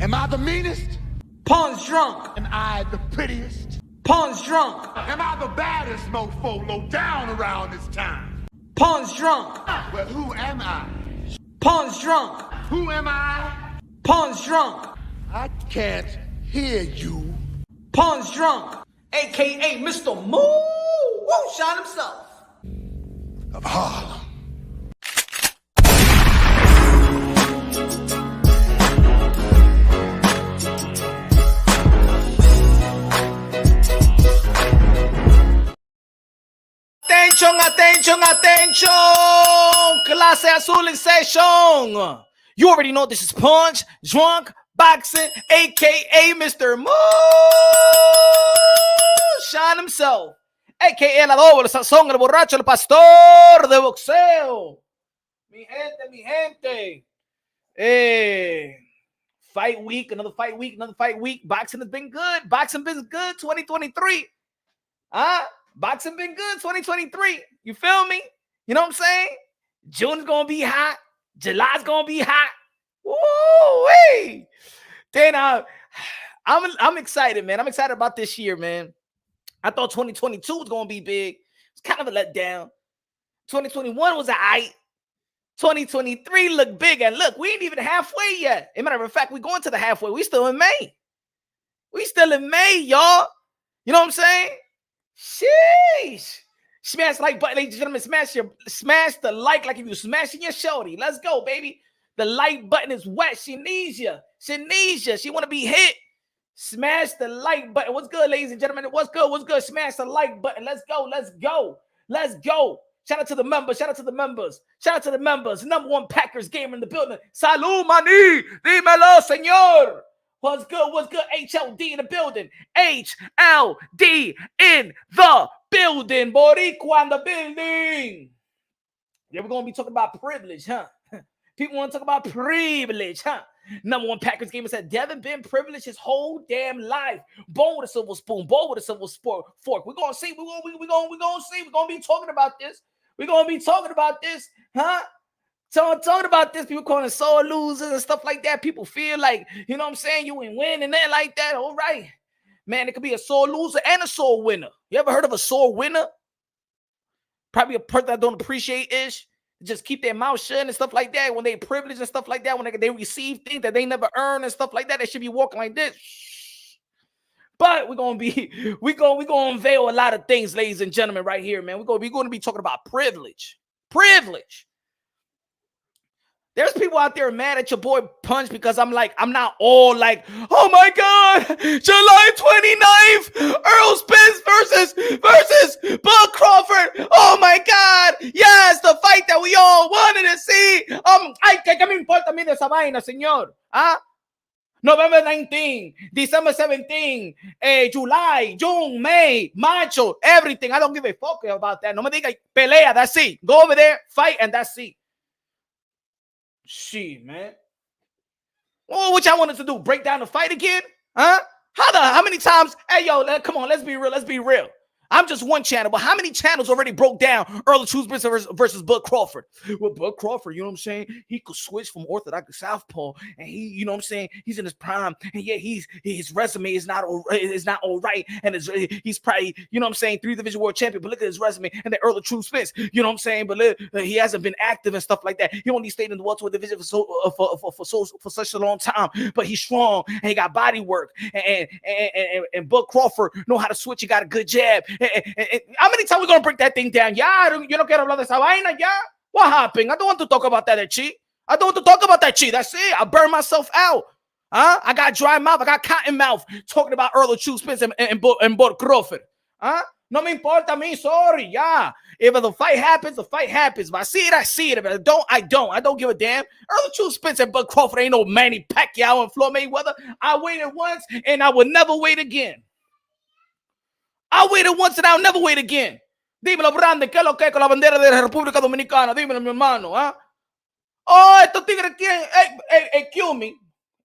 Am I the meanest? Pawn's drunk. Am I the prettiest? Pawn's drunk. Am I the baddest mofo low down around this time? Pawn's drunk. Well, who am I? Pawn's drunk. Who am I? Pawn's drunk. I can't hear you. Pawn's drunk. AKA Mr. Moo Woo Shot himself. Of Harlem. Attention! Clase Azul in session. You already know this is Punch, Drunk, Boxing, a.k.a. Mr. Moo Shine himself, a.k.a. El Adobo, el Sazón, el Borracho, el Pastor de Boxeo. Mi gente. Fight week, another fight week. Boxing has been good. 2023. Boxing been good 2023. You feel me? You know what I'm saying? June's gonna be hot. July's gonna be hot. Woo-wee. Then I'm excited, man. I'm excited about this year, man. I thought 2022 was gonna be big. It's kind of a letdown. 2021 was alright. 2023 looked big, and look, we ain't even halfway yet. As a matter of fact, we going to the halfway. We still in May. Y'all. You know what I'm saying? Sheesh. Smash the like button, ladies and gentlemen. Smash the like if you smashing your shorty. Let's go, baby. The like button is wet. She needs you. She want to be hit. Smash the like button. What's good, ladies and gentlemen? What's good? Smash the like button. Let's go. Shout out to the members. Number one Packers gamer in the building. Salud, maní. Dímelo, señor. What's good? HLD in the building. HLD in the building. Boricua in the building. Yeah, we're going to be talking about privilege, huh? People want to talk about privilege, huh? Number one Packers gamer said, Devin been privileged his whole damn life. Born with a silver spoon, born with a silver fork. We're going to see. We're going to see. We're going to be talking about this. Huh? So I'm talking about this, people calling sore losers and stuff like that. People feel like, you know what I'm saying, you ain't win and that like that. All right. Man, it could be a sore loser and a sore winner. You ever heard of a sore winner? Probably a person that don't appreciate ish. Just keep their mouth shut and stuff like that. When they privileged and stuff like that, when they receive things that they never earn and stuff like that, they should be walking like this. But we're gonna unveil a lot of things, ladies and gentlemen, right here, man. We're gonna be talking about privilege. There's people out there mad at your boy Punch because I'm not all like, oh my God, July 29th, Earl Spence versus Bud Crawford. Oh my God, yes, the fight that we all wanted to see. ¿Qué me importa a mí de esa vaina, señor? November 19, December 17, July, June, May, March, everything. I don't give a fuck about that. No me diga pelea, that's it. Go over there, fight, and that's it. Shit, man. Oh, what y'all wanted to do? Break down the fight again? Huh? How many times? Hey, yo, come on, let's be real. I'm just one channel, but how many channels already broke down Earl Truths versus Bud Crawford? Well, Bud Crawford, you know what I'm saying? He could switch from orthodox to southpaw, and he, you know what I'm saying? He's in his prime, and yeah, his resume is not all right, and he's probably, you know what I'm saying, 3-division world champion. But look at his resume, and the Earl Truths Spence, you know what I'm saying? But he hasn't been active and stuff like that. He only stayed in the welterweight division for such a long time, but he's strong and he got body work, and Bud Crawford know how to switch. He got a good jab. How many times we gonna break that thing down? Yeah, you don't quiero hablar de esa vaina, yeah? What happened? I don't want to talk about that, Chi. That's it. I burned myself out. I got dry mouth. I got cotton mouth talking about Earl Truths Spence and Bud Crawford. No me importa a mí, sorry, yeah. If the fight happens, the fight happens. If I see it, I see it. If I don't, I don't. I don't give a damn. Earl Truths Spence and Bud Crawford ain't no Manny Pacquiao and Floyd Mayweather. I waited once and I will never wait again. I waited once and I'll never wait again. Dímelo, Brandon, ¿qué es lo que es con la bandera de la República Dominicana? Dímelo, mi hermano, Oh, estos tigres quieren.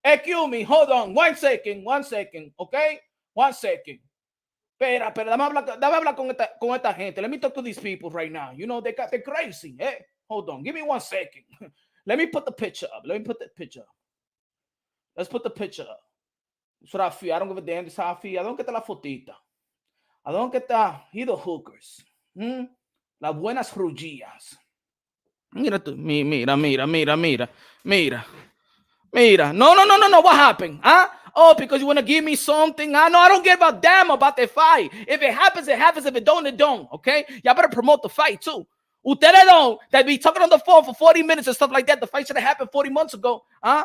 Excuse me. Hold on. One second, okay? 1 second. Espera, dame hablar con esta gente. Let me talk to these people right now. You know, they're crazy, Hold on. Give me 1 second. Let me put the picture up. Let's put the picture up. That's what I feel. I don't give a damn. That's how I feel. I don't get la fotita. I don't get the hookers. Las buenas rugillas. Mira tú. Mira. No. What happened? Huh? Oh, because you want to give me something? No, I don't give a damn about the fight. If it happens, it happens. If it don't, it don't. Okay? Y'all better promote the fight too. Ustedes don't. That be talking on the phone for 40 minutes and stuff like that. The fight should have happened 40 months ago. Huh?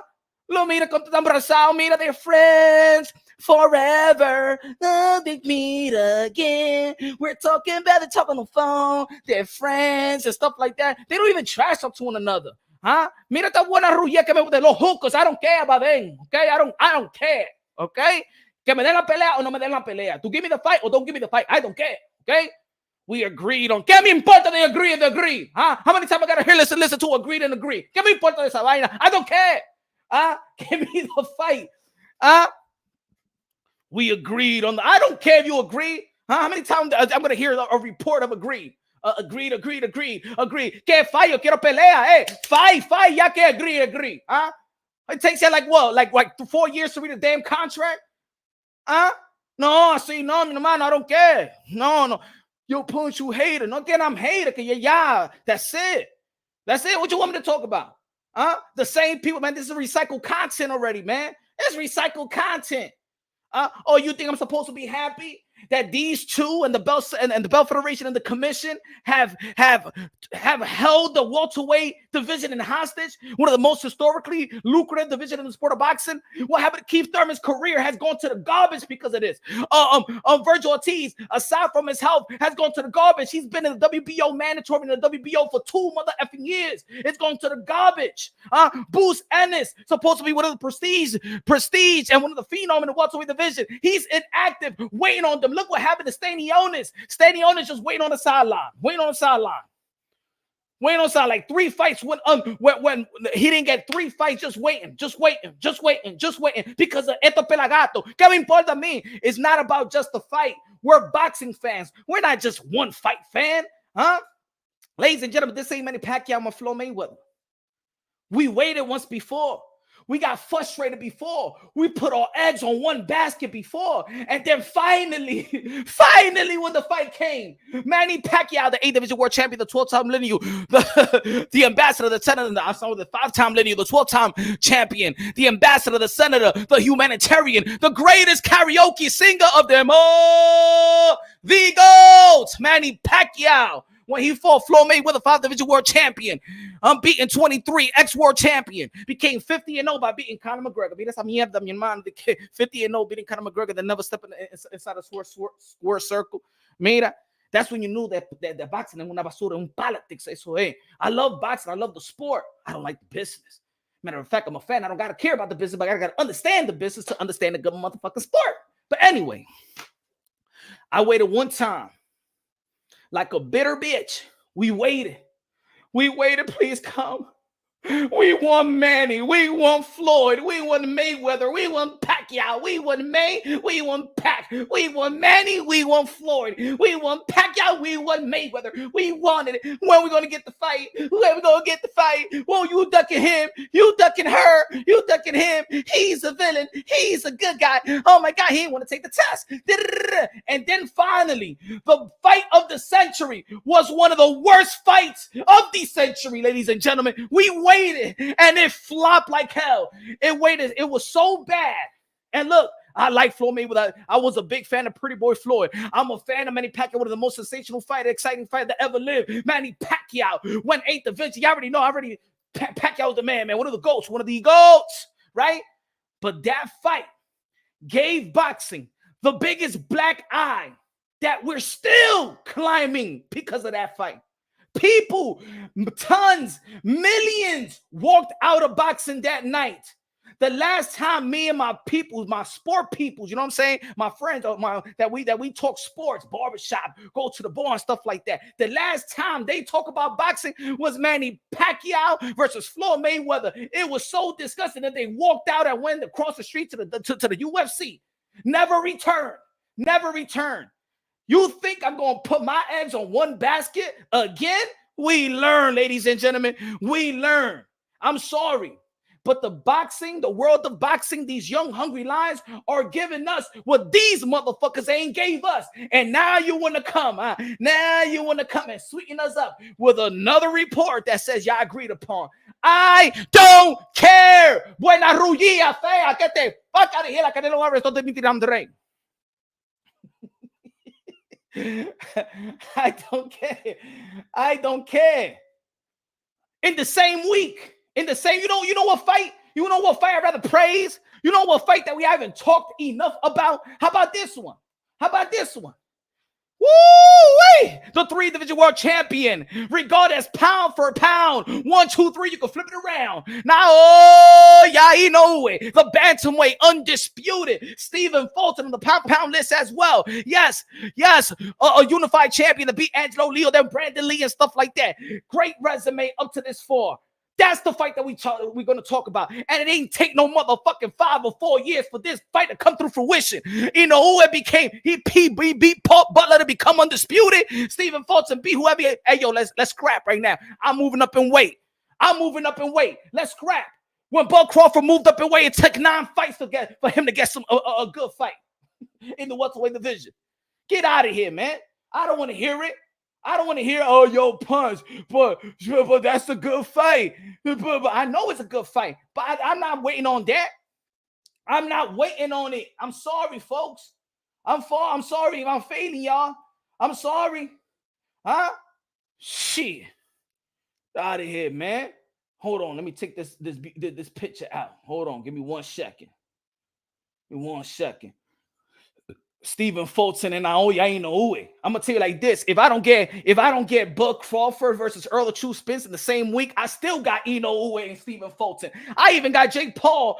Lo mira con tu abrazado. Mira, they're friends forever. Oh, they meet again. We're talking about they talk on the phone. They're friends and stuff like that. They don't even trash talk to one another. Huh? Mira esta buena rulla que me de los hookers. I don't care about them. Okay? I don't care. Okay? Que me den la pelea o no me den la pelea. To give me the fight or don't give me the fight. I don't care. Okay? We agreed on. ¿Qué me importa they agree and agree? Huh? How many times I gotta hear listen to agreed and agree? ¿Qué me importa esa vaina? I don't care. Give me the fight. We agreed on the. I don't care if you agree. How many times I'm gonna hear a report of agreed? Agreed. Que fight? Yo quiero pelea. Hey, fight. Ya que agree. It takes you like what? Like 4 years to read a damn contract? No, see, no, man, I don't care. No. Yo, punch you hater. No que I'm hater. Que yeah. That's it. What you want me to talk about? The same people, man. This is recycled content already, man. It's recycled content. Oh, you think I'm supposed to be happy that these two and the Belt and the Belt Federation and the Commission have held the welterweight division in hostage, one of the most historically lucrative division in the sport of boxing? What happened to Keith Thurman's career has gone to the garbage because of this. Virgil Ortiz, aside from his health, has gone to the garbage. He's been in the WBO mandatory in the WBO for 2 mother effing years. It's gone to the garbage. Bruce Ennis, supposed to be one of the prestige and one of the phenom in the welterweight division. He's inactive, waiting on them. Look what happened to Stanionis. Stanionis just waiting on the sideline. Like 3 fights when he didn't get 3 fights, just waiting because of Eto Pelagato. Que me importa a mí? It's not about just the fight. We're boxing fans. We're not just one fight fan. Ladies and gentlemen, this ain't Manny Pacquiao and Mayweather. We waited once before. We got frustrated before. We put our eggs on one basket before. And then finally, when the fight came, Manny Pacquiao, the 8th Division World Champion, the 12-time lineal, the ambassador, the senator, the 5-time lineal, the 12-time champion, the ambassador, the senator, the humanitarian, the greatest karaoke singer of them all, the GOAT, Manny Pacquiao. When he fought Floyd Mayweather, 5th Division World Champion, unbeaten 23, ex-world champion, became 50-0 by beating Conor McGregor. Mira esa mierda, mi hermano, 50-0 beating Conor McGregor that never stepped inside a square circle. Mira, that's when you knew that boxing es una basura, un politics. Eso es. I love boxing. I love the sport. I don't like the business. Matter of fact, I'm a fan. I don't got to care about the business, but I got to understand the business to understand the good motherfucking sport. But anyway, I waited one time. Like a bitter bitch, we waited. Please come. We want Manny. We want Floyd. We want Mayweather. We want Pacquiao. We want May. We want Pac. We want Manny. We want Floyd. We want Pacquiao. We want Mayweather. We wanted it. When are we going to get the fight? When are we going to get the fight? Well, you ducking him. You ducking her. You ducking him. He's a villain. He's a good guy. Oh, my God. He didn't want to take the test. And then finally, the fight of the century was one of the worst fights of the century, ladies and gentlemen. We waited and it flopped like hell. It was so bad. And look, I like Floyd Mayweather. I was a big fan of Pretty Boy Floyd. I'm a fan of Manny Pacquiao, one of the most sensational fighter, exciting fighter that ever lived. Manny Pacquiao went 8th division. You already know. Pacquiao was the man. One of the GOATs. Right? But that fight gave boxing the biggest black eye that we're still climbing because of that fight. People, tons, millions walked out of boxing that night. The last time me and my people, my sport peoples, you know what I'm saying? My friends, that we talk sports, barbershop, go to the bar and stuff like that. The last time they talk about boxing was Manny Pacquiao versus Floyd Mayweather. It was so disgusting that they walked out and went across the street to the UFC. Never returned. You think I'm going to put my eggs on one basket again? We learn, ladies and gentlemen. We learn. I'm sorry. But the world of boxing, these young hungry lions are giving us what these motherfuckers ain't gave us. And now you want to come, huh? Now you want to come and sweeten us up with another report that says y'all agreed upon. I don't care. Buena rullía fea. Get the fuck out of here. La Canelo Álvarez no te tirando de ring. I don't care. I don't care. In the same week, you know what fight I'd rather praise? You know what fight that we haven't talked enough about? How about this one? Woo-wee! The 3-division world champion, regarded as pound for pound. 1, 2, 3, you can flip it around. Now, you know it. The bantamweight, undisputed. Stephen Fulton on the pound list as well. Yes, a unified champion to beat Angelo Leo, then Brandon Lee and stuff like that. Great resume up to this far. That's the fight that we're going to talk about. And it ain't take no motherfucking 5 or 4 years for this fight to come through fruition. You know who it became? He beat Paul Butler to become undisputed. Stephen Fulton beat whoever. Hey, yo, let's scrap right now. I'm moving up in weight. Let's scrap. When Bud Crawford moved up in weight, it took 9 fights for him to get a good fight in the welterweight division. Get out of here, man. I don't want to hear it. I don't want to hear, oh, yo, punch, but that's a good fight. But I know it's a good fight, but I'm not waiting on that. I'm not waiting on it. I'm sorry, folks. I'm sorry if I'm failing y'all. I'm sorry. Huh? Shit. Out of here, man. Hold on. Let me take this picture out. Hold on. Give me 1 second. Stephen Fulton and Naoya Inoue. I'm gonna tell you like this: if I don't get Bud Crawford versus Earl True Spence in the same week, I still got Inoue and Stephen Fulton. I even got Jake Paul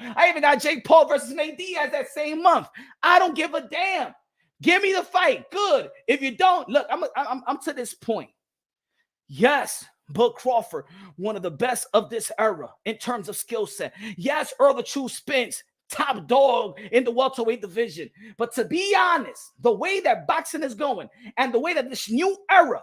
versus Nate Diaz that same month. I don't give a damn. Give me the fight. Good. If you don't, look, I'm to this point. Yes, Bud Crawford, one of the best of this era in terms of skill set. Yes, Earl True Spence, top dog in the welterweight division. But to be honest, the way that boxing is going and the way that this new era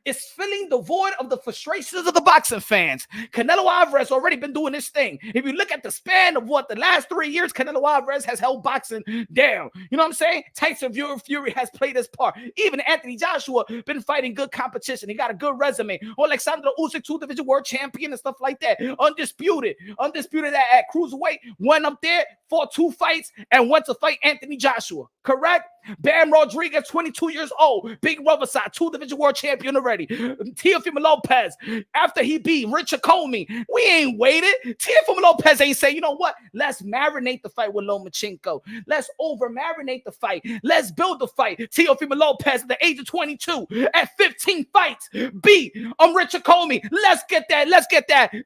is filling the void of the frustrations of the boxing fans. Canelo Alvarez already been doing this thing. If you look at the span of the last 3 years, Canelo Alvarez has held boxing down. You know what I'm saying? Tyson Fury has played his part. Even Anthony Joshua been fighting good competition. He got a good resume. Alexander Usyk, 2-division world champion and stuff like that. Undisputed at cruiserweight. Went up there, fought 2 fights, and went to fight Anthony Joshua. Correct? Bam Rodriguez, 22 years old, big rubber side, 2-division world champion already. Teofimo Lopez, after he beat Richard Comey, we ain't waited. Teofimo Lopez ain't say, you know what? Let's marinate the fight with Lomachenko. Let's over-marinate the fight. Let's build the fight. Teofimo Lopez at the age of 22, at 15 fights, beat Richard Comey. Let's get that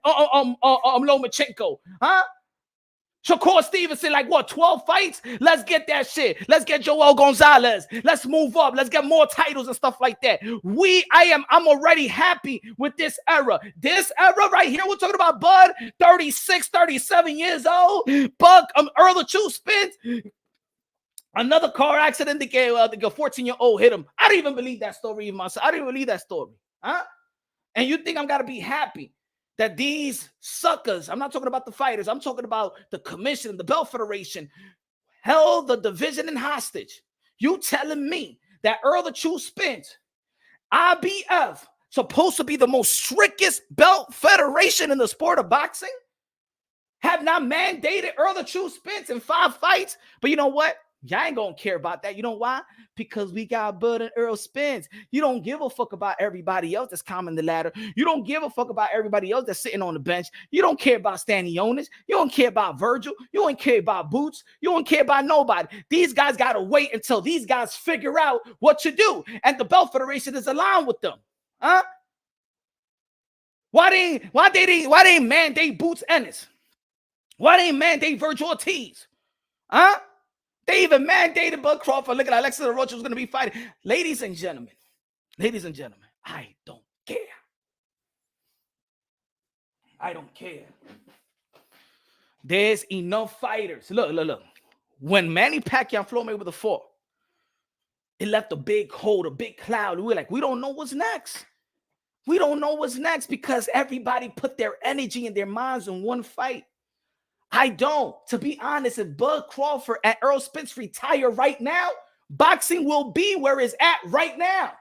Lomachenko. Huh? Shakur Stevenson, 12 fights? Let's get that shit. Let's get Joel Gonzalez. Let's move up. Let's get more titles and stuff like that. I'm already happy with this era. This era right here, we're talking about Bud, 36, 37 years old. Bud, Earl True Spence. Another car accident, the 14-year-old hit him. I don't even believe that story even myself. I didn't believe that story. Huh? And you think I'm going to be happy that these suckers, I'm not talking about the fighters, I'm talking about the commission, the Belt Federation, held the division in hostage. You telling me that Earl True Spence, IBF, supposed to be the most strictest belt federation in the sport of boxing, have not mandated Earl True Spence in 5 fights? But you know what? Y'all ain't gonna care about that. You know why? Because we got Bud and Earl Spence. You don't give a fuck about everybody else that's climbing the ladder. You don't give a fuck about everybody else that's sitting on the bench. You don't care about Stanionis. You don't care about Virgil. You don't care about Boots. You don't care about nobody. These guys gotta wait until these guys figure out what to do. And the Belt Federation is aligned with them. Huh? Why they mandate Boots Ennis? Why they mandate Virgil Ortiz? Huh? They even mandated Bud Crawford. Look at Alexis Rocha was going to be fighting. Ladies and gentlemen, I don't care. I don't care. There's enough fighters. Look. When Manny Pacquiao and Floyd Mayweather fought, it left a big hole, a big cloud. We were like, we don't know what's next. We don't know what's next because everybody put their energy and their minds in one fight. I don't. To be honest, if Bud Crawford and Errol Spence retire right now, boxing will be where it's at right now.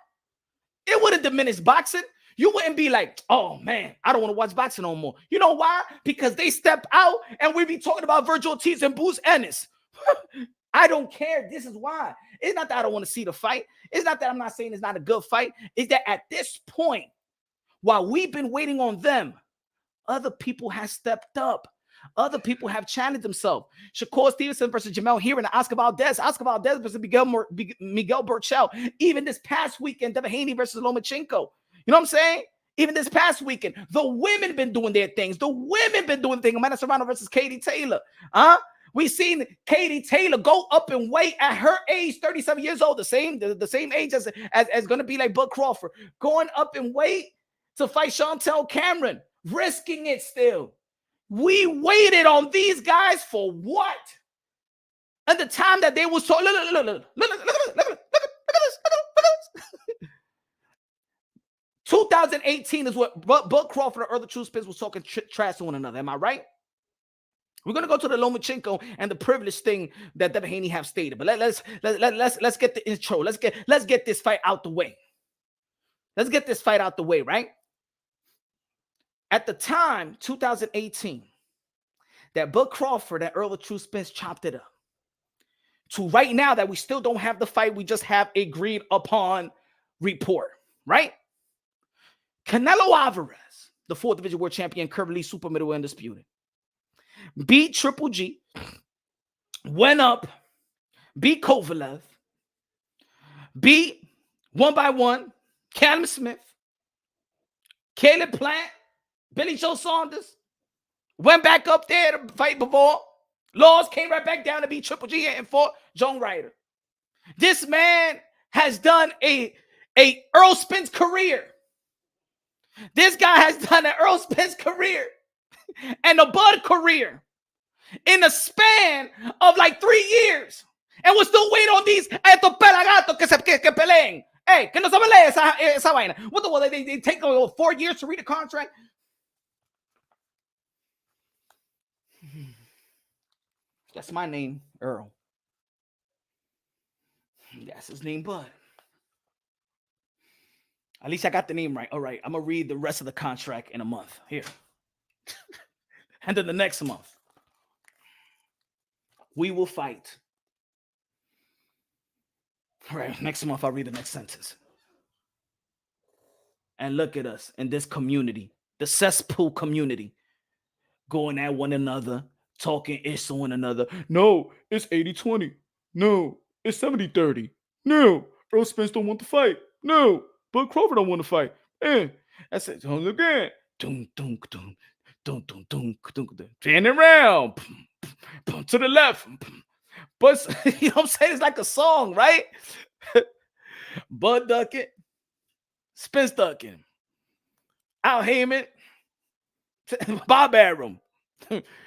It wouldn't diminish boxing. You wouldn't be like, oh man, I don't want to watch boxing no more. You know why? Because they step out and we be talking about Virgil Ortiz and Bruce Ennis. I don't care. This is why. It's not that I don't want to see the fight. It's not that I'm not saying it's not a good fight. It's that at this point, while we've been waiting on them, other people have stepped up. Other people have challenged themselves. Shakur Stevenson versus Jamel Herring and Oscar Valdez. Oscar Valdez versus Miguel Burchell. Even this past weekend, Devin Haney versus Lomachenko. You know what I'm saying? Even this past weekend, the women been doing their things. The women been doing things. Amanda Serrano versus Katie Taylor. We seen Katie Taylor go up in weight at her age, 37 years old, the same age as going to be like Bud Crawford, going up in weight to fight Chantel Cameron, risking it still. We waited on these guys for what? At the time that they was talking, look at this. 2018 is what Bud Crawford and Earl True Spence was talking trash to one another. Am I right? We're gonna go to the Lomachenko and the privilege thing that Devin Haney have stated, but let's get the intro. Let's get this fight out the way. Let's get this fight out the way, right? At the time, 2018, that Bud Crawford and Earl True Spence chopped it up. To right now that we still don't have the fight, we just have agreed upon report, right? Canelo Alvarez, the 4th Division World Champion, currently super middleweight undisputed, beat Triple G, went up, beat Kovalev, beat 1-by-1, Callum Smith, Caleb Plant, Billy Joe Saunders, went back up there to fight Bivol, lost, came right back down to beat Triple G and fought John Ryder. This man has done a Earl Spence career. This guy has done an Earl Spence career and a Bud career in a span of like 3 years. And we're still waiting on these estos pelagatos que peleen. Hey, que no saben leer esa vaina. What the hell? They take 4 years to read a contract? That's my name, Earl. That's his name, Bud. At least I got the name right. All right, I'm going to read the rest of the contract in a month. Here. And then the next month, we will fight. All right, next month, I'll read the next sentence. And look at us in this community, the cesspool community, going at one another, talking ish to one another. No, it's 80-20. No, it's 70-30. No, Earl Spence don't want to fight. No, Bud Crawford don't want to fight. That's it. Look again. Dun, dun, dun, dun, dun, dun, dun, dun. Turn around. To the left. But you know what I'm saying? It's like a song, right? Bud ducking. Spence ducking. Al Heyman. Bob Arum.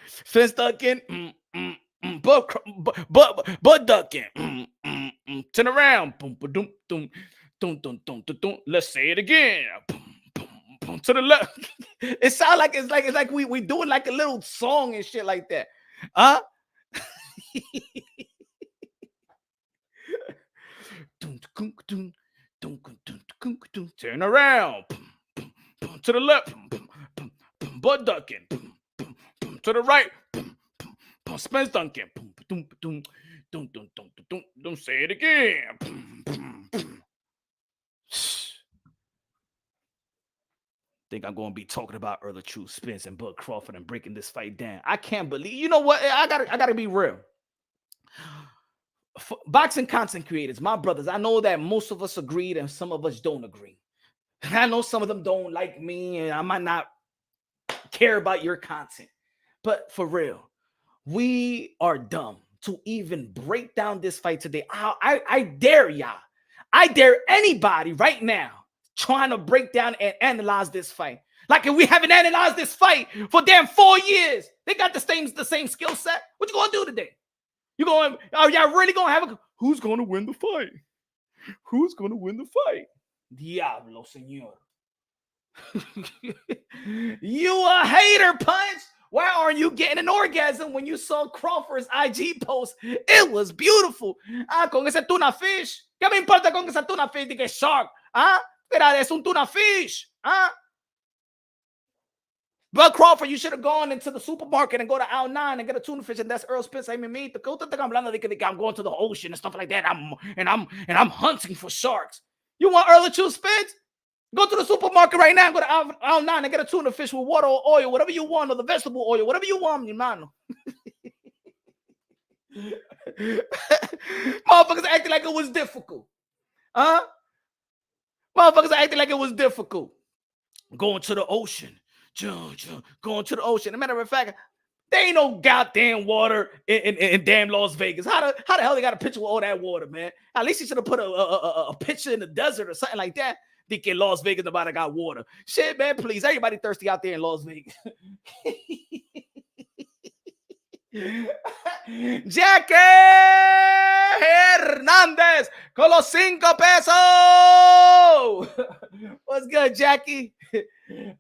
Spence ducking. Bud ducking. Turn around. Let's say it again. To the left. It sounds like it's like we doing like a little song and shit like that. Turn around. To the left. Bud ducking. To the right. Spence dunking. Don't say it again. Think I'm going to be talking about Earl True Spence and Bud Crawford and breaking this fight down. I can't believe. You know what? I gotta be real. Boxing content creators, my brothers, I know that most of us agreed and some of us don't agree. And I know some of them don't like me and I might not care about your content. But for real, we are dumb to even break down this fight today. I dare y'all. I dare anybody right now trying to break down and analyze this fight. Like if we haven't analyzed this fight for damn 4 years, they got the same skill set. What you gonna do today? Are y'all really gonna have who's gonna win the fight? Who's gonna win the fight? Diablo, señor. You a hater, Punch. Why aren't you getting an orgasm when you saw Crawford's IG post? It was beautiful. Ah, con ese tuna fish. ¿Qué me importa con esa tuna fish? De que shark. Ah, mira, es un tuna fish. Ah. But Crawford, you should have gone into the supermarket and go to Aisle 9 and get a tuna fish, and that's Earl Spence. I mean, me, the cool thing I'm hablando de que I'm going to the ocean and stuff like that. I'm hunting for sharks. You want Earl to Spence? Go to the supermarket right now, go to Aisle 9 and get a tuna fish with water or oil, whatever you want, or the vegetable oil, whatever you want, hermano. Motherfuckers acting like it was difficult. Huh? Motherfuckers acting like it was difficult. Going to the ocean. Going to the ocean. As a matter of fact, there ain't no goddamn water in damn Las Vegas. How the hell they got a picture with all that water, man? At least you should have put a picture in the desert or something like that. Think in Las Vegas nobody got water. Shit, man, please. Everybody thirsty out there in Las Vegas. Jackie Hernandez con los 5 pesos. What's good, Jackie?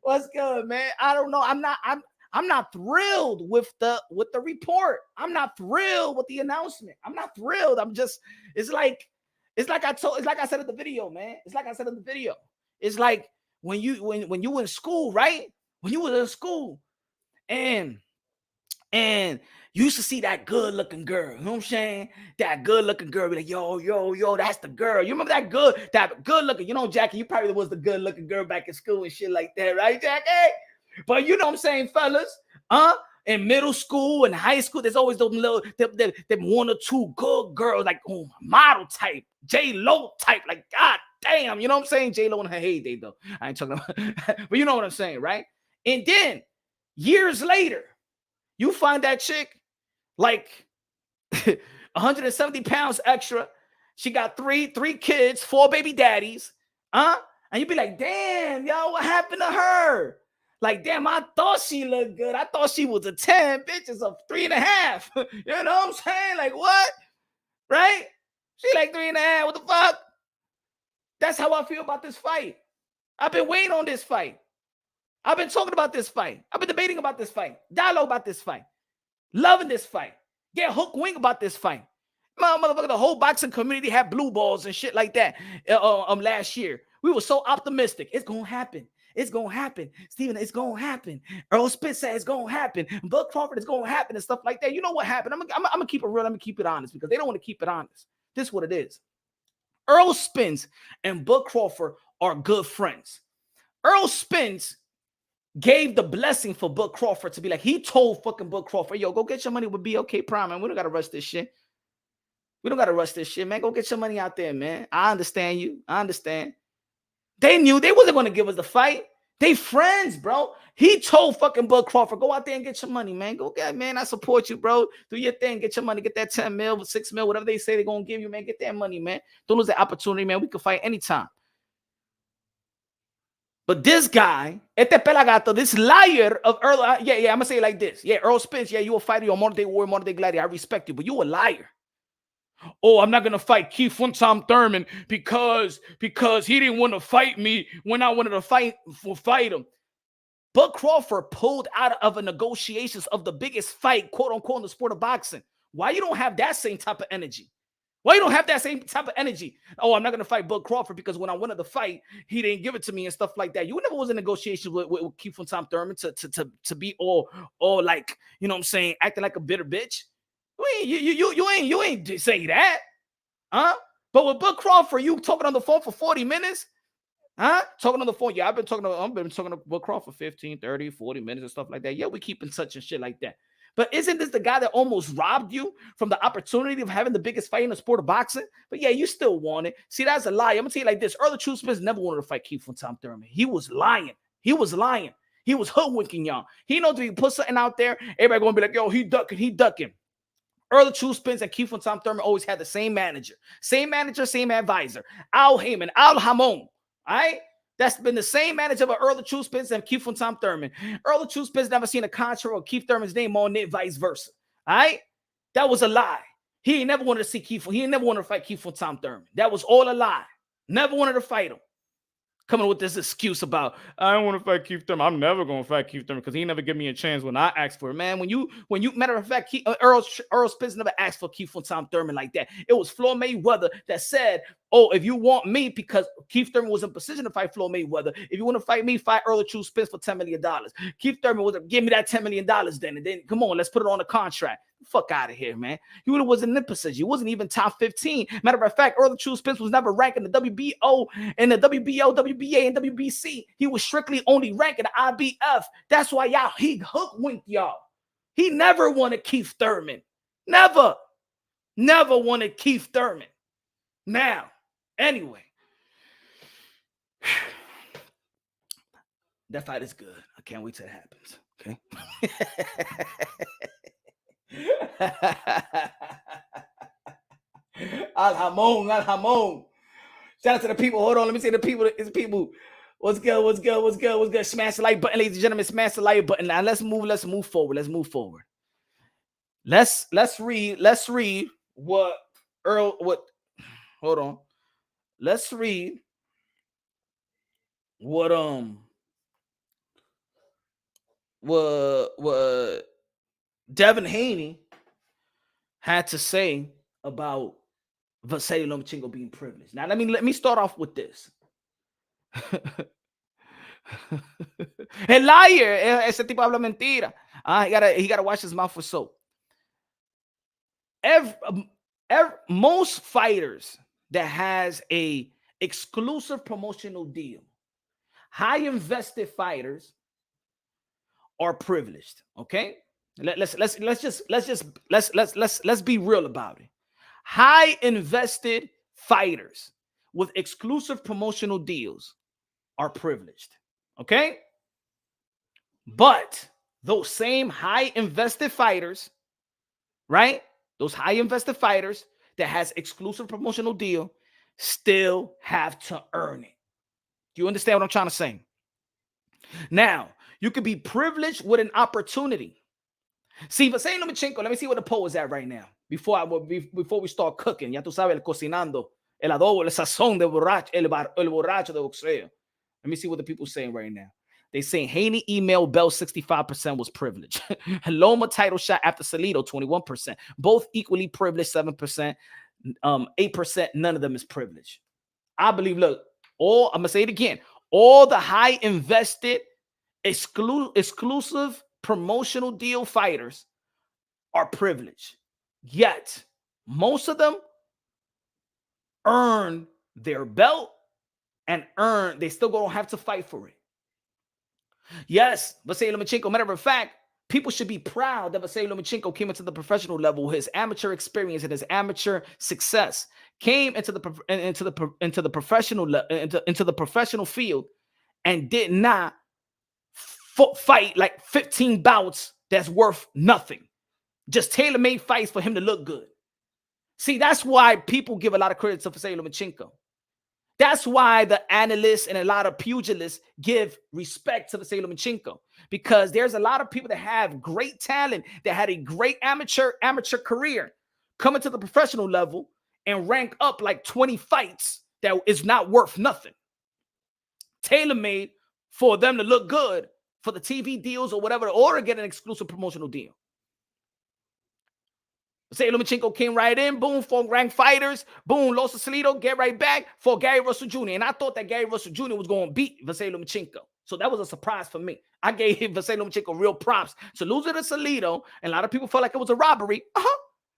What's good, man? I don't know. I'm not thrilled with the report. I'm not thrilled with the announcement. I'm not thrilled. It's like I said in the video, man. It's like I said in the video. It's like when you in school, right? When you was in school and you used to see that good-looking girl. You know what I'm saying? That good-looking girl be like, yo, that's the girl. You remember that good-looking, you know, Jackie, you probably was the good-looking girl back in school and shit like that, right, Jackie? But you know what I'm saying, fellas? In middle school and high school, there's always those little them one or two good girls, like model type, J-Lo type, like god damn, you know what I'm saying? J-Lo in her heyday, though. I ain't talking about, but you know what I'm saying, right? And then years later, you find that chick like 170 pounds extra. She got three kids, 4 baby daddies, and you be like, damn, yo, what happened to her? Like, damn, I thought she looked good. I thought she was a 10, bitches of 3.5. You know what I'm saying? Like, what? Right? She like 3.5. What the fuck? That's how I feel about this fight. I've been waiting on this fight. I've been talking about this fight. I've been debating about this fight. Dialogue about this fight. Loving this fight. Get hook wing about this fight. Motherfucker, the whole boxing community had blue balls and shit like that last year. We were so optimistic. It's going to happen. It's going to happen. Steven, it's going to happen. Earl Spence said it's going to happen. Bud Crawford is going to happen and stuff like that. You know what happened? I'm going to keep it real. I'm going to keep it honest because they don't want to keep it honest. This is what it is. Earl Spence and Bud Crawford are good friends. Earl Spence gave the blessing for Bud Crawford to be like, he told fucking Bud Crawford, yo, go get your money with BOK Prime, man. We don't got to rush this shit. We don't got to rush this shit, man. Go get your money out there, man. I understand you. I understand. They knew they wasn't going to give us the fight. They friends, bro. He told fucking Bud Crawford, go out there and get your money, man. Go get, man. I support you, bro. Do your thing. Get your money. Get that 10 mil, 6 mil, whatever they say they're going to give you, man. Get that money, man. Don't lose the opportunity, man. We can fight anytime. But this guy, este pelagato, this liar of Earl, I'm going to say it like this. Yeah, Earl Spence, yeah, you a fighter. You're a modern day warrior, modern day gladiator. I respect you, but you a liar. Oh, I'm not going to fight Keith Tom Thurman because he didn't want to fight me when I wanted to fight him. Bud Crawford pulled out of a negotiations of the biggest fight, quote unquote, in the sport of boxing. Why you don't have that same type of energy? Why you don't have that same type of energy? Oh, I'm not going to fight Bud Crawford because when I wanted the fight, he didn't give it to me and stuff like that. You never was in negotiations with Keith Tom Thurman to be all like, you know what I'm saying, acting like a bitter bitch. You ain't say that, huh? But with Bud Crawford, you talking on the phone for 40 minutes, huh? Talking on the phone. Yeah, I've been talking to Bud Crawford for 15, 30, 40 minutes and stuff like that. Yeah, we keep in touch and shit like that. But isn't this the guy that almost robbed you from the opportunity of having the biggest fight in the sport of boxing? But yeah, you still want it. See, that's a lie. I'm gonna tell you like this: Earl Spence never wanted to fight Keith Tom Thurman. He was lying. He was hoodwinking y'all. He knows if he put something out there, everybody gonna be like, yo, he ducking. Earl Spence and Keith Tom Thurman always had the same manager, same advisor, Al Heyman, Al Hamon. All right, that's been the same manager of Earl Spence and Keith Tom Thurman. Earl Spence never seen a contract of Keith Thurman's name on it, vice versa. All right, that was a lie. He never wanted to see Keith. He never wanted to fight Keith Tom Thurman. That was all a lie. Never wanted to fight him. Coming with this excuse about I don't want to fight Keith Thurman. I'm never going to fight Keith Thurman because he never give me a chance when I asked for it. Man, when you matter of fact, Earl Spence never asked for Keith Thurman like that. It was Floyd Mayweather that said, "Oh, if you want me," because Keith Thurman was in position to fight Floyd Mayweather. If you want to fight me, fight Earl Spence for $10 million. Keith Thurman was give me that $10 million then, and then come on, let's put it on the contract. Fuck out of here, man. You really wasn't in position. You wasn't even top 15. Matter of fact, Earl Spence was never ranked in the WBO and the WBO, WBA, and WBC. He was strictly only ranked in the IBF. That's why he hook-winked y'all. He never wanted Keith Thurman. Never wanted Keith Thurman. Now, anyway, that fight is good. I can't wait till it happens. Okay. Al jamón. Shout out to the people. Hold on, let me see the people. It's people. What's good? Smash the like button, ladies and gentlemen. Smash the like button. Now let's move forward. Let's read what hold on. Let's read what Devin Haney had to say about Vasiliy Lomachenko being privileged. Now let me start off with this. El liar, ese tipo habla mentira. He gotta wash his mouth with soap. Most fighters that has a exclusive promotional deal, high invested fighters are privileged. Okay, let's be real about it. High invested fighters with exclusive promotional deals are privileged. Okay, but those same high invested fighters, right? Those high invested fighters that has exclusive promotional deal still have to earn it. Do you understand what I'm trying to say? Now, you could be privileged with an opportunity. See, Vasiliy Lomachenko, let me see where the poll is at right now. Before we start cooking, ya tú sabes, el cocinando, el adobo, el sazón de borracho, el borracho de boxeo. Let me see what the people are saying right now. They saying Haney email Bell 65% was privileged. Loma title shot after Salido 21%. Both equally privileged 7%. 8%. None of them is privileged. I believe. Look, I'm gonna say it again. All the high invested, exclusive promotional deal fighters are privileged. Yet most of them earn their belt and they still don't have to fight for it. Yes, Vasiliy Lomachenko, matter of fact, people should be proud that Vasiliy Lomachenko came into the professional level. His amateur experience and his amateur success came into the professional field and did not fight like 15 bouts that's worth nothing. Just tailor-made fights for him to look good. See, that's why people give a lot of credit to Vasiliy Lomachenko. That's why the analysts and a lot of pugilists give respect to Vasiliy Lomachenko, because there's a lot of people that have great talent, that had a great amateur career, come into the professional level and rank up like 20 fights that is not worth nothing. Tailor-made for them to look good for the TV deals or whatever, or get an exclusive promotional deal. Vasiliy Lomachenko came right in, boom, 4 ranked fighters, boom, lost to Salido, get right back for Gary Russell Jr. And I thought that Gary Russell Jr. was going to beat Vasiliy Lomachenko. So that was a surprise for me. I gave Vasiliy Lomachenko real props. So losing to Salido, and a lot of people felt like it was a robbery.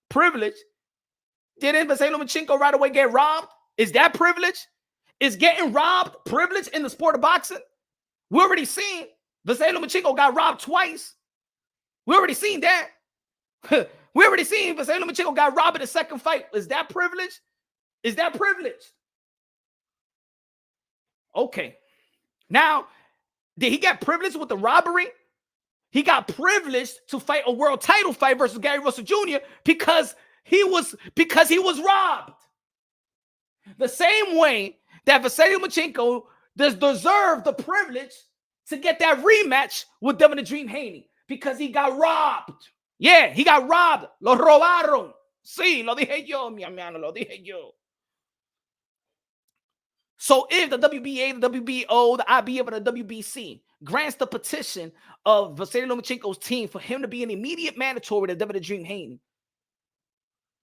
Privilege. Didn't Vasiliy Lomachenko right away get robbed? Is that privilege? Is getting robbed privilege in the sport of boxing? We already seen Vasiliy Lomachenko got robbed twice. We already seen that. We already seen Vasiliy Lomachenko got robbed in the second fight. Is that privilege? Is that privilege? Okay. Now, did he get privileged with the robbery? He got privileged to fight a world title fight versus Gary Russell Jr. because he was robbed. The same way that Vasiliy Lomachenko deserved the privilege to get that rematch with Devin the Dream Haney because he got robbed. Yeah, he got robbed. Lo robaron. Sí, lo dije yo, mi hermano, lo dije yo. So if the WBA, the WBO, the IBF, and the WBC grants the petition of Vasiliy Lomachenko's team for him to be an immediate mandatory to Devin the Dream Haney,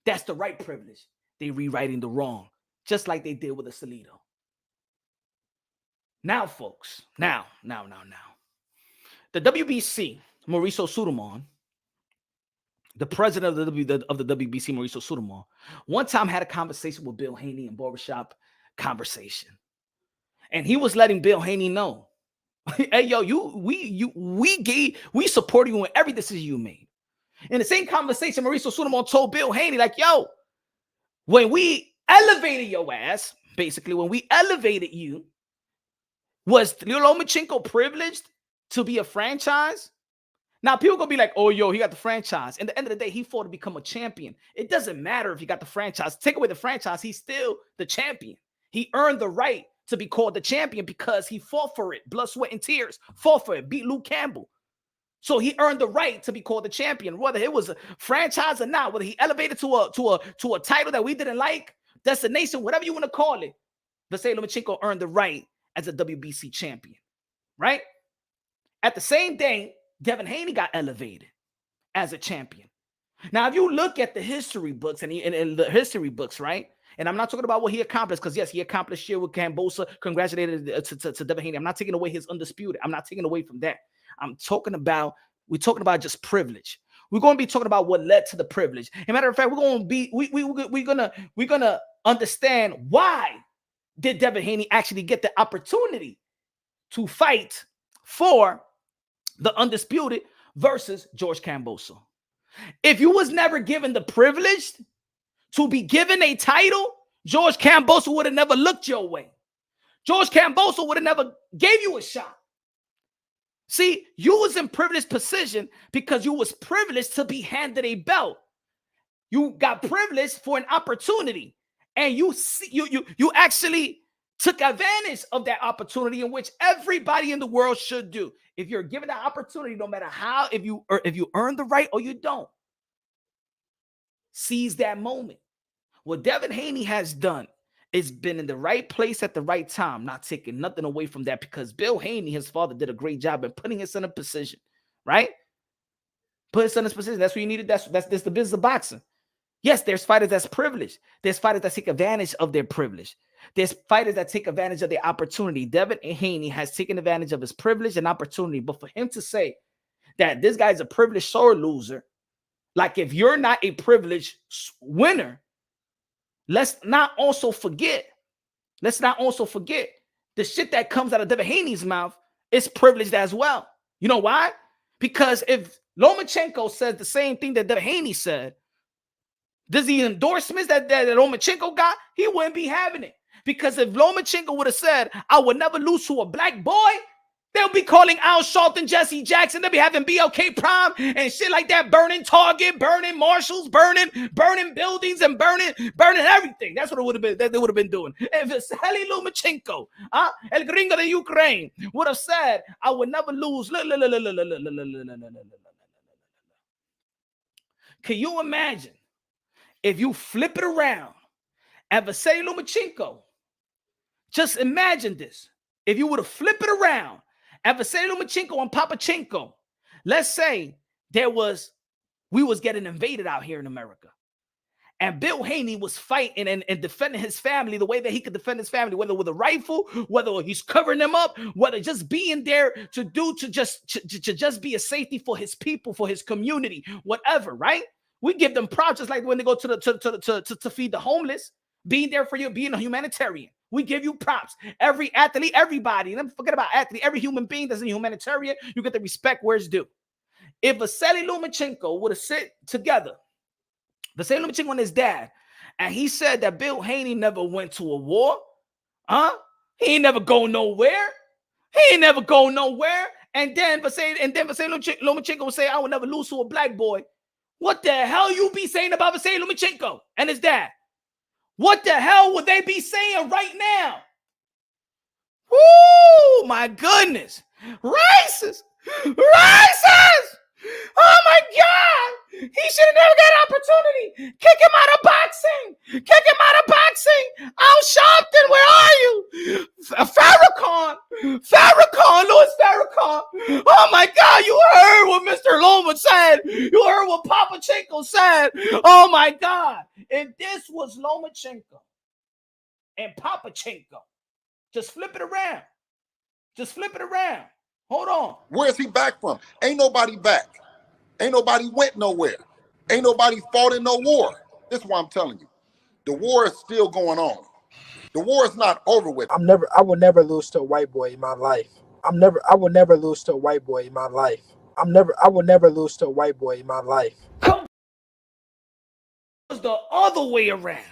that's the right privilege. They rewriting the wrong, just like they did with the Salido. Now, folks, now. The WBC, Mauricio Sudamon, the president of the WBC, Mauricio Sudamon, one time had a conversation with Bill Haney in barbershop conversation. And he was letting Bill Haney know, hey, yo, we support you in every decision you made. In the same conversation, Mauricio Sudamon told Bill Haney, like, yo, when we elevated your ass, basically, when we elevated you, was Lomachenko privileged to be a franchise? Now, people gonna be like, oh, yo, he got the franchise. At the end of the day, he fought to become a champion. It doesn't matter if he got the franchise. Take away the franchise, he's still the champion. He earned the right to be called the champion because he fought for it. Blood, sweat, and tears. Fought for it. Beat Luke Campbell. So he earned the right to be called the champion, whether it was a franchise or not, whether he elevated to a title that we didn't like, destination, whatever you want to call it. Vasiliy Lomachenko earned the right as a WBC champion, right? At the same day, Devin Haney got elevated as a champion. Now, if you look at the history books and the history books, right? And I'm not talking about what he accomplished, because yes, he accomplished shit with Kambosa. Congratulated to Devin Haney. I'm not taking away his undisputed. I'm not taking away from that. We're talking about just privilege. We're going to be talking about what led to the privilege. As a matter of fact, we're gonna understand why did Devin Haney actually get the opportunity to fight for the undisputed versus George Kambosa. If you was never given the privilege to be given a title, George Kambosa would have never looked your way. George Kambosa would have never gave you a shot. See, you was in privileged position because you was privileged to be handed a belt. You got privileged for an opportunity, and you actually took advantage of that opportunity, in which everybody in the world should do. If you're given that opportunity, no matter how, if you earn the right or you don't, seize that moment. What Devin Haney has done is been in the right place at the right time, not taking nothing away from that, because Bill Haney, his father, did a great job in putting his son in a position, right? Put his son in a position. That's what you needed. That's the business of boxing. Yes, there's fighters that's privileged. There's fighters that take advantage of their privilege. There's fighters that take advantage of their opportunity. Devin Haney has taken advantage of his privilege and opportunity. But for him to say that this guy's a privileged sore loser, like if you're not a privileged winner, let's not also forget the shit that comes out of Devin Haney's mouth is privileged as well. You know why? Because if Lomachenko says the same thing that Devin Haney said, does the endorsements that Lomachenko got, he wouldn't be having it. Because if Lomachenko would have said, I would never lose to a black boy, they'll be calling Al Sharpton, Jesse Jackson. They'll be having BLK Prime and shit like that, burning Target, burning Marshalls, burning buildings, and burning everything. That's what it would have been. That they would have been doing. If Vasiliy Lomachenko, El Gringo de Ukraine, would have said, I would never lose. Can you imagine if you flip it around and Vasiliy Lomachenko? Just imagine this. If you would have flipped it around at Vasiliy Lomachenko and Papachenko, let's say we was getting invaded out here in America, and Bill Haney was fighting and defending his family the way that he could defend his family, whether with a rifle, whether he's covering them up, whether just being there to just be a safety for his people, for his community, whatever, right? We give them props, just like when they go to feed the homeless, being there for you, being a humanitarian. We give you props. Every athlete, everybody, and forget about athlete, every human being that's a humanitarian, you get the respect where it's due. If Vasiliy Lomachenko would have sit together, Vasiliy Lomachenko and his dad, and he said that Bill Haney never went to a war, he ain't never go nowhere. And then Vasiliy Lomachenko would say, I will never lose to a black boy. What the hell you be saying about Vasiliy Lomachenko and his dad? What the hell would they be saying right now? Woo, my goodness. Racist. Oh my God. He should have never got an opportunity. Kick him out of boxing. Al Sharpton, where are you? Oh my God, you heard what Mr. Loma said. You heard what Papachenko said. Oh my God. And this was Lomachenko and Papachenko. Just flip it around. Just flip it around. Hold on. Where's he back from? Ain't nobody back. Ain't nobody went nowhere. Ain't nobody fought in no war. This is what I'm telling you. The war is still going on. The war is not over with. I will never lose to a white boy in my life. I will never lose to a white boy in my life. I will never lose to a white boy in my life. It was the other way around.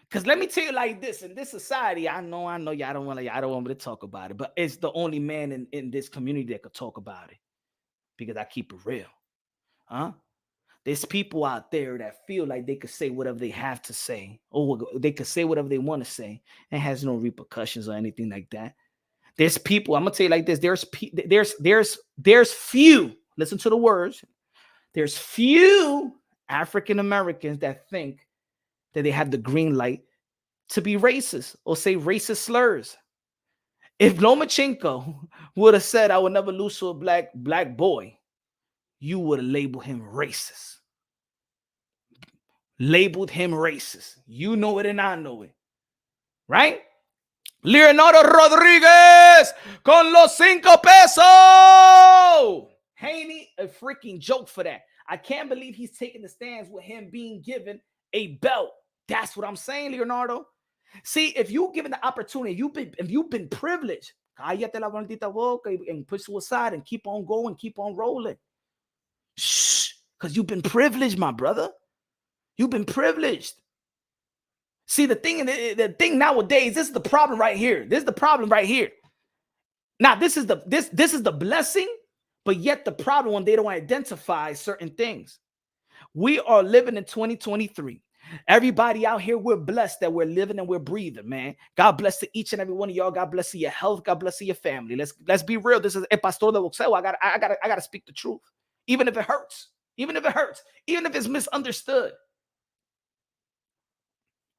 Because let me tell you like this, in this society, I know y'all don't want me to talk about it, but it's the only man in this community that could talk about it. Because I keep it real. Huh? There's people out there that feel like they could say whatever they have to say, or they could say whatever they want to say, and has no repercussions or anything like that. There's people, I'm gonna tell you like this, there's few, listen to the words, there's few African Americans that think that they have the green light to be racist or say racist slurs. If Lomachenko would have said, I would never lose to a black boy, you would have labeled him racist. Labeled him racist. You know it and I know it. Right? Leonardo Rodriguez con los 5 pesos. Haney, a freaking joke for that. I can't believe he's taking the stands with him being given a belt. That's what I'm saying, Leonardo. See, if you're given the opportunity, if you've been privileged, cállate la maldita boca and push to a side and keep on going, keep on rolling. Shh, because you've been privileged, my brother. You've been privileged. See, the thing nowadays, this is the problem right here. This is the problem right here. Now, this is the blessing, but yet the problem when they don't identify certain things. We are living in 2023. Everybody out here, we're blessed that we're living and we're breathing, man. God bless to each and every one of y'all. God bless to your health. God bless to your family. Let's be real. This is El Pastor de Boxeo. I gotta speak the truth, even if it hurts, even if it's misunderstood.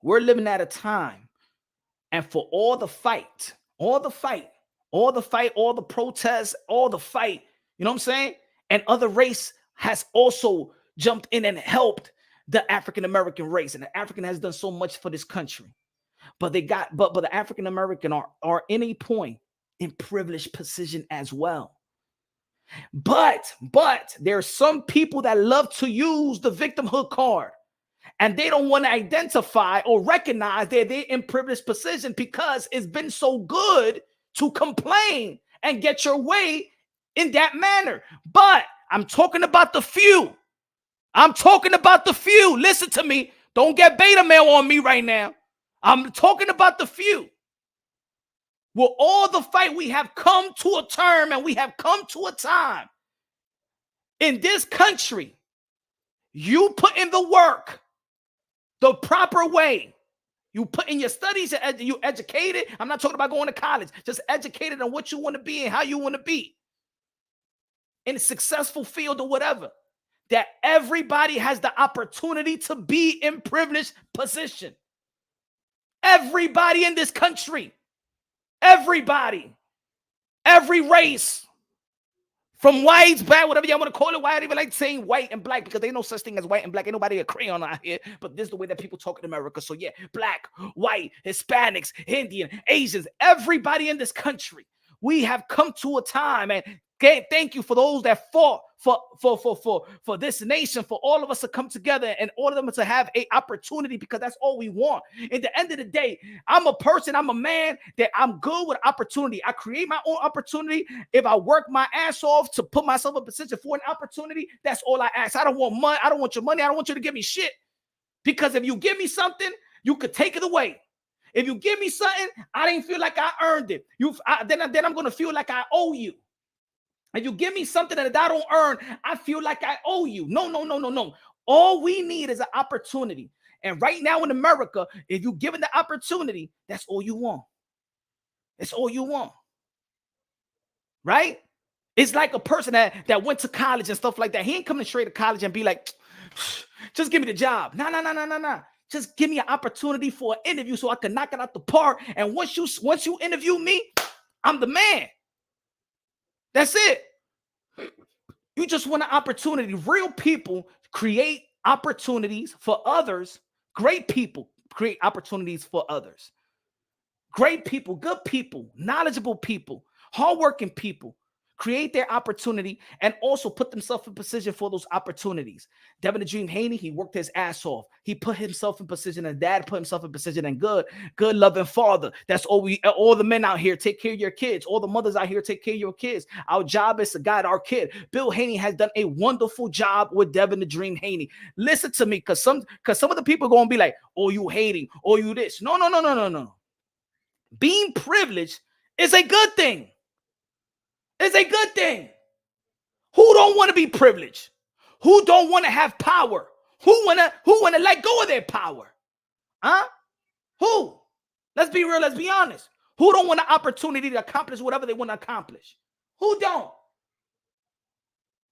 We're living at a time, and for all the fight, all the protests, all the fight, you know what I'm saying? And other race has also jumped in and helped the African American race, and the African has done so much for this country. But the African American are in a point in privileged position as well. But there are some people that love to use the victimhood card. And they don't want to identify or recognize that they're in privileged position because it's been so good to complain and get your way in that manner. But I'm talking about the few. Listen to me. Don't get beta male on me right now. I'm talking about the few. With all the fight, we have come to a term and we have come to a time in this country. You put in the work the proper way. You put in your studies, you educated. I'm not talking about going to college. Just educated on what you want to be and how you want to be in a successful field or whatever. That everybody has the opportunity to be in privileged position. Everybody in this country. Everybody. Every race. From whites, black, whatever y'all want to call it. Why I even like saying white and black? Because there ain't no such thing as white and black. Ain't nobody a crayon out here. But this is the way that people talk in America. So yeah, black, white, Hispanics, Indian, Asians, everybody in this country. We have come to a time, and thank you for those that fought for this nation, for all of us to come together and all of them to have an opportunity, because that's all we want. At the end of the day, I'm a man that I'm good with opportunity. I create my own opportunity. If I work my ass off to put myself in a position for an opportunity, that's all I ask. I don't want money. I don't want your money. I don't want you to give me shit. Because if you give me something, you could take it away. If you give me something, I didn't feel like I earned it. Then I'm going to feel like I owe you. If you give me something that I don't earn, I feel like I owe you. No. All we need is an opportunity. And right now in America, if you're given the opportunity, that's all you want. It's all you want. Right? It's like a person that went to college and stuff like that. He ain't coming straight to college and be like, just give me the job. No. Just give me an opportunity for an interview so I can knock it out the park. And once you interview me, I'm the man. That's it. You just want an opportunity. Real people create opportunities for others. Great people create opportunities for others. Great people, good people, knowledgeable people, hardworking people create their opportunity and also put themselves in position for those opportunities. Devin the Dream Haney, he worked his ass off. He put himself in position, and dad put himself in position, and good loving father. That's all the men out here, take care of your kids. All the mothers out here, take care of your kids. Our job is to guide our kid. Bill Haney has done a wonderful job with Devin the Dream Haney. Listen to me, because some of the people are going to be like, oh, you hating, oh, you this. No. Being privileged is a good thing. It's a good thing. Who don't want to be privileged? Who don't want to have power? Who wanna let go of their power? Huh? Who? Let's be real, let's be honest. Who don't want an opportunity to accomplish whatever they want to accomplish? Who don't?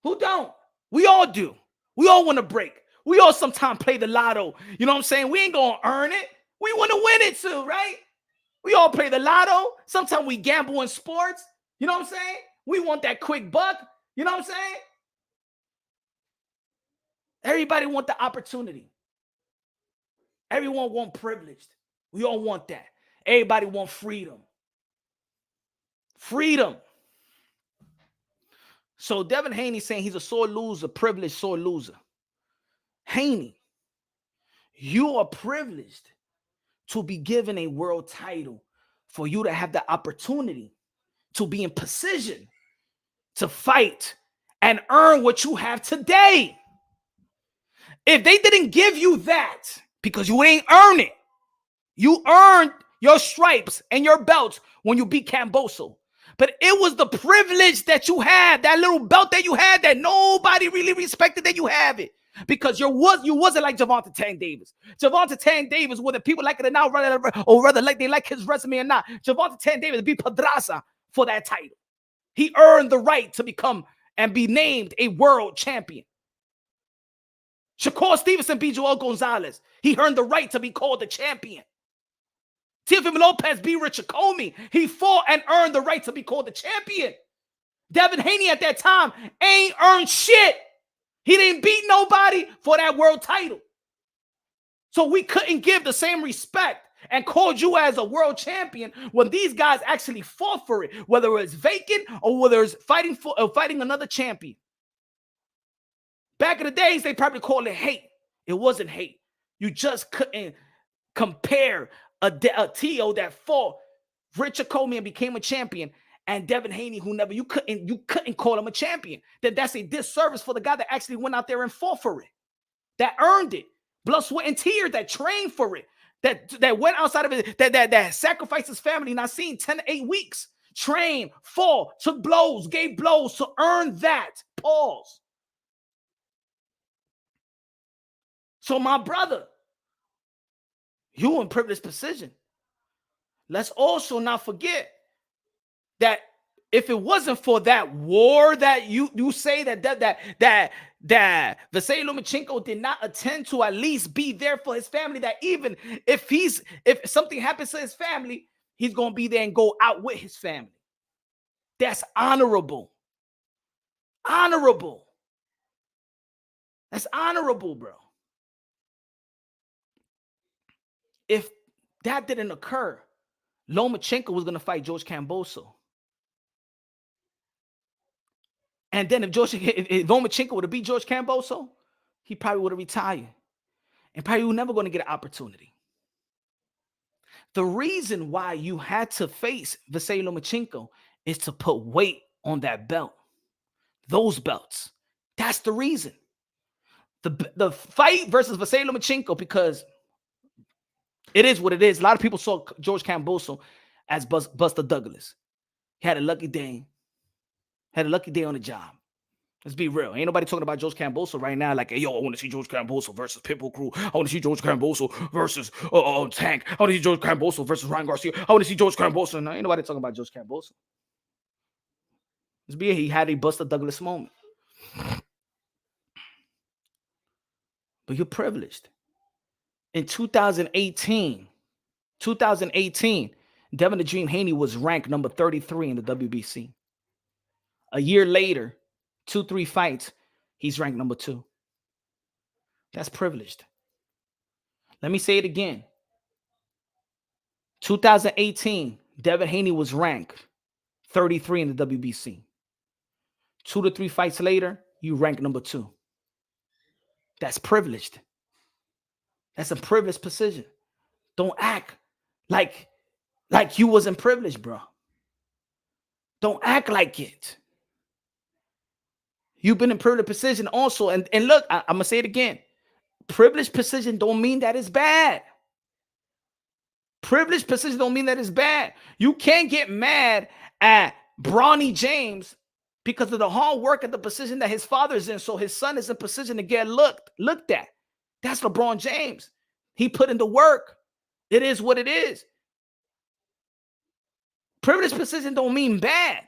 Who don't? We all do. We all want to break. We all sometimes play the lotto. You know what I'm saying? We ain't gonna earn it. We want to win it too, right? We all play the lotto. Sometimes we gamble in sports. You know what I'm saying? We want that quick buck. You know what I'm saying? Everybody want the opportunity. Everyone want privileged. We all want that. Everybody want freedom. Freedom. So Devin Haney saying he's a sore loser, privileged sore loser. Haney, you are privileged to be given a world title, for you to have the opportunity to be in position to fight and earn what you have today. If they didn't give you that, because you ain't earn it, you earned your stripes and your belts when you beat Camboso. But it was the privilege that you had, that little belt that you had that nobody really respected that you have it. Because you wasn't like Gervonta Tank Davis. Gervonta Tank Davis, whether people like it or not, or rather like they like his resume or not, Gervonta Tank Davis beat Pedraza for that title. He earned the right to become and be named a world champion. Shakur Stevenson beat Joel Gonzalez. He earned the right to be called the champion. Teofimo Lopez beat Richard Comey. He fought and earned the right to be called the champion. Devin Haney at that time ain't earned shit. He didn't beat nobody for that world title. So we couldn't give the same respect and called you as a world champion when these guys actually fought for it, whether it's vacant or whether it's fighting another champion. Back in the days, they probably called it hate. It wasn't hate. You just couldn't compare a T.O. that fought Richard Comey and became a champion, and Devin Haney, who never, you couldn't call him a champion. That's a disservice for the guy that actually went out there and fought for it, that earned it, blood, sweat, and tears, that trained for it, that went outside of it, that sacrificed his family, not seen 10 to 8 weeks, trained, fought, took blows, gave blows to earn that. Pause. So my brother, you in privileged position. Let's also not forget that if it wasn't for that war that you say that Vasiliy Lomachenko did not attend to at least be there for his family, that even if something happens to his family, he's going to be there and go out with his family. That's honorable. Honorable. That's honorable, bro. If that didn't occur, Lomachenko was going to fight George Camboso. And then if Lomachenko would have beat George Camboso, he probably would have retired. And probably was never going to get an opportunity. The reason why you had to face Vasiliy Lomachenko is to put weight on that belt. Those belts. That's the reason. The fight versus Vasiliy Lomachenko, because it is what it is. A lot of people saw George Camboso as Buster Douglas. He had a lucky day. Had a lucky day on the job. Let's be real. Ain't nobody talking about George Camboso right now like, hey, yo, I want to see George Camboso versus Pitbull Crew. I want to see George Camboso versus Tank. I want to see George Camboso versus Ryan Garcia. I want to see George Camboso. No, ain't nobody talking about George Camboso. Let's be real. He had a Buster Douglas moment. But you're privileged. In 2018, Devin the Dream Haney was ranked number 33 in the WBC. A year later, 2-3 fights, he's ranked number 2. That's privileged. Let me say it again. 2018, Devin Haney was ranked 33 in the WBC. 2 to 3 fights later, you rank number 2. That's privileged. That's a privileged position. Don't act like you wasn't privileged, bro. Don't act like it. You've been in privileged position also. And look, I'm going to say it again. Privileged position don't mean that it's bad. Privileged position don't mean that it's bad. You can't get mad at Bronny James because of the hard work at the position that his father's in, so his son is in position to get looked at. That's LeBron James. He put in the work. It is what it is. Privileged position don't mean bad.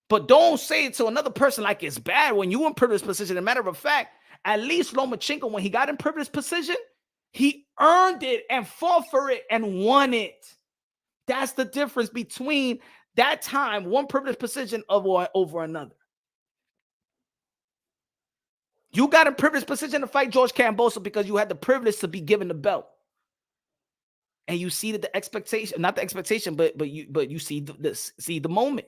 But don't say it to another person like it's bad when you're in privileged position. As a matter of fact, at least Lomachenko, when he got in privileged position, he earned it and fought for it and won it. That's the difference between that time, one privileged position over another. You got in privileged position to fight George Kambosos because you had the privilege to be given the belt. And you see that the expectation, not the expectation, but you see the moment.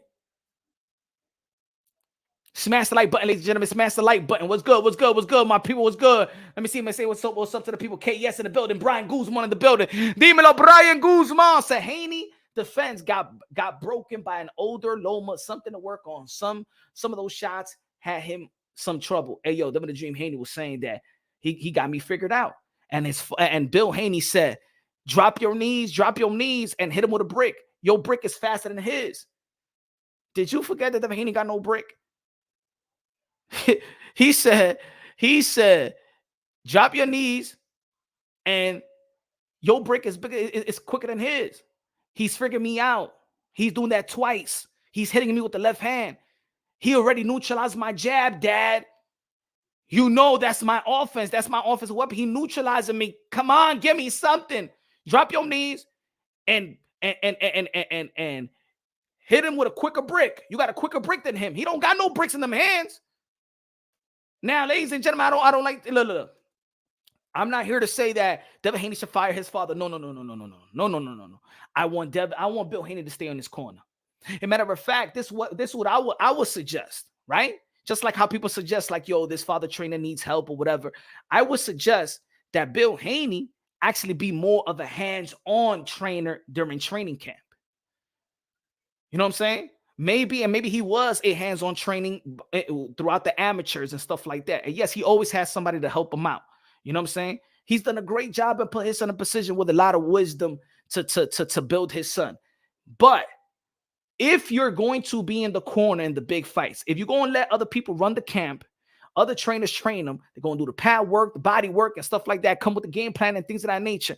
Smash the like button, ladies and gentlemen. Smash the like button. What's good? What's good? What's good? My people, what's good? Let me see him and say what's up to the people. KS in the building. Brian Guzman in the building. Dímelo, Brian Guzman. Said Haney defense got broken by an older Loma. Something to work on. Some of those shots had him some trouble. Hey, yo, Devin the Dream Haney was saying that he got me figured out. And Bill Haney said, drop your knees, and hit him with a brick. Your brick is faster than his. Did you forget that Devin Haney got no brick? He said, drop your knees, and your brick is bigger. It's quicker than his. He's figuring me out. He's doing that twice. He's hitting me with the left hand. He already neutralized my jab, Dad. You know that's my offense. That's my offensive weapon. He neutralizing me. Come on, give me something. Drop your knees and hit him with a quicker brick. You got a quicker brick than him. He don't got no bricks in them hands. Now, ladies and gentlemen, I don't like. Look. I'm not here to say that Devin Haney should fire his father. No. I want Bill Haney to stay on his corner. As a matter of fact, this is what I would suggest, right? Just like how people suggest, like, yo, this father trainer needs help or whatever. I would suggest that Bill Haney actually be more of a hands-on trainer during training camp. You know what I'm saying? Maybe he was a hands-on training throughout the amateurs and stuff like that. And yes, he always has somebody to help him out. You know what I'm saying? He's done a great job and put his son in a position with a lot of wisdom to build his son. But if you're going to be in the corner in the big fights, if you're going to let other people run the camp, other trainers train them, they're going to do the pad work, the body work, and stuff like that, come with the game plan and things of that nature.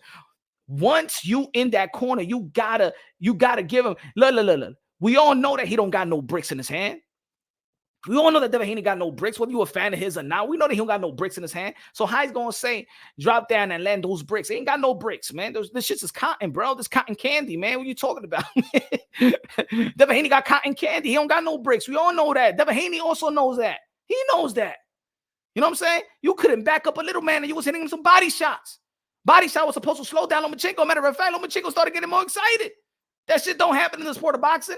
Once you in that corner, you gotta give him. Look. We all know that he don't got no bricks in his hand. We all know that Devin Haney got no bricks, whether you a fan of his or not. We know that he don't got no bricks in his hand. So how he's going to say, drop down and land those bricks? He ain't got no bricks, man. This shit is cotton, bro. This cotton candy, man. What you talking about? Devin Haney got cotton candy. He don't got no bricks. We all know that. Devin Haney also knows that. He knows that. You know what I'm saying? You couldn't back up a little man and you was hitting him some body shots. Body shot was supposed to slow down Lomachenko. Matter of fact, Lomachenko started getting more excited. That shit don't happen in the sport of boxing.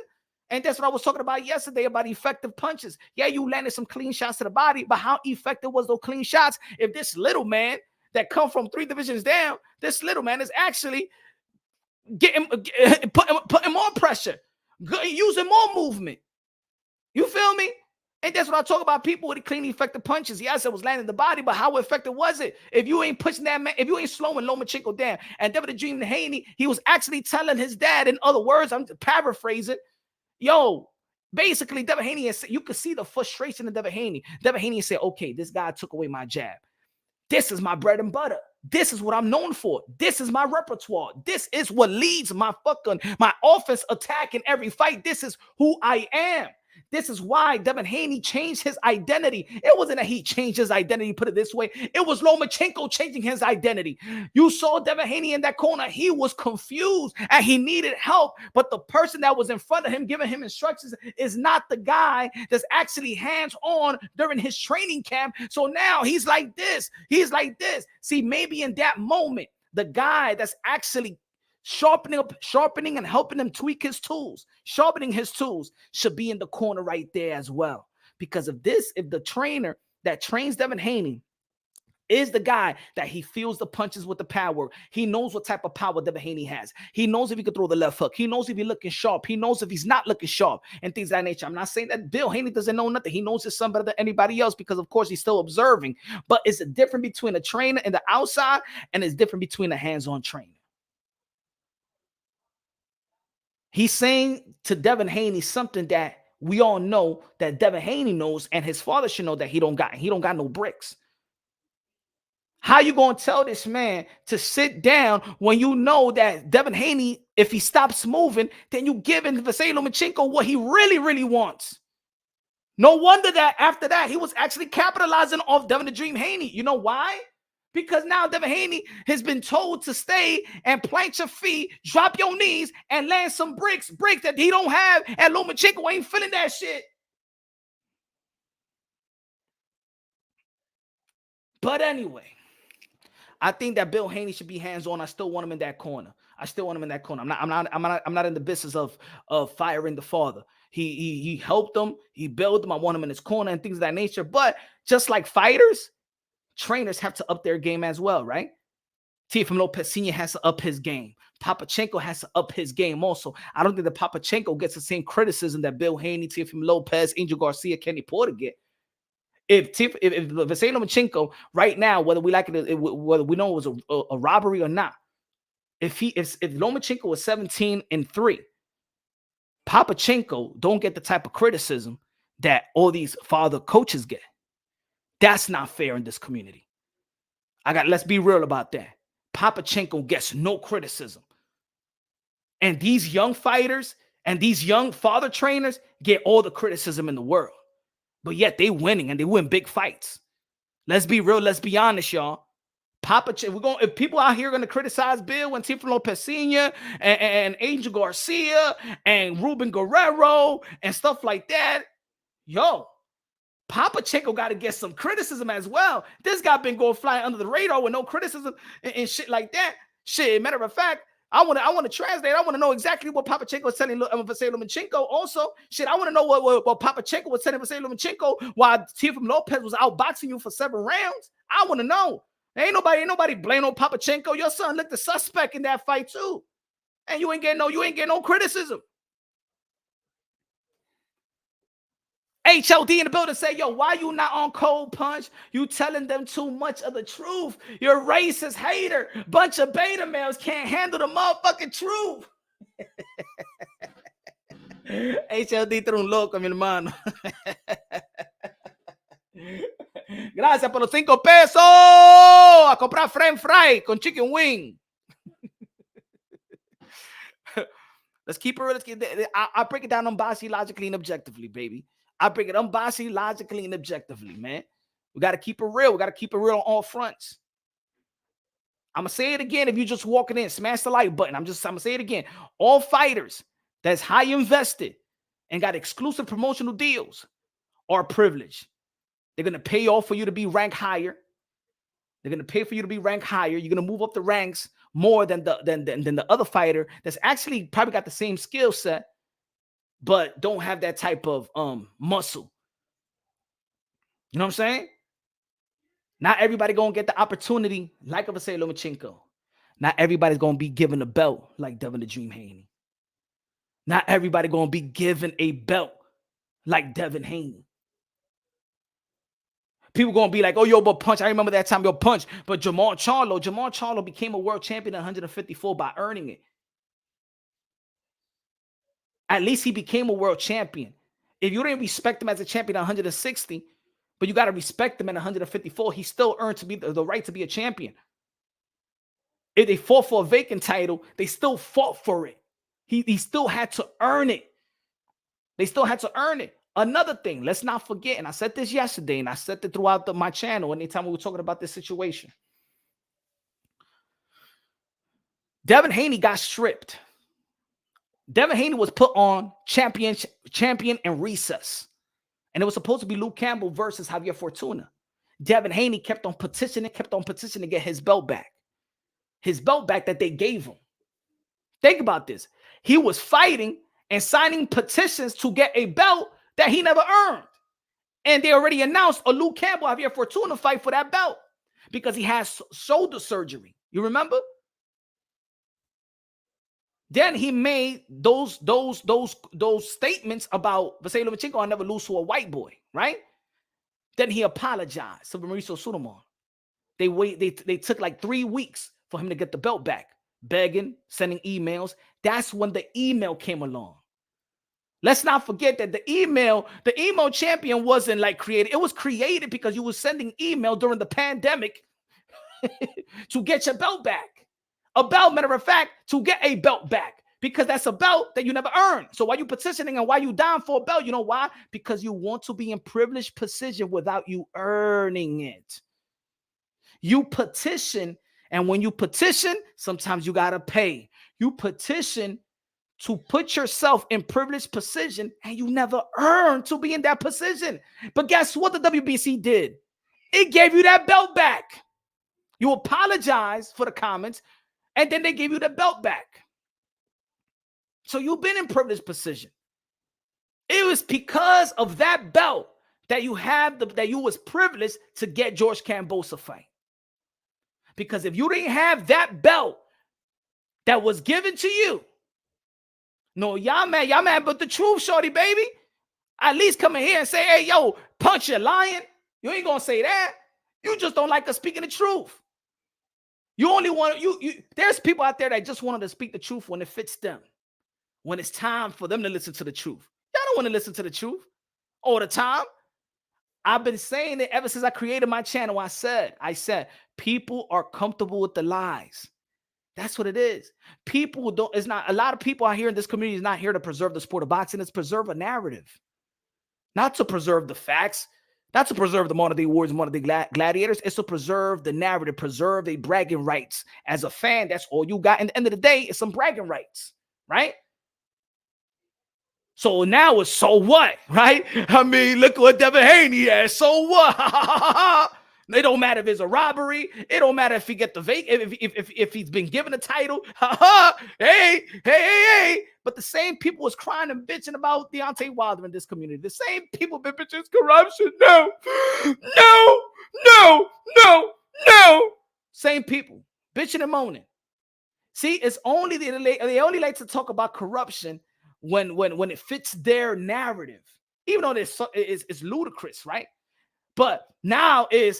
And that's what I was talking about yesterday about effective punches. Yeah, you landed some clean shots to the body, but how effective was those clean shots if this little man that come from 3 divisions down, this little man is actually putting more pressure, using more movement. You feel me? And that's what I talk about, people with the clean, effective punches. Yes, it was landing the body, but how effective was it? If you ain't pushing that man, if you ain't slowing Lomachenko down, and Devin the Dream Haney, he was actually telling his dad, in other words, I'm paraphrasing, yo, basically, Devin Haney, you could see the frustration in Devin Haney. Devin Haney said, okay, this guy took away my jab. This is my bread and butter. This is what I'm known for. This is my repertoire. This is what leads my offense attack in every fight. This is who I am. This is why Devin Haney changed his identity. It wasn't that he changed his identity, put it this way. It was Lomachenko changing his identity. You saw Devin Haney in that corner. He was confused and he needed help. But the person that was in front of him giving him instructions is not the guy that's actually hands-on during his training camp. So now he's like this. He's like this. See, maybe in that moment, the guy that's actually sharpening and helping him tweak his tools, sharpening his tools, should be in the corner right there as well. Because if the trainer that trains Devin Haney is the guy that he feels the punches with the power, he knows what type of power Devin Haney has. He knows if he can throw the left hook. He knows if he's looking sharp. He knows if he's not looking sharp and things of that nature. I'm not saying that Bill Haney doesn't know nothing. He knows his son better than anybody else because, of course, he's still observing. But it's a difference between a trainer and the outside, and it's different between a hands-on trainer. He's saying to Devin Haney something that we all know that Devin Haney knows, and his father should know that he don't got no bricks. How you gonna tell this man to sit down when you know that Devin Haney, if he stops moving, then you giving Vasiliy Lomachenko what he really wants? No wonder that after that he was actually capitalizing off Devin the Dream Haney. You know why? Because now Devin Haney has been told to stay and plant your feet, drop your knees, and land some bricks that he don't have, and Lomachenko ain't feeling that shit. But anyway, I think that Bill Haney should be hands-on. I still want him in that corner. I'm not in the business of firing the father. He helped him. He built him. I want him in his corner and things of that nature. But just like fighters, trainers have to up their game as well, right? Teofimo Lopez Sr. has to up his game. Papachenko has to up his game also. I don't think that Papachenko gets the same criticism that Bill Haney, Teofimo Lopez, Angel Garcia, Kenny Porter get. If Vasiliy Lomachenko right now, whether we like it, whether we know it was a robbery or not, if Lomachenko was 17-3, Papachenko don't get the type of criticism that all these father coaches get. That's not fair in this community. Let's be real about that. Papachenko gets no criticism. And these young fighters and these young father trainers get all the criticism in the world. But yet they winning and they win big fights. Let's be real. Let's be honest, y'all. If people out here are going to criticize Bill and Teofimo Lopez Sr. and Angel Garcia and Ruben Guerrero and stuff like that, Papachenko got to get some criticism as well. This guy been going flying under the radar with no criticism and shit like that. Shit, matter of fact, I want to translate. I want to know exactly what Papachenko is telling Vasiliy Lomachenko. Also, shit, I want to know what Papachenko was telling Vasiliy Lomachenko while Teofimo Lopez was outboxing you for 7 rounds. I want to know. Ain't nobody blaming on Papachenko. Your son looked the suspect in that fight too, and you ain't getting no criticism. HLD in the building say, why you not on Cold Punch? You telling them too much of the truth. You're a racist hater. Bunch of beta males can't handle the motherfucking truth. HLD trae un loco, mi hermano. Gracias por los 5 pesos. A comprar french fry con chicken wing. Let's keep it real. I break it down unbiasedly, logically, and objectively, baby. I break it unbiasedly, logically, and objectively, man. We got to keep it real. We got to keep it real on all fronts. I'm going to say it again. If you're just walking in, smash the like button. I'm going to say it again. All fighters that's high invested and got exclusive promotional deals are privileged. They're going to pay off for you to be ranked higher. They're going to pay for you to be ranked higher. You're going to move up the ranks more than the other fighter that's actually probably got the same skill set, but don't have that type of muscle. You know what I'm saying? Not everybody going to get the opportunity like a Vasiliy Lomachenko. Not everybody's going to be given a belt like Devin the Dream Haney. Not everybody going to be given a belt like Devin Haney. People going to be like, but Punch. I remember that time, Punch. But Jamal Charlo became a world champion at 154 by earning it. At least he became a world champion. If you didn't respect him as a champion at 160, but you got to respect him at 154, he still earned to be the right to be a champion. If they fought for a vacant title, they still fought for it. He still had to earn it. They still had to earn it. Another thing, let's not forget, and I said this yesterday, and I said it throughout my channel anytime we were talking about this situation. Devin Haney got stripped. Devin Haney was put on champion and recess. And it was supposed to be Luke Campbell versus Javier Fortuna. Devin Haney kept on petitioning to get his belt back. His belt back that they gave him. Think about this. He was fighting and signing petitions to get a belt that he never earned. And they already announced a Luke Campbell, Javier Fortuna fight for that belt because he has shoulder surgery. You remember? Then he made those statements about Vasiliy Lomachenko, I'll never lose to a white boy, right? Then he apologized to Mauricio Suleiman. They took like 3 weeks for him to get the belt back, begging, sending emails. That's when the email came along. Let's not forget that the email champion wasn't like created. It was created because you were sending email during the pandemic to get your belt back. A belt, matter of fact, to get a belt back, because that's a belt that you never earned. So why you petitioning and why you dying for a belt? You know why? Because you want to be in privileged position without you earning it. You petition, and when you petition, sometimes you got to pay. You petition to put yourself in privileged position, and you never earned to be in that position. But guess what the WBC did? It gave you that belt back. You apologize for the comments, and then they gave you the belt back. So you've been in privileged position. It was because of that belt that you was privileged to get George Kambosos fight. Because if you didn't have that belt that was given to you, no, y'all mad, but the truth, shorty, baby. At least come in here and say, hey, yo, punch your lion. You ain't gonna say that. You just don't like us speaking the truth. You only want there's people out there that just wanted to speak the truth when it fits them. When it's time for them to listen to the truth. Y'all don't want to listen to the truth all the time. I've been saying it ever since I created my channel. I said, people are comfortable with the lies. That's what it is. A lot of people out here in this community is not here to preserve the sport of boxing. It's preserve a narrative. Not to preserve the facts. Not to preserve the modern day warriors, modern day gladiators. It's to preserve the narrative, preserve the bragging rights. As a fan, that's all you got. And at the end of the day, it's some bragging rights, right? So now it's so what, right? I mean, look what Devin Haney has. So what? It don't matter if it's a robbery. It don't matter if he get the if he's been given a title. Hey. But the same people was crying and bitching about Deontay Wilder in this community. The same people been bitching corruption. No. Same people bitching and moaning. See, it's only they only like to talk about corruption when it fits their narrative, even though it's ludicrous, right? But now it's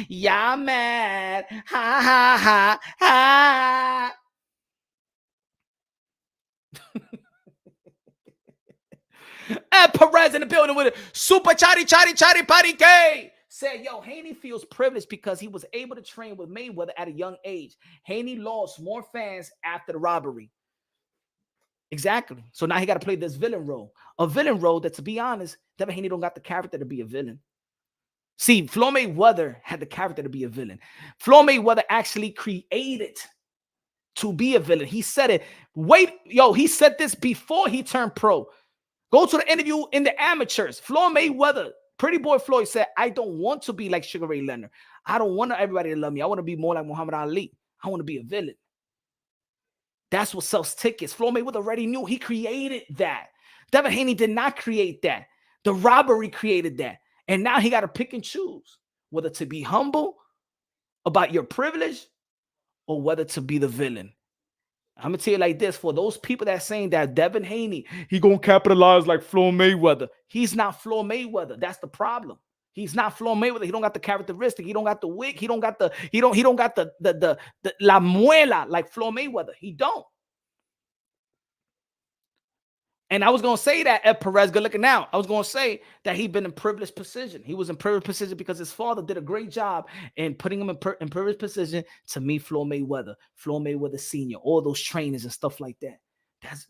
y'all mad, And Perez in the building with a super chatty party K. Said, yo, Haney feels privileged because he was able to train with Mayweather at a young age. Haney lost more fans after the robbery. Exactly. So now he got to play this villain role. A villain role that, to be honest, Devin Haney don't got the character to be a villain. See, Floyd Mayweather had the character to be a villain. Floyd Mayweather actually created to be a villain. He said it. He said this before he turned pro. Go to the interview in the amateurs. Floyd Mayweather, Pretty Boy Floyd, said, I don't want to be like Sugar Ray Leonard. I don't want everybody to love me. I want to be more like Muhammad Ali. I want to be a villain. That's what sells tickets. Floyd Mayweather already knew. He created that. Devin Haney did not create that. The robbery created that. And now he got to pick and choose whether to be humble about your privilege or whether to be the villain. I'm going to tell you like this. For those people that are saying that Devin Haney, he going to capitalize like Floyd Mayweather. He's not Floyd Mayweather. That's the problem. He's not Floyd Mayweather. He don't got the characteristic. He don't got the wig. He don't got the la muela like Floyd Mayweather. He don't. And I was going to say that Ed Perez, good looking out. I was going to say that he'd been in privileged position. He was in privileged position because his father did a great job in putting him in privileged position to meet Floyd Mayweather Sr., all those trainers and stuff like that.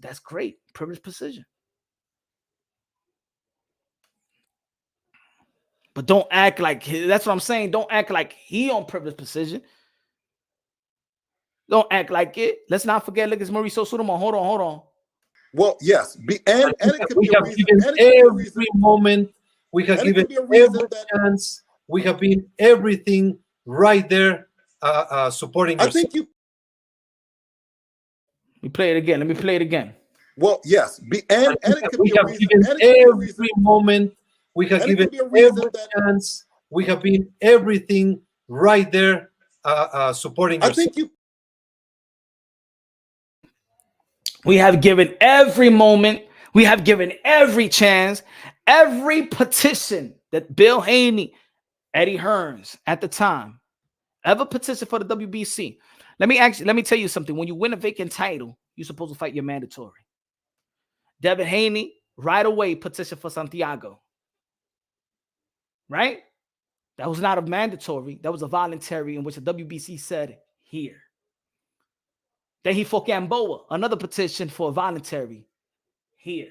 That's great. Privileged position. But don't act like that's what I'm saying. Don't act like he on privileged position. Don't act like it. Let's not forget. Look, it's Mauricio Sudamon. Hold on. Well, yes, and it could we be a have reason. given And it could be a reason. every moment. We have And it given could be a reason every that chance. We have been everything right there, supporting I yourself. think you. Let me play it again. Let me play it again. Well, yes, and it could we be a have reason. given And it could be a every reason. moment. We have And it given could be a reason every that chance. We have been everything right there, supporting I yourself. think you. We have given every moment. We have given every chance, every petition that Bill Haney, Eddie Hearns at the time, ever petitioned for the WBC. Let me tell you something. When you win a vacant title, you're supposed to fight your mandatory. Devin Haney right away petitioned for Santiago. Right? That was not a mandatory. That was a voluntary in which the WBC said here. Then he fought Gamboa, another petition for a voluntary here.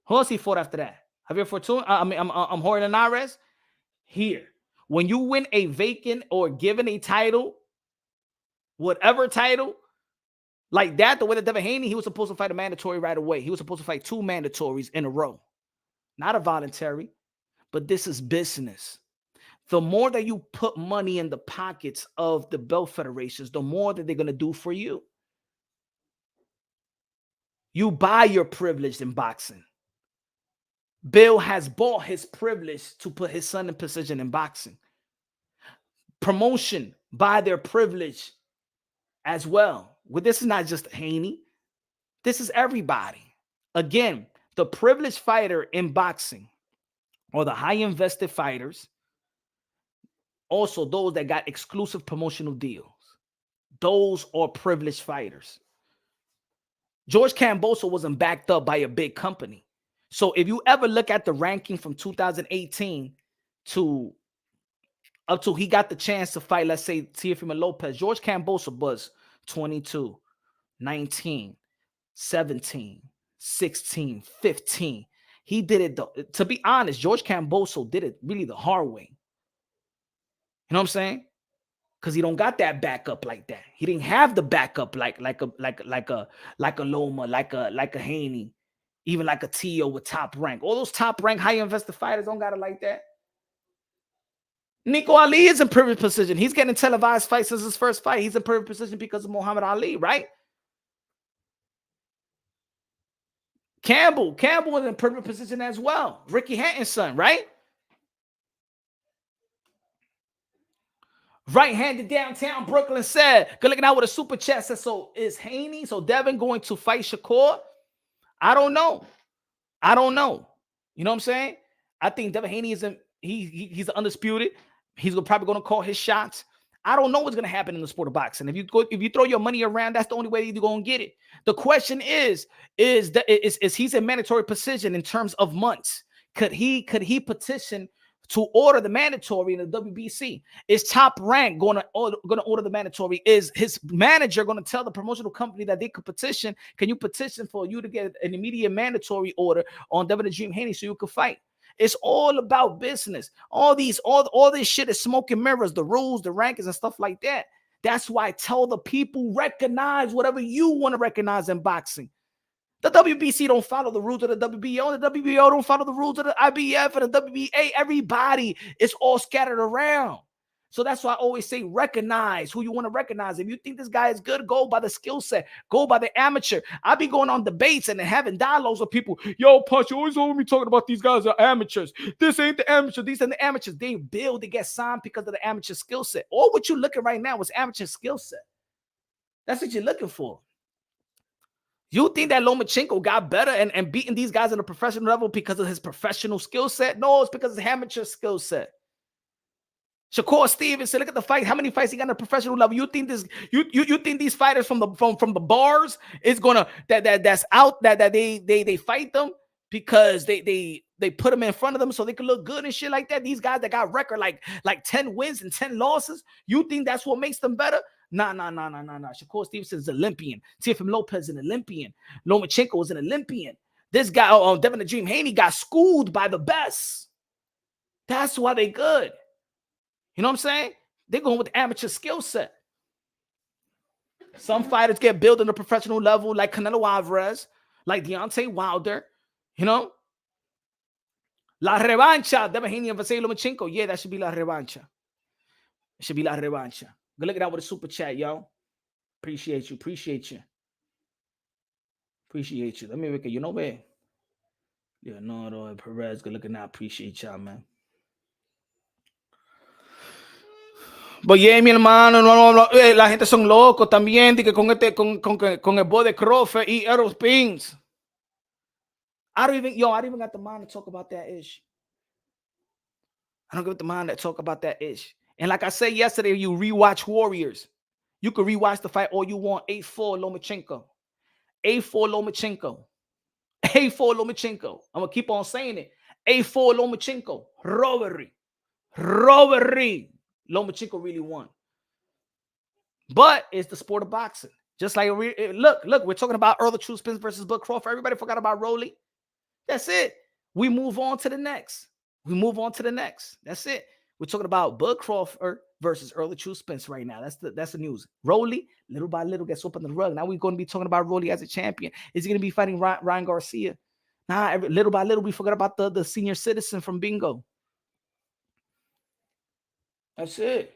Who else he fought after that? Javier Fortuna. I'm Jorge Linares here. When you win a vacant or given a title, whatever title, like that, the way that Devin Haney, he was supposed to fight a mandatory right away. He was supposed to fight 2 mandatories in a row. Not a voluntary, but this is business. The more that you put money in the pockets of the belt federations, the more that they're going to do for you. You buy your privilege in boxing. Bill has bought his privilege to put his son in position in boxing. Promotion buy their privilege as well. Well, this is not just Haney. This is everybody. Again, the privileged fighter in boxing or the high invested fighters, also those that got exclusive promotional deals. Those are privileged fighters. George Kambosos wasn't backed up by a big company. So if you ever look at the ranking from 2018 to up till he got the chance to fight, let's say, Teofimo Lopez, George Kambosos was 22, 19, 17, 16, 15. He did it, to be honest, George Kambosos did it really the hard way. You know what I'm saying? Because he don't got that backup like that. He didn't have the backup like a Loma, like a Haney, even like a Tio with top rank. All those top rank high invested fighters don't got it like that. Nico Ali is in privileged position. He's getting televised fights since his first fight. He's in privileged position because of Muhammad Ali, right? Campbell is in privileged position as well. Ricky Hatton's son, right? Right-handed downtown Brooklyn said, good looking out with a super chat. Said, so is Haney, so Devin going to fight Shakur? I don't know. You know what I'm saying? I think Devin Haney he's undisputed. He's probably going to call his shots. I don't know what's going to happen in the sport of boxing. If you throw your money around, that's the only way you're going to get it. The question is he's in mandatory position in terms of months? Could he petition to order the mandatory in the WBC? Is Top Rank going to order the mandatory? Is his manager going to tell the promotional company that they could petition? Can you petition for you to get an immediate mandatory order on Devin the Dream Haney so you could fight? It's all about business. All this shit is smoke and mirrors, the rules, the rankings, and stuff like that. That's why I tell the people, recognize whatever you want to recognize in boxing. The WBC don't follow the rules of the WBO. The WBO don't follow the rules of the IBF and the WBA. Everybody is all scattered around. So that's why I always say recognize who you want to recognize. If you think this guy is good, go by the skill set. Go by the amateur. I be going on debates and having dialogues with people. Yo, Punch, you always over me talking about these guys are amateurs. This ain't the amateur. These are the amateurs. They build, they get signed because of the amateur skill set. All what you're looking right now is amateur skill set. That's what you're looking for. You think that Lomachenko got better and beating these guys on a professional level because of his professional skill set? No, it's because of his amateur skill set. Shakur Stevenson, look at the fight. How many fights he got on a professional level? You think this? You think these fighters from the bars is gonna that's out that they fight them because they put them in front of them so they can look good and shit like that? These guys that got record like 10 wins and 10 losses. You think that's what makes them better? Nah. Shakur Stevenson is an Olympian. Teofimo Lopez is an Olympian. Lomachenko is an Olympian. This guy, Devin the Dream Haney, got schooled by the best. That's why they good. You know what I'm saying? They're going with the amateur skill set. Some fighters get built on the professional level, like Canelo Alvarez, like Deontay Wilder. You know? La revancha, Devin Haney and Vasiliy Lomachenko. Yeah, that should be la revancha. It should be la revancha. Good looking out with a super chat, yo. Appreciate you. Appreciate you. Appreciate you. Let me make it. You know where? Leonardo and Perez. Good looking out. Appreciate y'all, man. But yeah, mi hermano, la gente son locos también. Que con el boy de Crawford y Errol Spence. I don't even got the mind to talk about that issue. I don't get the mind to talk about that issue. And like I said yesterday, you rewatch Warriors. You can rewatch the fight all you want. 8-4 Lomachenko. 8-4 Lomachenko. 8-4 Lomachenko. I'm going to keep on saying it. 8-4 Lomachenko. Robbery. Lomachenko really won. But it's the sport of boxing. Just like, look, we're talking about Earl the True Spence versus Bud Crawford. Everybody forgot about Rolly. That's it. We move on to the next. That's it. We're talking about Bud Crawford versus Earl the True Spence right now. That's the news. Rolly, little by little, gets swept under the rug. Now we're going to be talking about Rolly as a champion. Is he going to be fighting Ryan Garcia? Nah, little by little, we forgot about the senior citizen from Bingo. That's it.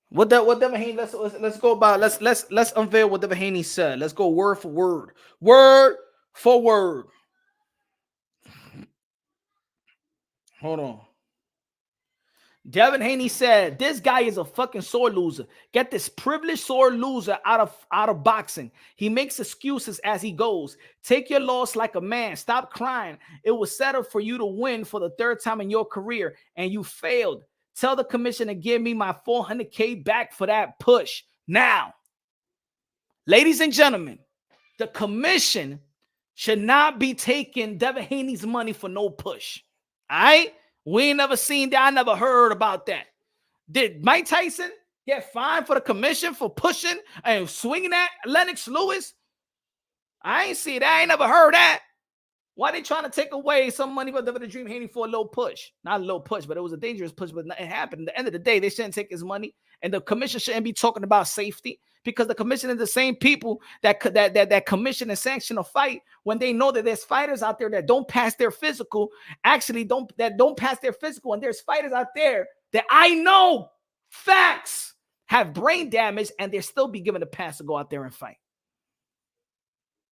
What Devin Haney? Let's go about. Let's unveil what Devin Haney said. Let's go word for word. Word for word. Hold on. Devin Haney said, this guy is a fucking sore loser. Get this privileged sore loser out of boxing. He makes excuses as he goes. Take your loss like a man. Stop crying. It was set up for you to win for the third time in your career, and you failed. Tell the commission to give me my $400K back for that push. Now, ladies and gentlemen, the commission should not be taking Devin Haney's money for no push. All right? We ain't never seen that. I never heard about that. Did Mike Tyson get fined for the commission for pushing and swinging at Lennox Lewis? I ain't see that. I ain't never heard that. Why they trying to take away some money from the Dream Haney for a little push? Not a little push, but it was a dangerous push, but nothing happened. At the end of the day, they shouldn't take his money, and the commission shouldn't be talking about safety, because the commission is the same people that commission and sanction a fight when they know that there's fighters out there that don't pass their physical, don't pass their physical, and there's fighters out there that I know facts have brain damage, and they're still be given a pass to go out there and fight.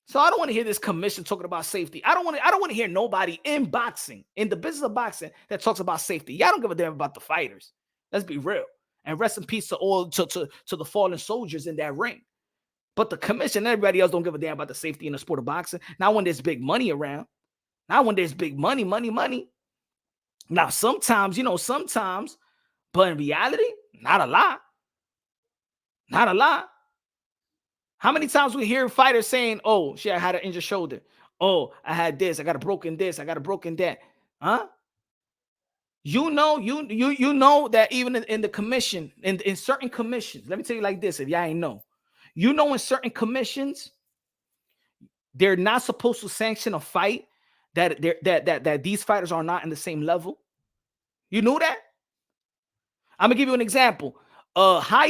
So I don't want to hear this commission talking about safety. I don't want to hear nobody in boxing, in the business of boxing, that talks about safety. Y'all don't give a damn about the fighters. Let's be real. And rest in peace to all to the fallen soldiers in that ring. But the commission and everybody else don't give a damn about the safety in the sport of boxing. Not when there's big money around. Not when there's big money. Now, sometimes, but in reality, not a lot. Not a lot. How many times we hear fighters saying, oh, shit, I had an injured shoulder. Oh, I had this. I got a broken this. I got a broken that. Huh? You know that even in the commission, in certain commissions, let me tell you like this, if y'all ain't know, in certain commissions, they're not supposed to sanction a fight that these fighters are not in the same level. You knew that? I'm gonna give you an example. A high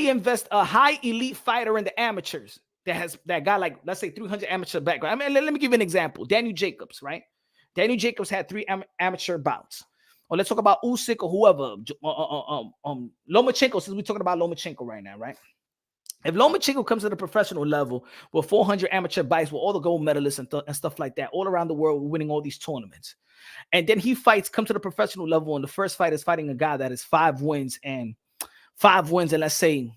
elite fighter in the amateurs that got like, let's say 300 amateur background. I mean, let me give you an example. Daniel Jacobs, right? Daniel Jacobs had 3 amateur bouts. Or let's talk about Usyk or whoever. Lomachenko, since we're talking about Lomachenko right now, right? If Lomachenko comes to the professional level with 400 amateur fights with all the gold medalists and stuff like that, all around the world, winning all these tournaments, and then he comes to the professional level, and the first fight is fighting a guy that is 5 wins and let's say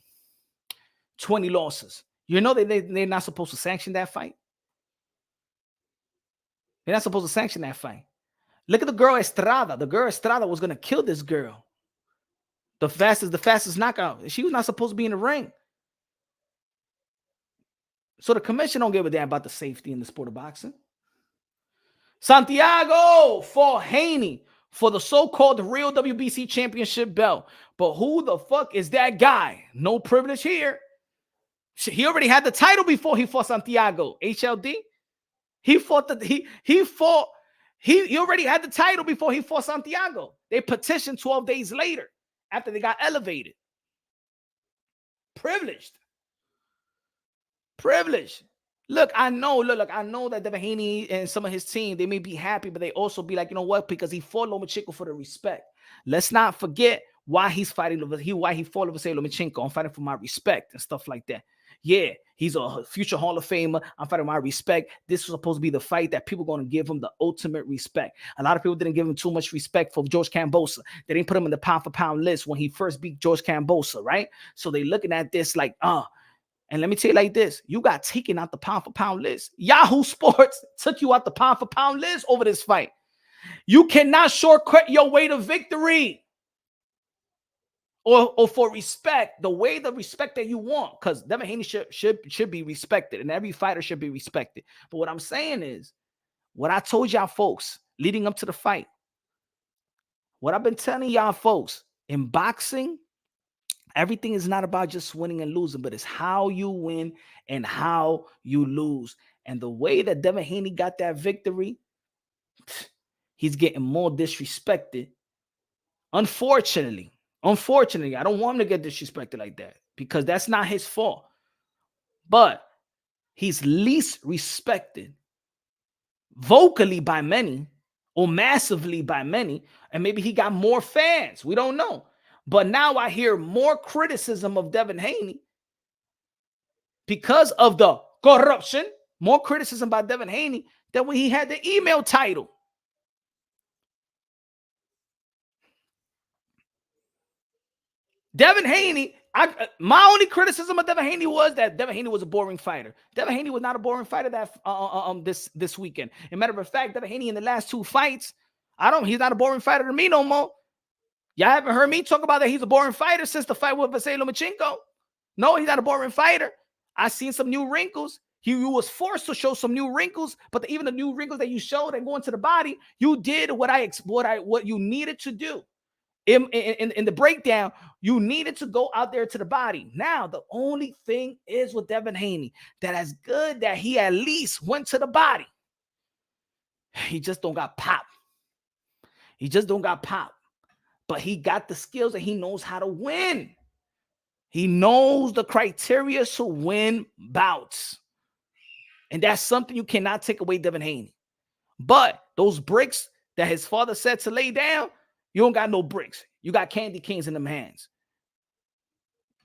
20 losses. You know they're not supposed to sanction that fight. They're not supposed to sanction that fight. Look at the girl Estrada. The girl Estrada was gonna kill this girl. The fastest knockout. She was not supposed to be in the ring. So the commission don't give a damn about the safety in the sport of boxing. Santiago for Haney for the so-called real WBC championship belt. But who the fuck is that guy? No privilege here. He already had the title before he fought Santiago. HLD. He fought He already had the title before he fought Santiago. They petitioned 12 days later after they got elevated. Privileged. Look, I know that Devin Haney and some of his team, they may be happy, but they also be like, you know what? Because he fought Lomachenko for the respect. Let's not forget why he's fighting, why he fought Vasiliy Lomachenko. I'm fighting for my respect and stuff like that. Yeah, he's a future Hall of Famer. I'm fighting my respect. This was supposed to be the fight that people are going to give him the ultimate respect. A lot of people didn't give him too much respect for George Kambosos. They didn't put him in the pound for pound list when he first beat George Kambosos, right? So they looking at this like, and let me tell you like this, you got taken out the pound for pound list. Yahoo Sports took you out the pound for pound list over this fight. You cannot shortcut your way to victory. Or for respect, the respect that you want, because Devin Haney should be respected, and every fighter should be respected. But what I'm saying is, what I told y'all folks leading up to the fight, what I've been telling y'all folks, in boxing, everything is not about just winning and losing, but it's how you win and how you lose. And the way that Devin Haney got that victory, he's getting more disrespected. Unfortunately, I don't want him to get disrespected like that because that's not his fault. But he's least respected vocally by many or massively by many. And maybe he got more fans. We don't know. But now I hear more criticism of Devin Haney because of the corruption, more criticism by Devin Haney than when he had the email title. Devin Haney, my only criticism of Devin Haney was that Devin Haney was a boring fighter. Devin Haney was not a boring fighter this weekend. As a matter of fact, Devin Haney in the last two fights, he's not a boring fighter to me no more. Y'all haven't heard me talk about that he's a boring fighter since the fight with Vasiliy Lomachenko. No, he's not a boring fighter. I seen some new wrinkles. He was forced to show some new wrinkles, but even the new wrinkles that you showed and going to the body, you did what you needed to do. In the breakdown, you needed to go out there to the body. Now, the only thing is with Devin Haney, that as good that he at least went to the body, he just don't got pop. But he got the skills and he knows how to win. He knows the criteria to win bouts. And that's something you cannot take away Devin Haney. But those bricks that his father said to lay down, you don't got no bricks. You got candy canes in them hands.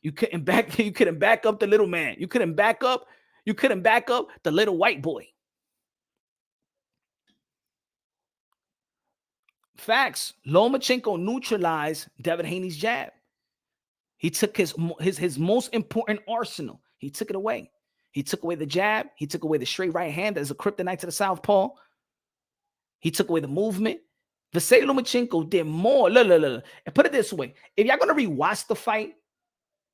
You couldn't back up the little man. You couldn't back up the little white boy. Facts. Lomachenko neutralized Devin Haney's jab. He took his most important arsenal. He took it away. He took away the jab. He took away the straight right hand that is a kryptonite to the southpaw. He took away the movement. Vasiliy Lomachenko did more. Look. And put it this way. If y'all going to rewatch the fight,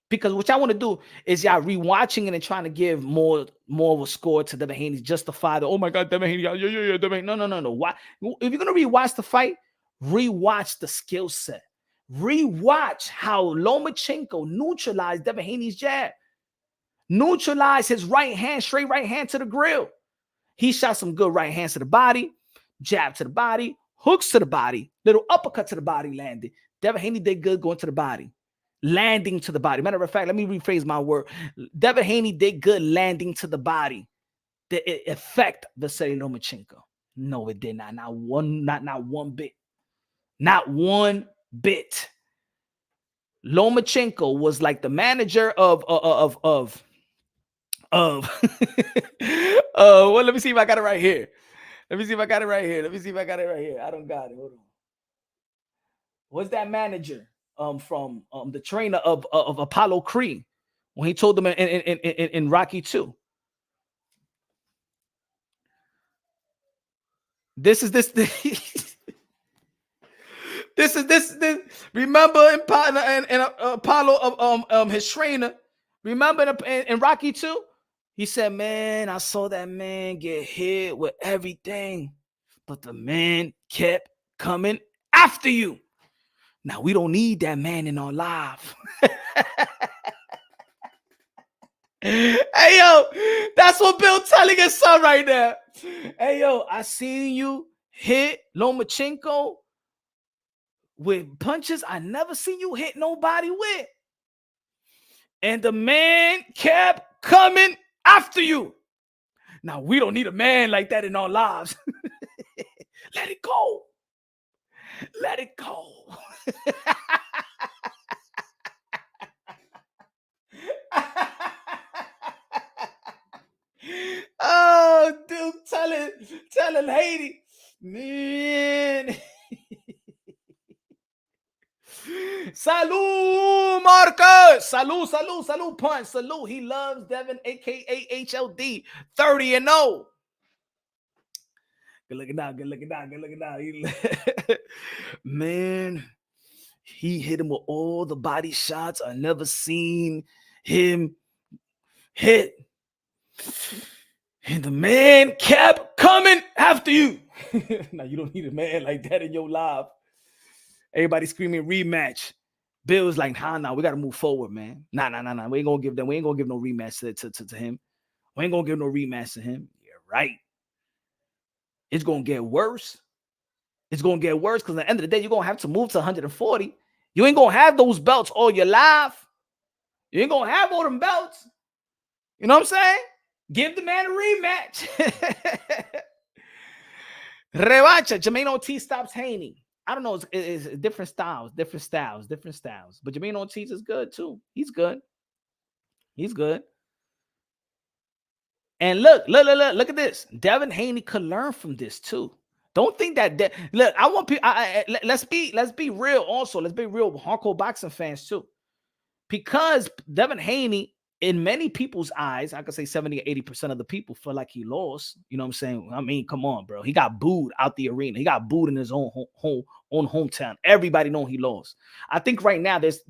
because what y'all want to do is y'all rewatching it and trying to give more of a score to Devin Haney, justify the, oh my God, Devin Haney, yeah, Devin Haney. No. Why? If you're going to rewatch the fight, rewatch the skill set. Rewatch how Lomachenko neutralized Devin Haney's jab. Neutralized his right hand, straight right hand to the grill. He shot some good right hands to the body, jab to the body, hooks to the body, little uppercut to the body landed. Devin Haney did good going to the body. Landing to the body. Matter of fact, let me rephrase my word. Devin Haney did good landing to the body. Did it affect Vasiliy Lomachenko? No, it did not. Not one bit. Not one bit. Lomachenko was like the manager of well, let me see if I got it right here. I don't got it. Hold on. What's that manager from the trainer of Apollo Creed when he told them in Rocky 2? This. Remember in Apollo of his trainer. Remember in Rocky 2? He said, man, I saw that man get hit with everything, but the man kept coming after you. Now, we don't need that man in our life. Hey, yo, that's what Bill telling his son right now. Hey, yo, I seen you hit Lomachenko with punches I never seen you hit nobody with. And the man kept coming after you. Now, we don't need a man like that in our lives. Let it go. Let it go. Oh, dude, telling Haney, man. Salud, Marcus. Salud, punch. Salud. He loves Devin, aka HLD, 30-0. Good looking out. Man, he hit him with all the body shots I never seen him hit. And the man kept coming after you. Now, you don't need a man like that in your life. Everybody screaming rematch. Bill's like, nah, we got to move forward, man. Nah. We ain't gonna give no rematch to him. We ain't gonna give no rematch to him. You're right. It's gonna get worse. It's gonna get worse because at the end of the day, you're gonna have to move to 140. You ain't gonna have those belts all your life. You ain't gonna have all them belts. You know what I'm saying? Give the man a rematch. Revancha. Jermaine Ortiz stops Haney. I don't know. It's different styles. But Jermaine Ortiz is good too. He's good. And look at this. Devin Haney could learn from this too. Don't think that. Look, I want people. Let's be real. Also, let's be real. Hardcore boxing fans too, because Devin Haney, in many people's eyes, I could say 70 or 80% of the people feel like he lost. You know what I'm saying? I mean, come on, bro. He got booed out the arena. He got booed in his own hometown. Everybody know he lost. I think right now there's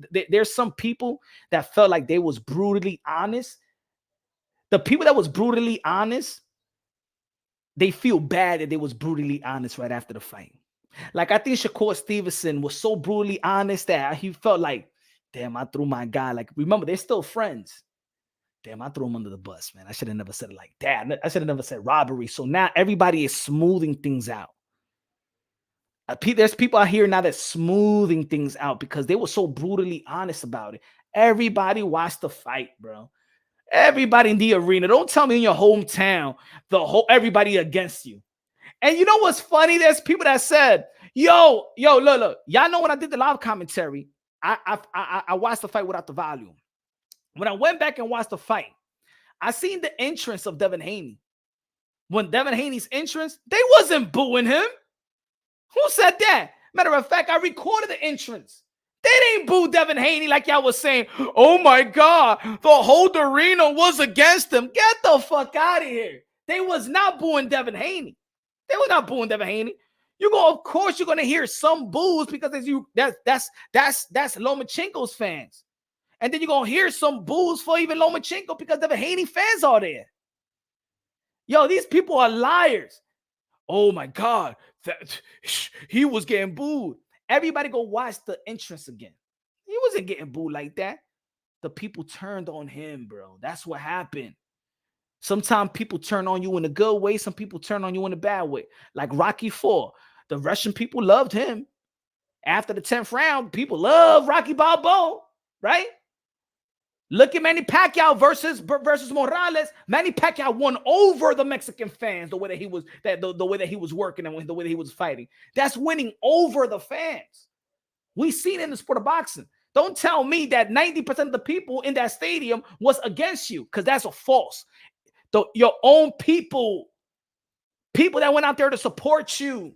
some people that felt like they was brutally honest. The people that was brutally honest, they feel bad that they was brutally honest right after the fight. Like, I think Shakur Stevenson was so brutally honest that he felt like, damn, I threw my guy. Like, remember, they're still friends. Damn, I threw him under the bus, man. I should have never said it like that. I should have never said robbery. So now everybody is smoothing things out. There's people out here now that's smoothing things out because they were so brutally honest about it. Everybody watched the fight, bro. Everybody in the arena. Don't tell me in your hometown, everybody against you. And you know what's funny? There's people that said, yo, look. Y'all know when I did the live commentary, I watched the fight without the volume. When I went back and watched the fight, I seen the entrance of Devin Haney. When Devin Haney's entrance, they wasn't booing him. Who said that? Matter of fact, I recorded the entrance. They didn't boo Devin Haney like y'all was saying, oh my God, the whole arena was against him. Get the fuck out of here. They was not booing Devin Haney. Of course, you're gonna hear some boos because that's Lomachenko's fans. And then you're gonna hear some boos for even Lomachenko because Devin Haney fans are there. Yo, these people are liars. Oh my God, he was getting booed. Everybody go watch the entrance again. He wasn't getting booed like that. The people turned on him, bro. That's what happened. Sometimes people turn on you in a good way. Some people turn on you in a bad way. Like Rocky IV. The Russian people loved him. After the 10th round, people love Rocky Balboa, right? Look at Manny Pacquiao versus Morales. Manny Pacquiao won over the Mexican fans the way that he was the way that he was working and the way that he was fighting. That's winning over the fans. We seen it in the sport of boxing. Don't tell me that 90% of the people in that stadium was against you, because that's a false. Your own people that went out there to support you,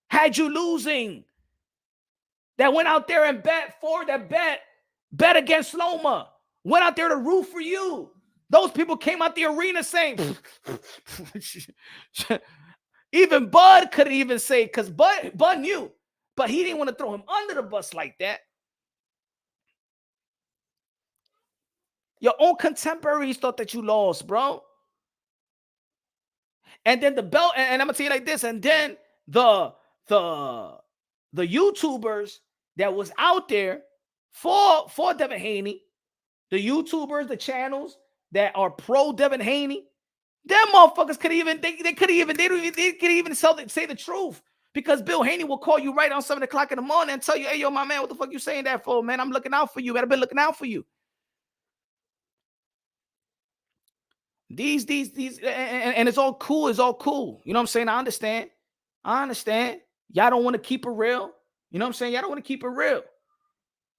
had you losing, that went out there and bet against Loma. Went out there to root for you. Those people came out the arena saying, even Bud couldn't even say, because Bud knew, but he didn't want to throw him under the bus like that. Your own contemporaries thought that you lost, bro. And then the belt, and I'm gonna tell you like this, and then the YouTubers that was out there for Devin Haney, the YouTubers, the channels that are pro Devin Haney, them motherfuckers could even say the truth. Because Bill Haney will call you right on 7 o'clock in the morning and tell you, hey, yo, my man, what the fuck you saying that for, man? I'm looking out for you, man. I've been looking out for you. These, and it's all cool. It's all cool. You know what I'm saying? I understand. Y'all don't want to keep it real. You know what I'm saying? Y'all don't want to keep it real.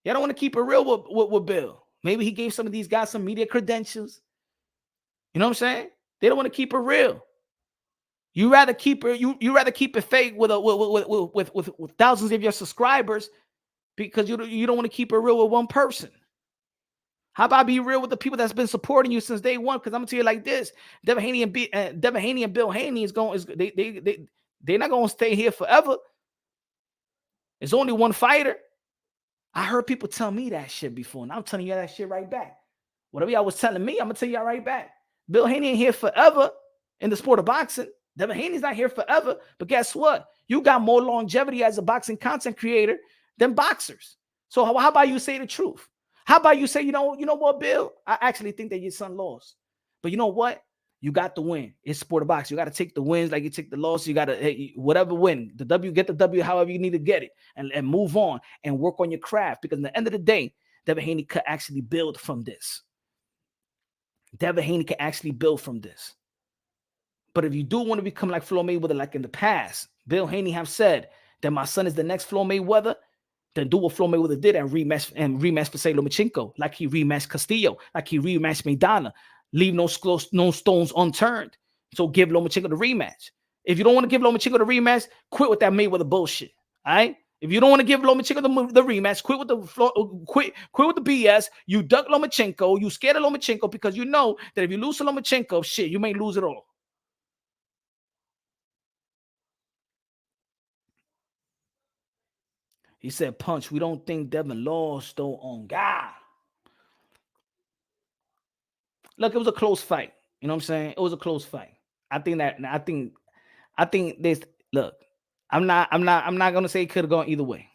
Y'all don't want to keep it real with Bill. Maybe he gave some of these guys some media credentials. You know what I'm saying? They don't want to keep it real. You rather keep it. You rather keep it fake with thousands of your subscribers because you don't want to keep it real with one person. How about be real with the people that's been supporting you since day one? Because I'm gonna tell you like this: Devin Haney and Bill Haney they're not gonna stay here forever. There's only one fighter. I heard people tell me that shit before, and I'm telling you that shit right back. Whatever y'all was telling me, I'm gonna tell y'all right back. Bill Haney ain't here forever in the sport of boxing. Devin Haney's not here forever. But guess what? You got more longevity as a boxing content creator than boxers. So how about you say the truth? How about you say, you know what, Bill? I actually think that your son lost. But you know what? You got the win. It's sport of boxing. You got to take the wins like you take the loss. You got to, whatever win. The W, get the W however you need to get it. And move on and work on your craft. Because at the end of the day, Devin Haney could actually build from this. Devin Haney can actually build from this. But if you do want to become like Floyd Mayweather, like in the past, Bill Haney have said that my son is the next Floyd Mayweather, then do what Floyd Mayweather did and rematch Vasiliy Lomachenko, like he rematched Castillo, like he rematched Maidana. Leave no stones unturned. So give Lomachenko the rematch. If you don't want to give Lomachenko the rematch, quit with that Mayweather bullshit. All right? If you don't want to give Lomachenko the rematch, quit with the BS. You duck Lomachenko. You scared of Lomachenko because you know that if you lose to Lomachenko, shit, you may lose it all. He said, Punch, we don't think Devin lost though on God. Look, it was a close fight. You know what I'm saying? It was a close fight. I think this. Look, I'm not gonna say it could have gone either way.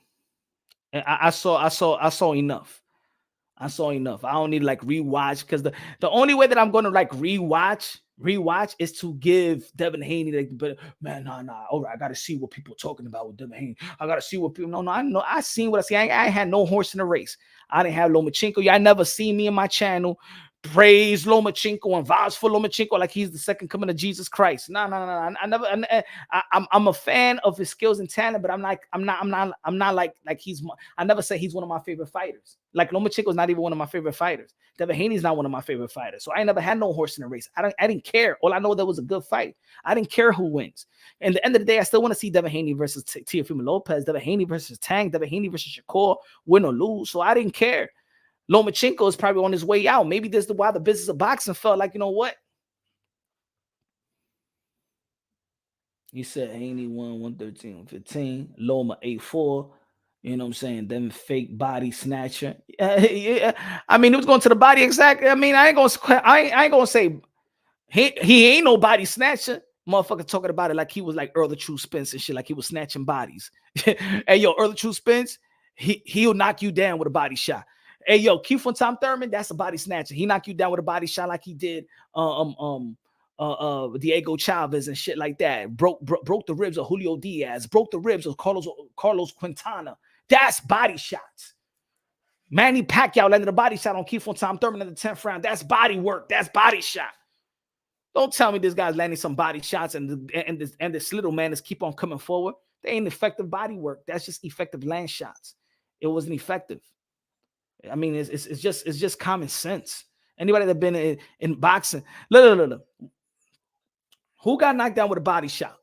I saw enough. I saw enough. I don't need to like rewatch because the only way that I'm gonna like rewatch is to give Devin Haney like, but man, nah. All right, I gotta see what people are talking about with Devin Haney. I gotta see what people. No, I know. I seen what I see. I had no horse in the race. I didn't have Lomachenko. Y'all never see me in my channel praise Lomachenko and vouch for Lomachenko like he's the second coming of Jesus Christ. No. I'm a fan of his skills and talent, but I'm not like he's. I never say he's one of my favorite fighters. Like Lomachenko is not even one of my favorite fighters. Devin Haney's not one of my favorite fighters. So I never had no horse in the race. I didn't care. All I know that was a good fight. I didn't care who wins. And at the end of the day, I still want to see Devin Haney versus Teofimo Lopez, Devin Haney versus Tank, Devin Haney versus Shakur, win or lose. So I didn't care. Lomachenko is probably on his way out. Maybe this is why the business of boxing felt like, you know what? You said Haney won 113-115, Loma 8-4. You know what I'm saying? Them fake body snatcher. Yeah. I mean, it was going to the body exactly. I mean, I ain't gonna say he ain't no body snatcher. Motherfucker talking about it like he was like Earl the True Spence and shit, like he was snatching bodies. Hey, yo, Earl the True Spence, he'll knock you down with a body shot. Hey, yo, Keith von Tom Thurman, that's a body snatcher. He knocked you down with a body shot like he did Diego Chavez and shit like that. Broke the ribs of Julio Diaz, broke the ribs of Carlos Quintana. That's body shots. Manny Pacquiao landed a body shot on Keith von Tom Thurman in the 10th round. That's body work. That's body shot. Don't tell me this guy's landing some body shots and this little man is keep on coming forward. They ain't effective body work. That's just effective land shots. It wasn't effective. I mean, it's just common sense. Anybody that been in boxing, look. Who got knocked down with a body shot?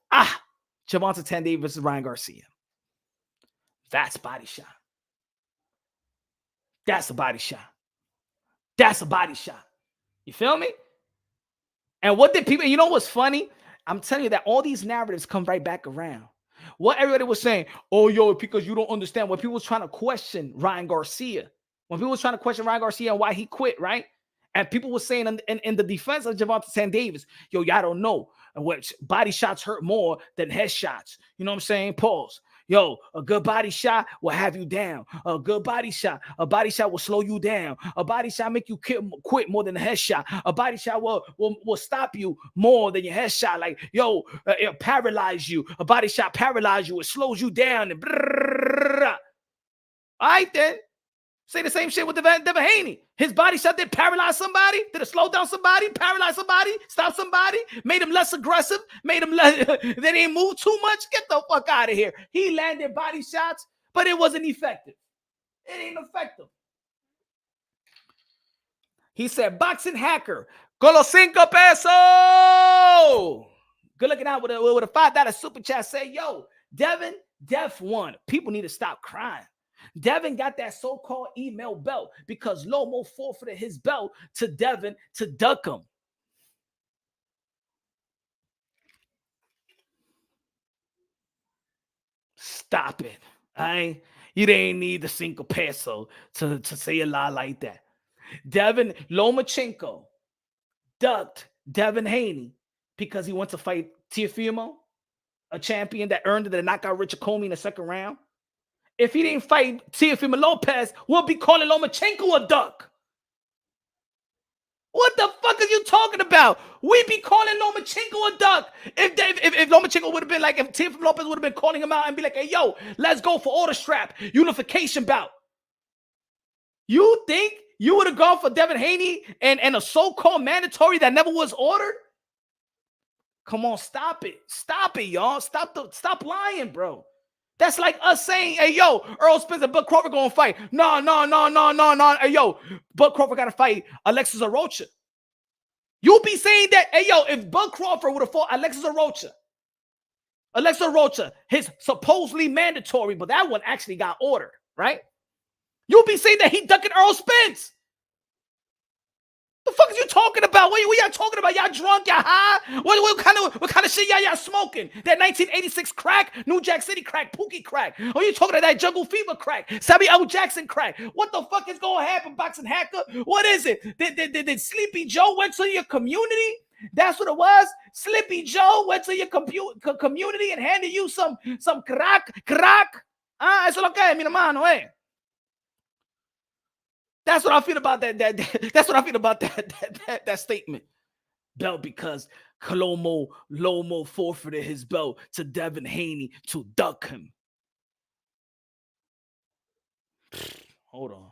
Gervonta Tandy versus Ryan Garcia. That's body shot. That's a body shot. That's a body shot. You feel me? And what did people? You know what's funny? I'm telling you that all these narratives come right back around. What everybody was saying, oh, yo, because you don't understand. When people was trying to question Ryan Garcia, and why he quit, right? And people were saying in the defense of Gervonta Tandy, yo, y'all don't know. And what body shots hurt more than head shots. You know what I'm saying? Pause. Yo, a good body shot will have you down. A good body shot will slow you down. A body shot make you quit more than a headshot. A body shot will stop you more than your headshot. Like, yo, it'll paralyze you. A body shot paralyze you. It slows you down. And all right, then. Say the same shit with Devin Haney. His body shot did paralyze somebody, did it slow down somebody, paralyze somebody, stop somebody, made him less aggressive, made him less, they didn't move too much. Get the fuck out of here. He landed body shots, but it wasn't effective. It ain't effective. He said, boxing hacker, con los 5 pesos. Good looking out with a $5 super chat. Say, yo, Devin, Def won. People need to stop crying. Devin got that so-called email belt because Lomo forfeited his belt to Devin to duck him. Stop it. All right? You didn't need the 5 peso to say a lie like that. Devin Lomachenko ducked Devin Haney because he went to fight Teofimo, a champion that earned the knockout Richard Comey in the second round. If he didn't fight Teofimo Lopez, we'll be calling Lomachenko a duck. What the fuck are you talking about? We be calling Lomachenko a duck. If Lomachenko would have been like, if Teofimo Lopez would have been calling him out and be like, hey, yo, let's go for order strap, unification bout. You think you would have gone for Devin Haney and a so-called mandatory that never was ordered? Come on, stop it. Stop it, y'all. Stop lying, bro. That's like us saying, hey, yo, Earl Spence and Bud Crawford going to fight. No. Hey, yo, Bud Crawford got to fight Alexis Arocha. You'll be saying that, hey, yo, if Bud Crawford would have fought Alexis Arocha, his supposedly mandatory, but that one actually got ordered, right? You'll be saying that he ducking Earl Spence. The fuck are you talking about? What y'all talking about? Y'all drunk? Y'all high? What kind of shit y'all smoking? That 1986 crack? New Jack City crack? Pookie crack? Or you talking about that Jungle Fever crack? Samuel L. Jackson crack? What the fuck is going to happen, boxing hacker? What is it? Did Sleepy Joe went to your community? That's what it was? Sleepy Joe went to your community and handed you some crack? Eso lo que es, mi hermano, eh? That's what I feel about that. That's what I feel about that statement. Belt because Lomo forfeited his belt to Devin Haney to duck him. Hold on.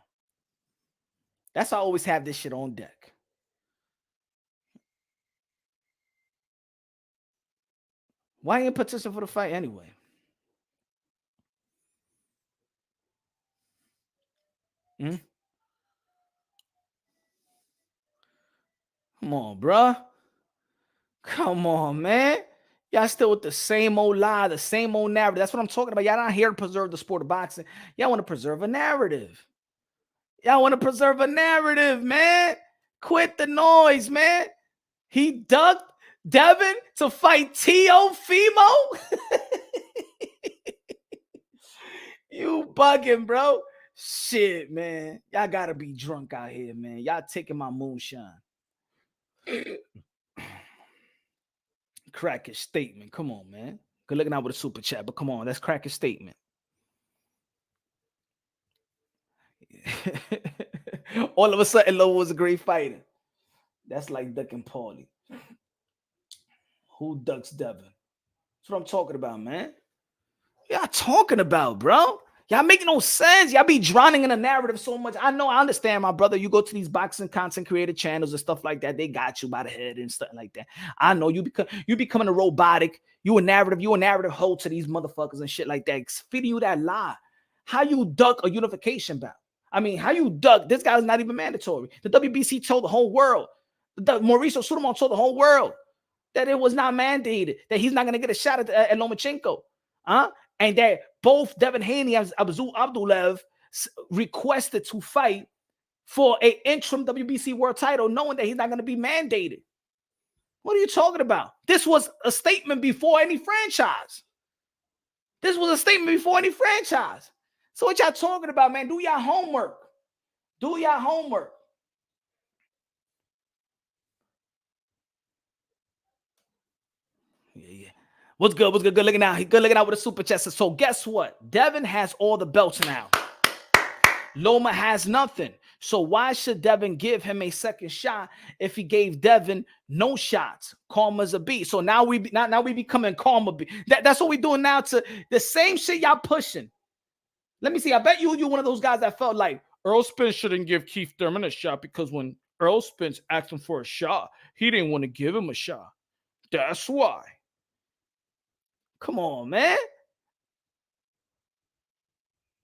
That's why I always have this shit on deck. Why ain't petition for the fight anyway? Come on, bruh. Come on, man. Y'all still with the same old lie, the same old narrative. That's what I'm talking about. Y'all not here to preserve the sport of boxing. Y'all want to preserve a narrative. Y'all want to preserve a narrative, man. Quit the noise, man. He ducked Devin to fight Teofimo? You bugging, bro. Shit, man. Y'all got to be drunk out here, man. Y'all taking my moonshine. Crack his statement. Come on, man. Good looking out with a super chat, but come on, let's crack his statement. All of a sudden, Lowe was a great fighter. That's like ducking Paulie. Who ducks Devin? That's what I'm talking about, man. Y'all talking about, bro? Y'all making no sense. Y'all be drowning in a narrative so much. I know, I understand, my brother. You go to these boxing content creator channels and stuff like that. They got you by the head and stuff like that. I know you becoming a robotic. You a narrative hoe to these motherfuckers and shit like that. Feeding you that lie. How you duck a unification bout? I mean, how you duck? This guy's not even mandatory. The WBC told the whole world. Mauricio Sudamon told the whole world that it was not mandated, that he's not going to get a shot at Lomachenko. And that both Devin Haney and Abdul Abdulev requested to fight for an interim WBC world title, knowing that he's not going to be mandated. What are you talking about? This was a statement before any franchise. So what y'all talking about, man? Do y'all homework. Yeah. What's good? What's good? Good looking out. He good looking out with a super chest. So guess what? Devin has all the belts now. Loma has nothing. So why should Devin give him a second shot if he gave Devin no shots? Karma's a beat. So now we becoming karma beat. That's what we doing now to the same shit y'all pushing. Let me see. I bet you one of those guys that felt like Earl Spence shouldn't give Keith Thurman a shot because when Earl Spence asked him for a shot, he didn't want to give him a shot. That's why. Come on, man.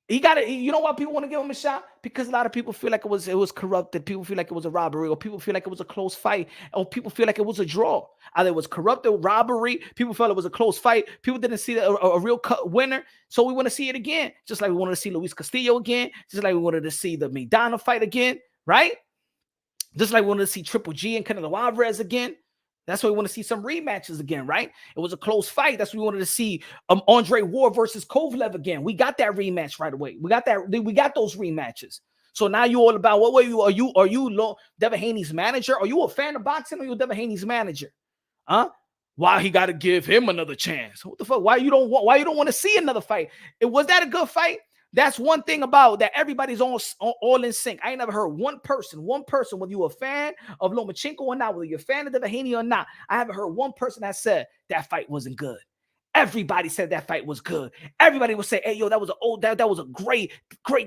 He got it. You know why people want to give him a shot? Because a lot of people feel like it was corrupted. People feel like it was a robbery, or people feel like it was a close fight, or people feel like it was a draw. Either it was corrupted, robbery. People felt it was a close fight. People didn't see a real cut winner, so we want to see it again. Just like we wanted to see Luis Castillo again. Just like we wanted to see the Maidana fight again, right? Just like we wanted to see Triple G and Canelo Alvarez again. That's why we want to see some rematches again, right? It was a close fight. That's what we wanted to see Andre Ward versus Kovalev again. We got that rematch right away. We got those rematches. So now you all about what way are you Devin Haney's manager? Are you a fan of boxing or you Devin Haney's manager? Huh? Why he got to give him another chance? What the fuck? Why you don't want to see another fight? Was that a good fight? That's one thing about that everybody's all in sync. I ain't never heard one person, whether you a fan of Lomachenko or not, whether you're a fan of Devin Haney or not, I haven't heard one person that said that fight wasn't good. Everybody said that fight was good. Everybody would say, hey, yo, that was a great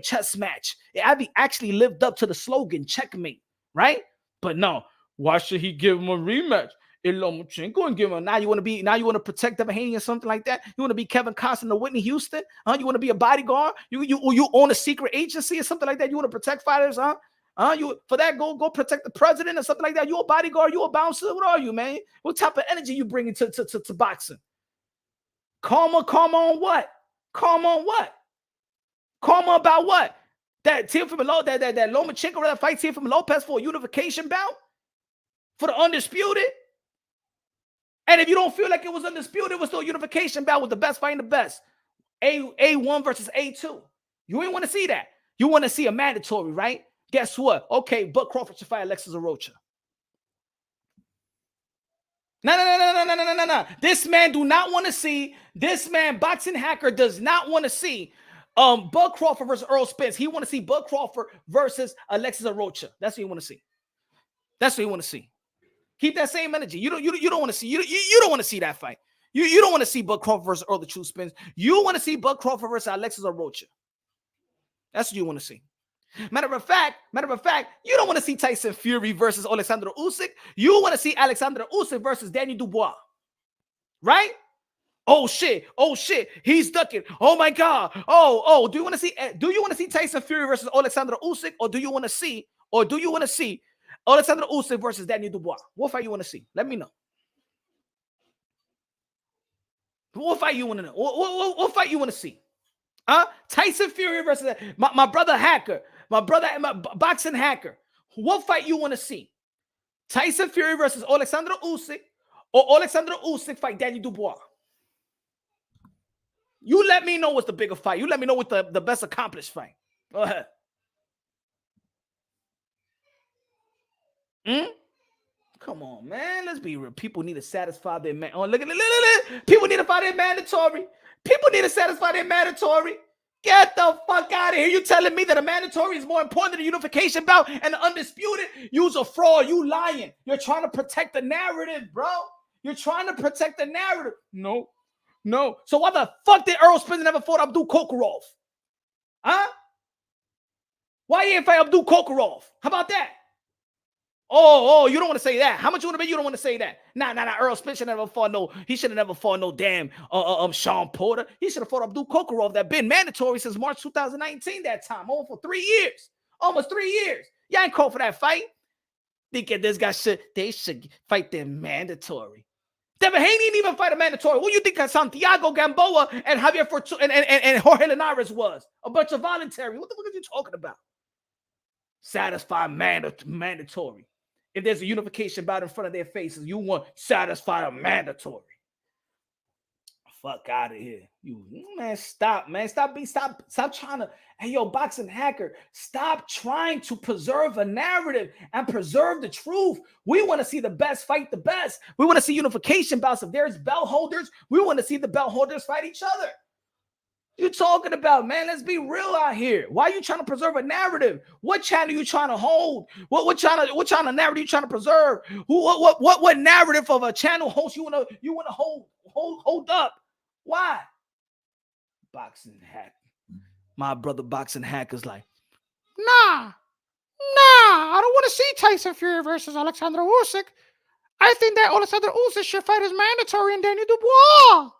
chess match. It actually lived up to the slogan, checkmate, right? But no, why should he give him a rematch? Lomachenko and give him. Now you want to protect Devin Haney or something like that. You want to be Kevin Costner or Whitney Houston? You want to be a bodyguard? You own a secret agency or something like that? You want to protect fighters? You for that go protect the president or something like that? You a bodyguard? You a bouncer? What are you, man? What type of energy you bringing to boxing? Karma on what? Karma on what? Karma about what? That Lomachenko that fight Teofimo Lopez for a unification bout for the undisputed. And if you don't feel like it was undisputed, it was still a unification bout with the best fighting the best. A1 versus A2. You ain't want to see that. You want to see a mandatory, right? Guess what? Okay, but Crawford should fight Alexis Arocha. No. This man do not want to see. This man, boxing hacker, does not want to see Bud Crawford versus Earl Spence. He want to see Bud Crawford versus Alexis Arocha. That's what you want to see. That's what you want to see. Keep that same energy. You don't want to see. You don't want to see that fight. You don't want to see Bud Crawford versus Earl the True Spence. You want to see Bud Crawford versus Alexis Arocha. That's what you want to see. Matter of fact, you don't want to see Tyson Fury versus Alexander Usyk. You want to see Alexander Usyk versus Daniel Dubois, right? Oh shit! He's ducking. Oh my god! Oh! Do you want to see Tyson Fury versus Alexander Usyk, or do you want to see Alexander Usyk versus Daniel Dubois? What fight you want to see? Let me know. What fight you want to know? What fight you want to see? Tyson Fury versus my brother hacker. My boxing hacker. What fight you want to see? Tyson Fury versus Alexander Usyk, or Alexander Usyk fight Daniel Dubois? You let me know what's the bigger fight. You let me know what's the best accomplished fight. Go ahead. Come on, man. Let's be real. People need to satisfy their man. Oh, look. People need to find their mandatory. People need to satisfy their mandatory. Get the fuck out of here. You telling me that a mandatory is more important than a unification bout and the undisputed? You's a fraud. You lying. You're trying to protect the narrative, bro. You're trying to protect the narrative. No. So why the fuck did Earl Spence never fought Abdul Kokorov? Why you ain't fight Abdul Kokorov? How about that? Oh, you don't want to say that. How much you want to bet you don't want to say that? Nah. Earl Spence should never fought he should have never fought no damn Sean Porter. He should have fought Abdul Kokorov that been mandatory since March 2019 that time. Over for 3 years. Almost 3 years. Y'all ain't called for that fight. Thinking this guy they should fight them mandatory. Devin Haney didn't even fight a mandatory. What do you think Santiago Gamboa and Javier and Jorge Linares was? A bunch of voluntary. What the fuck are you talking about? Satisfy mandatory. If there's a unification bout in front of their faces, you want satisfy a mandatory. fuck out of here. You man, stop, man. Stop trying to. Hey, yo, boxing hacker, stop trying to preserve a narrative and preserve the truth. We want to see the best fight the best. We want to see unification bouts. If there's belt holders, we want to see the belt holders fight each other. You talking about, man? Let's be real out here. Why are you trying to preserve a narrative? What channel you trying to hold? What channel narrative you trying to preserve? What narrative of a channel host you wanna hold up? Why? Boxing hack. My brother boxing hack is like, Nah, I don't want to see Tyson Fury versus Alexander Usyk. I think that Alexander Usyk should fight as mandatory and Daniel Dubois.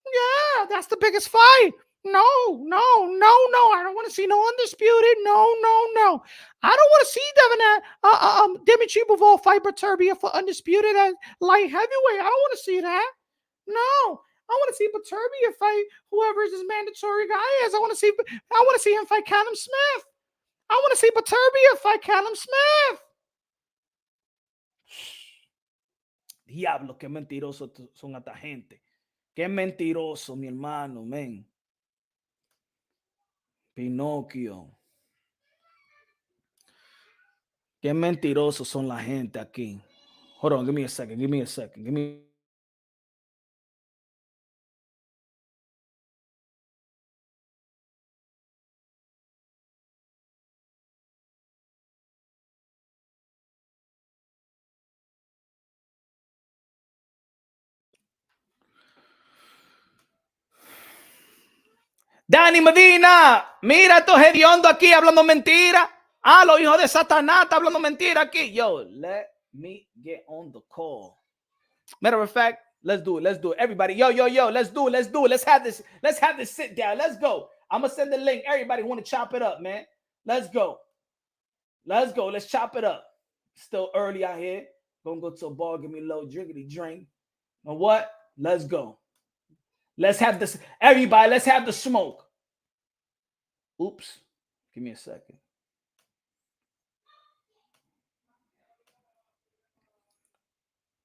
Yeah, that's the biggest fight. No. I don't want to see no undisputed. No. I don't want to see Dimitri Bivol fight Beterbiev for undisputed at light heavyweight. I don't want to see that. No. I want to see Beterbiev fight whoever his mandatory guy is. I want to see him fight Callum Smith. I want to see Beterbiev fight Callum Smith. Diablo, qué mentiroso son esta gente. Qué mentiroso, mi hermano, men. Pinocchio. Qué mentirosos son la gente aquí. Hold on, give me a second. Dani Medina, mira estos hediondo aquí hablando mentira. Los hijos de Satanás están hablando mentira aquí. Yo, let me get on the call. Matter of fact, let's do it. Everybody, yo, let's do it. Let's have this sit down. Let's go. I'm gonna send the link. Everybody want to chop it up, man. Let's go. Let's chop it up. Still early out here. Gonna go to a bar, give me a little drinkity drink. You know what? Let's go. Let's have this. Everybody, let's have the smoke. Oops. Give me a second.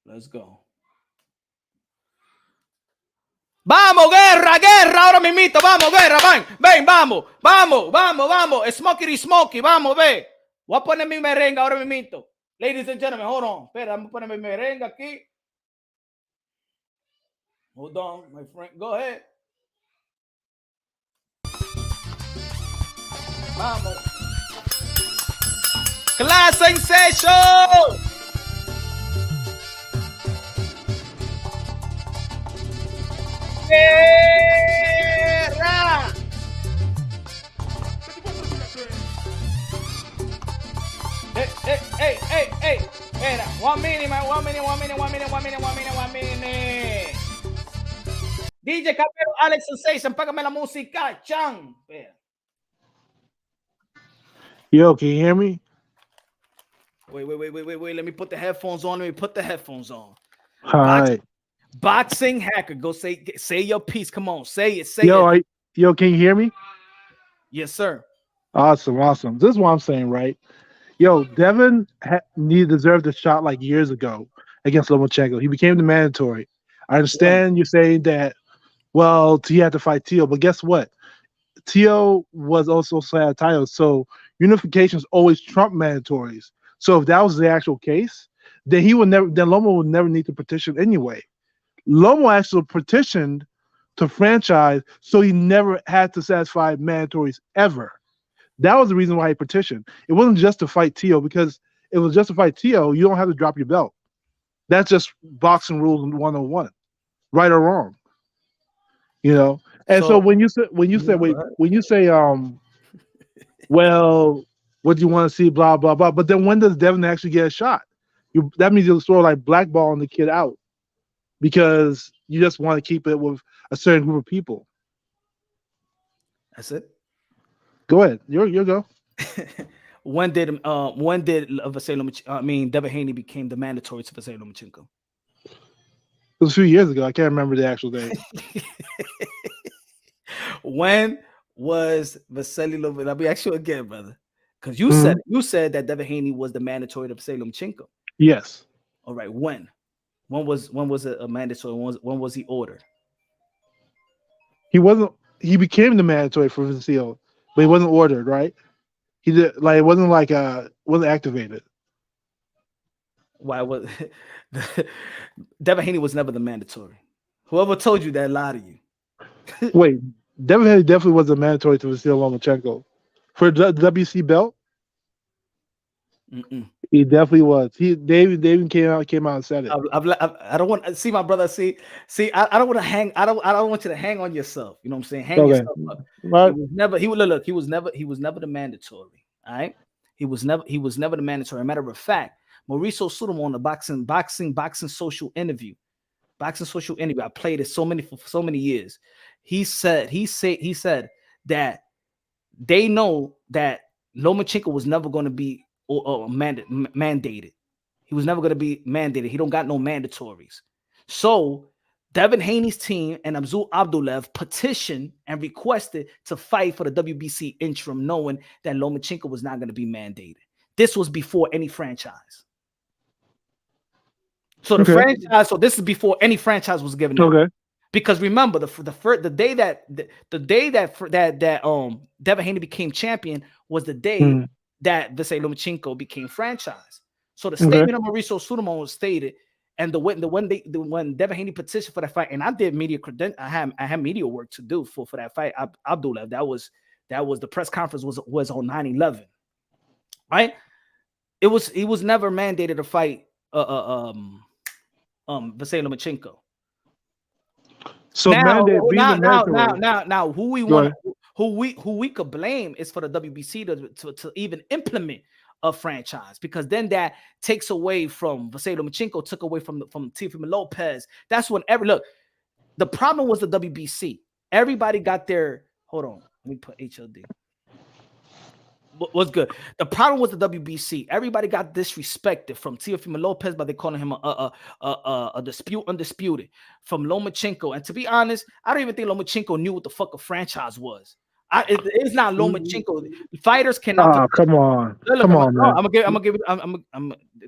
Let's go. Vamos, guerra, ahora mismito, vamos, guerra, ven, vamos, smokey, vamos, ve. Voy a poner mi merenga ahora mismito. Ladies and gentlemen, hold on. Espera, vamos a poner mi merenga aquí. Hold on, my friend, go ahead. Vamos. Class sensation. Guerra. Hey. Espera, 1 minute, man. 1 minute. DJ Capero, Alex Sensation, págame la música, chan. Espera. Yo, can you hear me? Wait. Let me put the headphones on. Hi. Boxing hacker, go say your piece. Come on, say it. Yo, can you hear me? Yes, sir. Awesome. This is what I'm saying, right? Yo, Devin deserved a shot like years ago against Lomachenko. He became the mandatory. I understand you're saying that, well, he had to fight Tio, but guess what? Tio was also Saitayo, so unifications always trump mandatories. So if that was the actual case, then Lomo would never need to petition anyway. Lomo actually petitioned to franchise, so he never had to satisfy mandatories ever. That was the reason why he petitioned. It wasn't just to fight Tio, because if it was just to fight Tio, you don't have to drop your belt. That's just boxing rules 101, right or wrong. You know. And so when you say, well, what do you want to see, blah blah blah. But then when does Devin actually get a shot? That means you'll sort of like blackballing the kid out because you just want to keep it with a certain group of people. That's it. Go ahead. You go. When did Devin Haney became the mandatory to Vasiliy Lomachenko? It was a few years ago. I can't remember the actual date. When was Vasiliy Lomachenko? Let me ask you again, brother, because you said that Devin Haney was the mandatory to Vasiliy Lomachenko. Yes. All right. When was it a mandatory? When was he ordered? He wasn't. He became the mandatory for Vasiliy, but he wasn't ordered, right? He did like it wasn't like wasn't activated. Why was Devin Haney was never the mandatory? Whoever told you that lied to you. Wait, Devin Haney definitely was a mandatory to Vasiliy Lomachenko for the WC belt. Mm-mm. He definitely was. David came out and said it. I don't want to see my brother. See. I don't want to hang. I don't want you to hang on yourself. You know what I'm saying? Hang yourself up. Right. He was never. He would look. He was never the mandatory. All right. He was never the mandatory. Matter of fact, Mauricio Sudamo on the boxing social interview. I played it for so many years. He said that they know that Lomachenko was never going to be mandated. He was never going to be mandated. He don't got no mandatories. So Devin Haney's team and Abdul Abdullaev petitioned and requested to fight for the WBC interim, knowing that Lomachenko was not going to be mandated. This was before any franchise. So the franchise. So this is before any franchise was given. Okay. Because remember, the day that Devin Haney became champion was the day that Vasiliy Lomachenko became franchise. So the statement of Mauricio Sudamo was stated, and when Devin Haney petitioned for that fight, and I did media I had media work to do for that fight. Abdullaev, that was the press conference was on 9/11, right? He was never mandated to fight Vasiliy Lomachenko. So now who we could blame is for the WBC to even implement a franchise, because then that takes away from Vasiliy Lomachenko, took away from Teofimo Lopez. That's when the problem was the WBC. Everybody got their hold on. Let me put HLD. What's good? The problem was the WBC. Everybody got disrespected from Teofimo Lopez, but they calling him a undisputed from Lomachenko. And to be honest, I don't even think Lomachenko knew what the fuck a franchise was. It's not Lomachenko. Fighters cannot. Oh, come on, man. I'm gonna give it.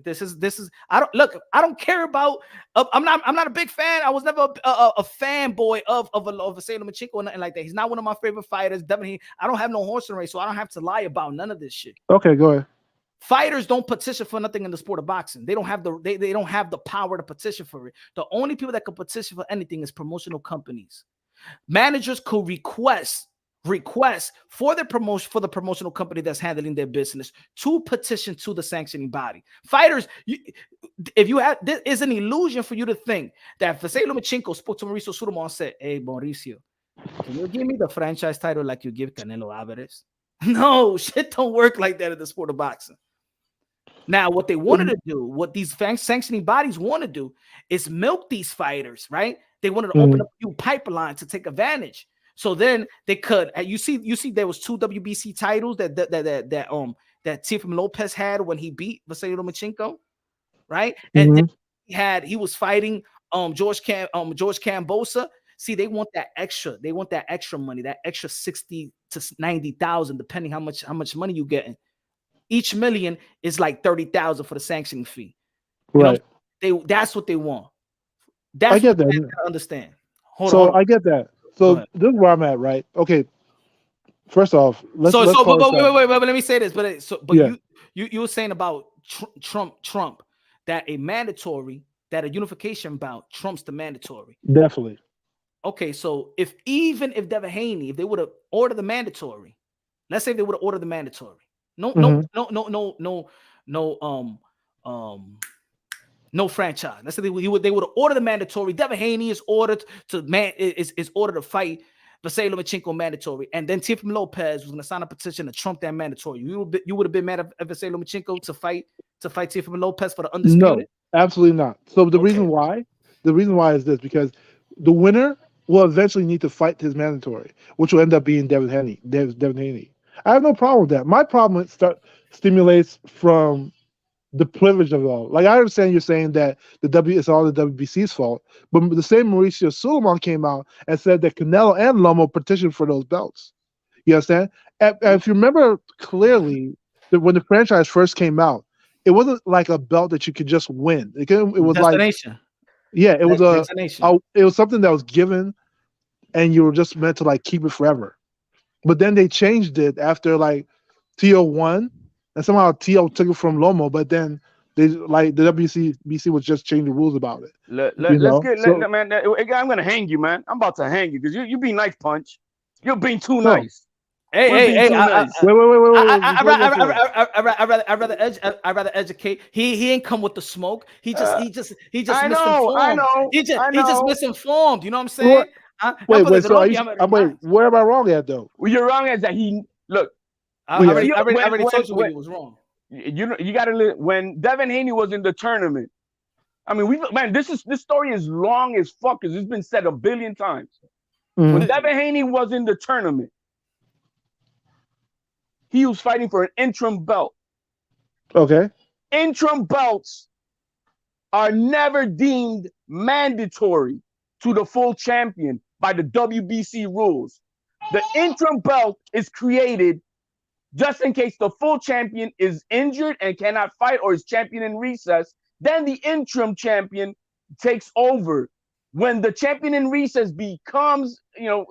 This is. I don't care about. I'm not a big fan. I was never a fanboy of Vasiliy Lomachenko or nothing like that. He's not one of my favorite fighters. Definitely, I don't have no horse in the race, so I don't have to lie about none of this shit. Okay, go ahead. Fighters don't petition for nothing in the sport of boxing. They don't have they don't have the power to petition for it. The only people that can petition for anything is promotional companies. Managers could request for the promotional company that's handling their business to petition to the sanctioning body. Fighters, this is an illusion for you to think that Vasiliy Lomachenko spoke to Mauricio Sudamo and said, "Hey, Mauricio, can you give me the franchise title like you give Canelo Alvarez?" No, shit don't work like that in the sport of boxing. Now, what they wanted to do, what these sanctioning bodies want to do, is milk these fighters, right? They wanted to open up a new pipeline to take advantage. So then they could. You see, there was 2 WBC titles that Teofimo Lopez had when he beat Vasiliy Lomachenko, right? And then he was fighting George Kambosos. See, they want that extra. They want that extra money, that extra 60 to 90,000, depending how much money you getting. Each million is like 30,000 for the sanctioning fee. Right. That's what they want. I get that. I understand. Hold on. I get that. So this is where I'm at, right? Okay. First off, let's wait. Let me say this. Yeah. You were saying about Trump that a unification bout trumps the mandatory. Definitely. Okay, so if Devin Haney, if they would have ordered the mandatory, let's say they would have ordered the mandatory. No franchise. Let's say they would have ordered the mandatory. Devin Haney is ordered to fight Vasiliy Lomachenko mandatory, and then Teofimo Lopez was going to sign a petition to trump that mandatory. You would have been mad at Vasiliy Lomachenko to fight Teofimo Lopez for the undisputed? No, absolutely not. So the reason why is this, because the winner will eventually need to fight his mandatory, which will end up being Devin Haney. I have no problem with that. My problem stimulates from the privilege of it all. Like, I understand you're saying that it's all the WBC's fault, but the same Mauricio Sudamo came out and said that Canelo and Lomo petitioned for those belts. You understand? And if you remember clearly, that when the franchise first came out, it wasn't like a belt that you could just win. It was destination. It was something that was given and you were just meant to like keep it forever. But then they changed it after like Tio won, and somehow Tio took it from Lomo. But then they like the WCBC was just changing the rules about it. Let's get So man. I'm gonna hang you, man. I'm about to hang you because you being nice, Punch. You're being too no. nice. Hey, We're hey, being hey! too nice. Wait. I rather educate. He ain't come with the smoke. He just I know, misinformed. He just misinformed. You know what I'm saying? Wait. So wait, where am I wrong at though? Well, you're wrong as that he look. I already told you when he was wrong. You gotta when Devin Haney was in the tournament. I mean, this story is long as fuck because it's been said a billion times. Mm-hmm. When Devin Haney was in the tournament, he was fighting for an interim belt. Okay. Interim belts are never deemed mandatory to the full champion by the WBC rules. The interim belt is created just in case the full champion is injured and cannot fight or is champion in recess. Then the interim champion takes over. When the champion in recess becomes,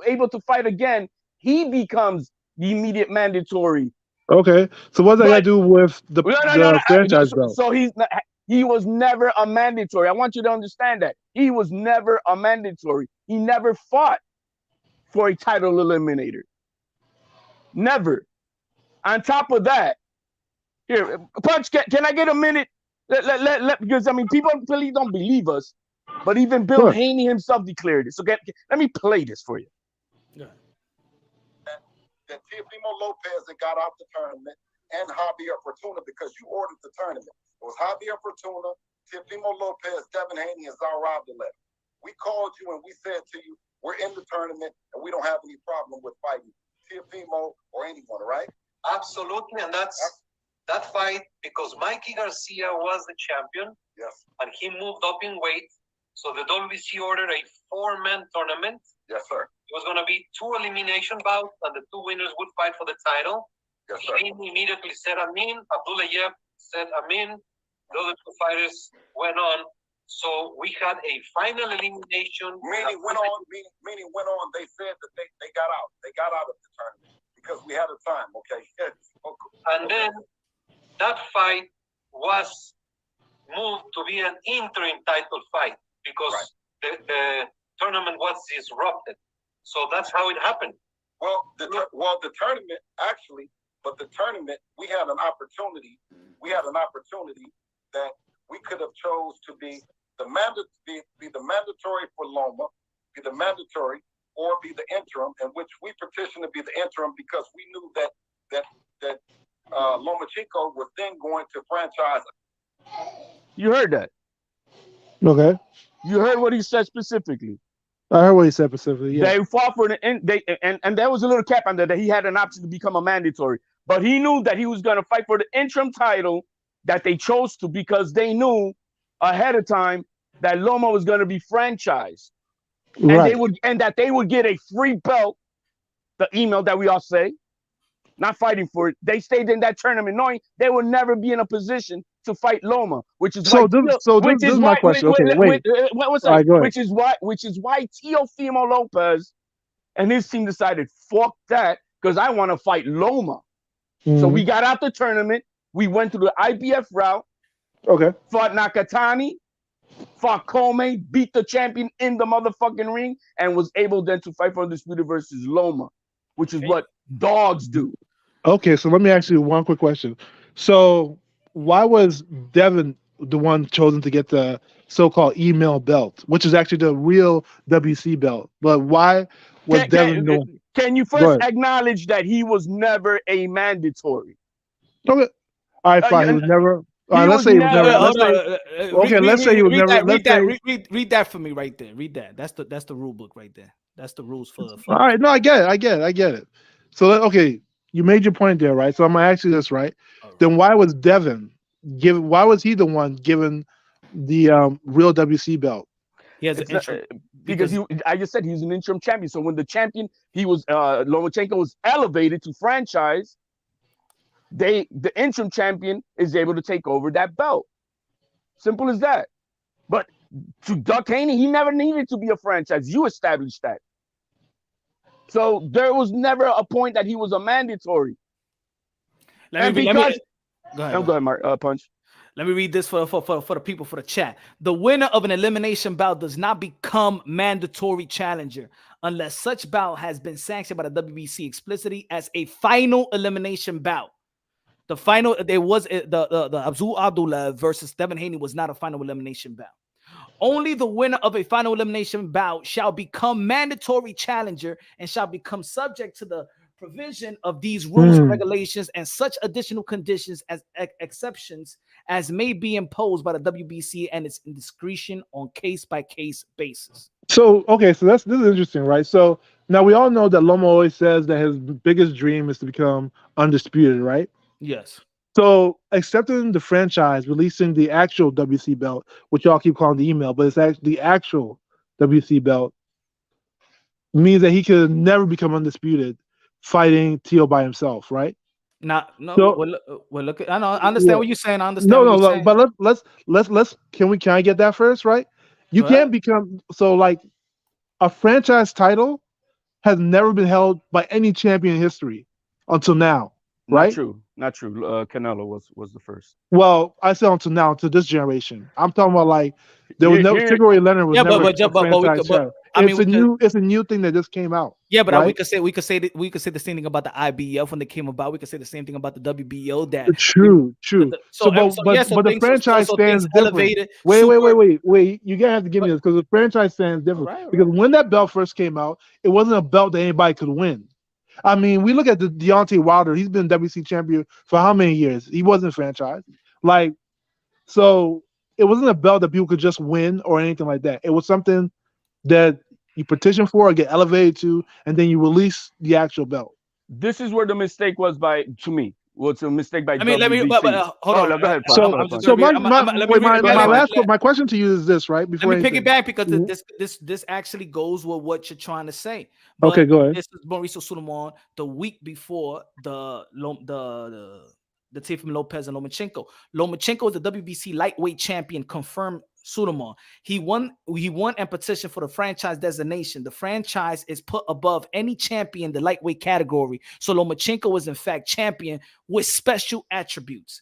able to fight again, he becomes the immediate mandatory. Okay. So what's that got to do with the franchise belt? So he was never a mandatory. I want you to understand that. He was never a mandatory. He never fought for a title eliminator. Never. On top of that, here, Punch, can I get a minute? Because, people really don't believe us, but even Bill Haney himself declared it. So let me play this for you. Yeah. That Teofimo Lopez that got out the tournament and Javier Fortuna because you ordered the tournament. It was Javier Fortuna, Teofimo Lopez, Devin Haney, and Zal Abdullah. We called you and we said to you, we're in the tournament and we don't have any problem with fighting Teofimo or anyone, right? Absolutely, and that fight because Mikey Garcia was the champion. Yes. And he moved up in weight. So the WBC ordered a 4-man tournament. Yes, sir. It was going to be 2 elimination bouts, and the 2 winners would fight for the title. Yes, sir. He immediately said Amin. Abdullayev said Amin. The other 2 fighters went on. So we had a final elimination. Meaning went on. They said that they got out. They got out of the tournament because we had a time. Okay. And then that fight was moved to be an interim title fight because the tournament was disrupted. So that's how it happened. Well, the tournament actually, but the tournament we had an opportunity. We had an opportunity that we could have chose to be the mandatory for Loma, be the mandatory, or be the interim, in which we petitioned to be the interim because we knew that Lomachenko was then going to franchise. You heard that? Okay. You heard what he said specifically. I heard what he said specifically. Yeah. They fought for and there was a little cap on that he had an option to become a mandatory, but he knew that he was going to fight for the interim title that they chose to because they knew ahead of time that Loma was going to be franchised, and they would get a free belt. The email that we all say, not fighting for it. They stayed in that tournament knowing they would never be in a position to fight Loma, which is why. This is my question. Okay, wait. Which is why Teofimo Lopez and his team decided, fuck that, because I want to fight Loma. Mm-hmm. So we got out the tournament. We went to the IBF route. Okay. Fought Nakatani, fought Comey, beat the champion in the motherfucking ring, and was able then to fight for Undisputed versus Loma, which is what dogs do. Okay, so let me ask you one quick question. So why was Devin the one chosen to get the so-called email belt, which is actually the real WC belt? But why was Devin? Can you first acknowledge that he was never a mandatory? Okay. All right, fine. He was never. All right, let's say he was never. Okay, let's say he was never. Read that for me right there. Read that. That's the rule book right there. That's the rules for. All right, no, I get it. So okay, you made your point there, right? So I'm gonna ask you this, right? Then why was Devin given? Why was he the one given the real WC belt? He has an interim because I just said he was an interim champion. So when the champion, he was Lomachenko was elevated to franchise. The interim champion is able to take over that belt. Simple as that. But to Duck Haney, he never needed to be a franchise. You established that. So there was never a point that he was a mandatory. Go ahead, go ahead, Mark. Punch. Let me read this for the people, for the chat. The winner of an elimination bout does not become mandatory challenger unless such bout has been sanctioned by the WBC explicitly as a final elimination bout. The final, there was the Abdul Abdullah versus Devin Haney was not a final elimination bout. Only the winner of a final elimination bout shall become mandatory challenger and shall become subject to the provision of these rules and regulations and such additional conditions as exceptions as may be imposed by the WBC and its discretion on case-by-case basis. So, okay, so this is interesting, right? So now we all know that Loma always says that his biggest dream is to become undisputed, right? Yes. So accepting the franchise, releasing the actual WC belt, which y'all keep calling the email, but it's actually the actual WC belt, means that he could never become undisputed fighting Tio by himself, right? No. So, well, look. I understand what you're saying. I understand. No. But let's. Can I get that first, right? You can't become like a franchise title has never been held by any champion in history until now, right? Not true. Canelo was the first. Well, I said until now, to this generation. I'm talking about like there was never Sugar Ray Leonard was never a franchise title. It's a new thing that just came out. Yeah, but right? we could say the same thing about the IBF when they came about. We could say the same thing about the WBO. That true. But the franchise stands different. Wait. You gotta have to give me this because the franchise stands different. Right. Because when that belt first came out, it wasn't a belt that anybody could win. I mean, we look at the Deontay Wilder. He's been WC champion for how many years? He wasn't franchised. So it wasn't a belt that people could just win or anything like that. It was something that you petition for or get elevated to, and then you release the actual belt. This is where the mistake was to me. What's a mistake by WBC. Let me hold on. Go ahead. My question to you is this, right? Let me piggyback because this actually goes with what you're trying to say. But okay, go ahead. This is Mauricio Sulaiman the week before the Teofimo Lopez and Lomachenko. Lomachenko is the WBC lightweight champion, confirmed Sulaiman. He won and petitioned for the franchise designation. The franchise is put above any champion in the lightweight category. So Lomachenko is in fact champion with special attributes.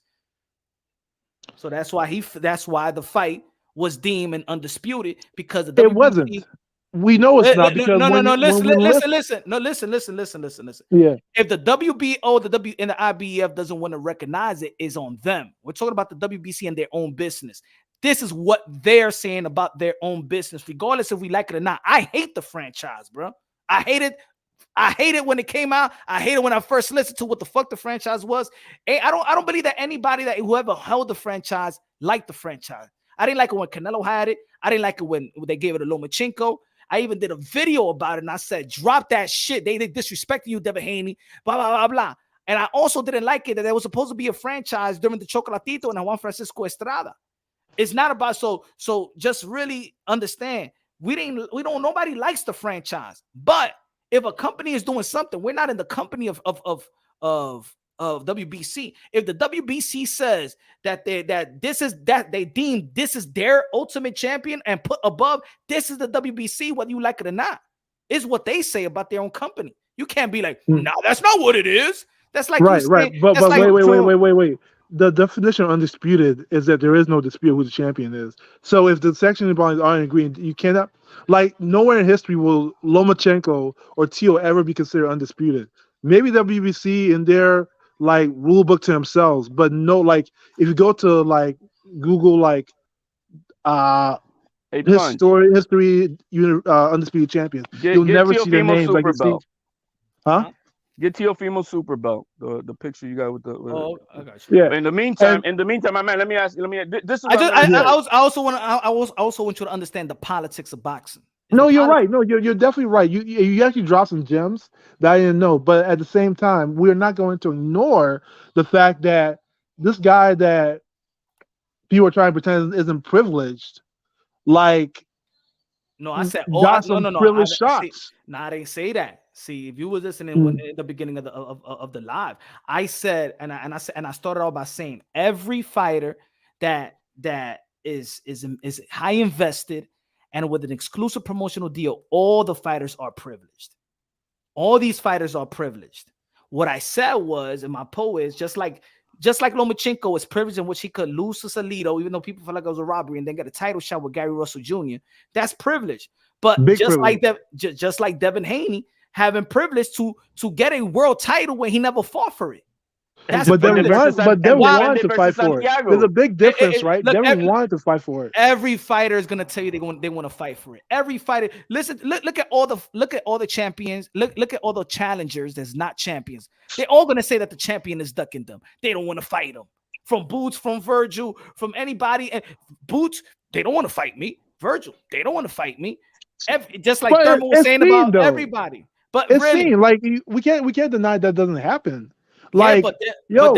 So that's why the fight was deemed an undisputed because the WBC, it wasn't. We know it's not because listen. Yeah. If the WBO, and the IBF doesn't want to recognize it, is on them. We're talking about the WBC and their own business. This is what they're saying about their own business, regardless if we like it or not. I hate the franchise, bro. I hate it when it came out. I hate it when I first listened to what the fuck the franchise was. I don't believe that anybody that whoever held the franchise liked the franchise. I didn't like it when Canelo had it. I didn't like it when they gave it to Lomachenko. I even did a video about it, and I said, drop that shit. They disrespecting you, Devin Haney, blah, blah, blah, blah. And I also didn't like it that there was supposed to be a franchise during the Chocolatito and Juan Francisco Estrada. It's not about so just really understand. Nobody likes the franchise. But if a company is doing something, we're not in the company of WBC. If the WBC says that they deem this is their ultimate champion and put above, this is the WBC, whether you like it or not, is what they say about their own company. You can't be like, no, that's not what it is. That's like right. But wait. The definition of undisputed is that there is no dispute who the champion is. So if the sanctioning bodies aren't agreeing, you cannot, like, nowhere in history will Lomachenko or Tio ever be considered undisputed. Maybe WBC in their like rule book to themselves, but no, like if you go to like Google like history undisputed champions, you'll never see their names like huh? Get Teofimo Super Belt, the picture you got with the. I got you. Yeah. In the meantime, my man, let me ask. This is. I also want you to understand the politics of boxing. You're right. No, you're definitely right. You actually dropped some gems that I didn't know. But at the same time, we're not going to ignore the fact that this guy that people are trying to pretend isn't privileged, like. No, I said privileged shots. I didn't say that. See, if you were listening in the beginning of the live, I said, and I started out by saying every fighter that is high invested and with an exclusive promotional deal, all the fighters are privileged. All these fighters are privileged. What I said was, in my poll is just like Lomachenko is privileged in which he could lose to Salido, even though people feel like it was a robbery, and then get a title shot with Gary Russell Jr. That's privilege. But Big just privilege. like that, just like Devin Haney having privilege to get a world title when he never fought for it. That's but Devin privilege. wanted to fight for it. There's a big difference, right? Look, Devin wanted to fight for it. Every fighter is gonna tell you they want to fight for it. Every fighter, listen, look at all the champions, look at all the challengers that's not champions. They're all gonna say that the champion is ducking them. They don't want to fight them. From Boots, from Virgil, from anybody. And Boots, they don't want to fight me. Virgil, they don't want to fight me. Just like Thurman was saying about everybody. But it's really, seen, like we can't deny that doesn't happen. Yeah, Like,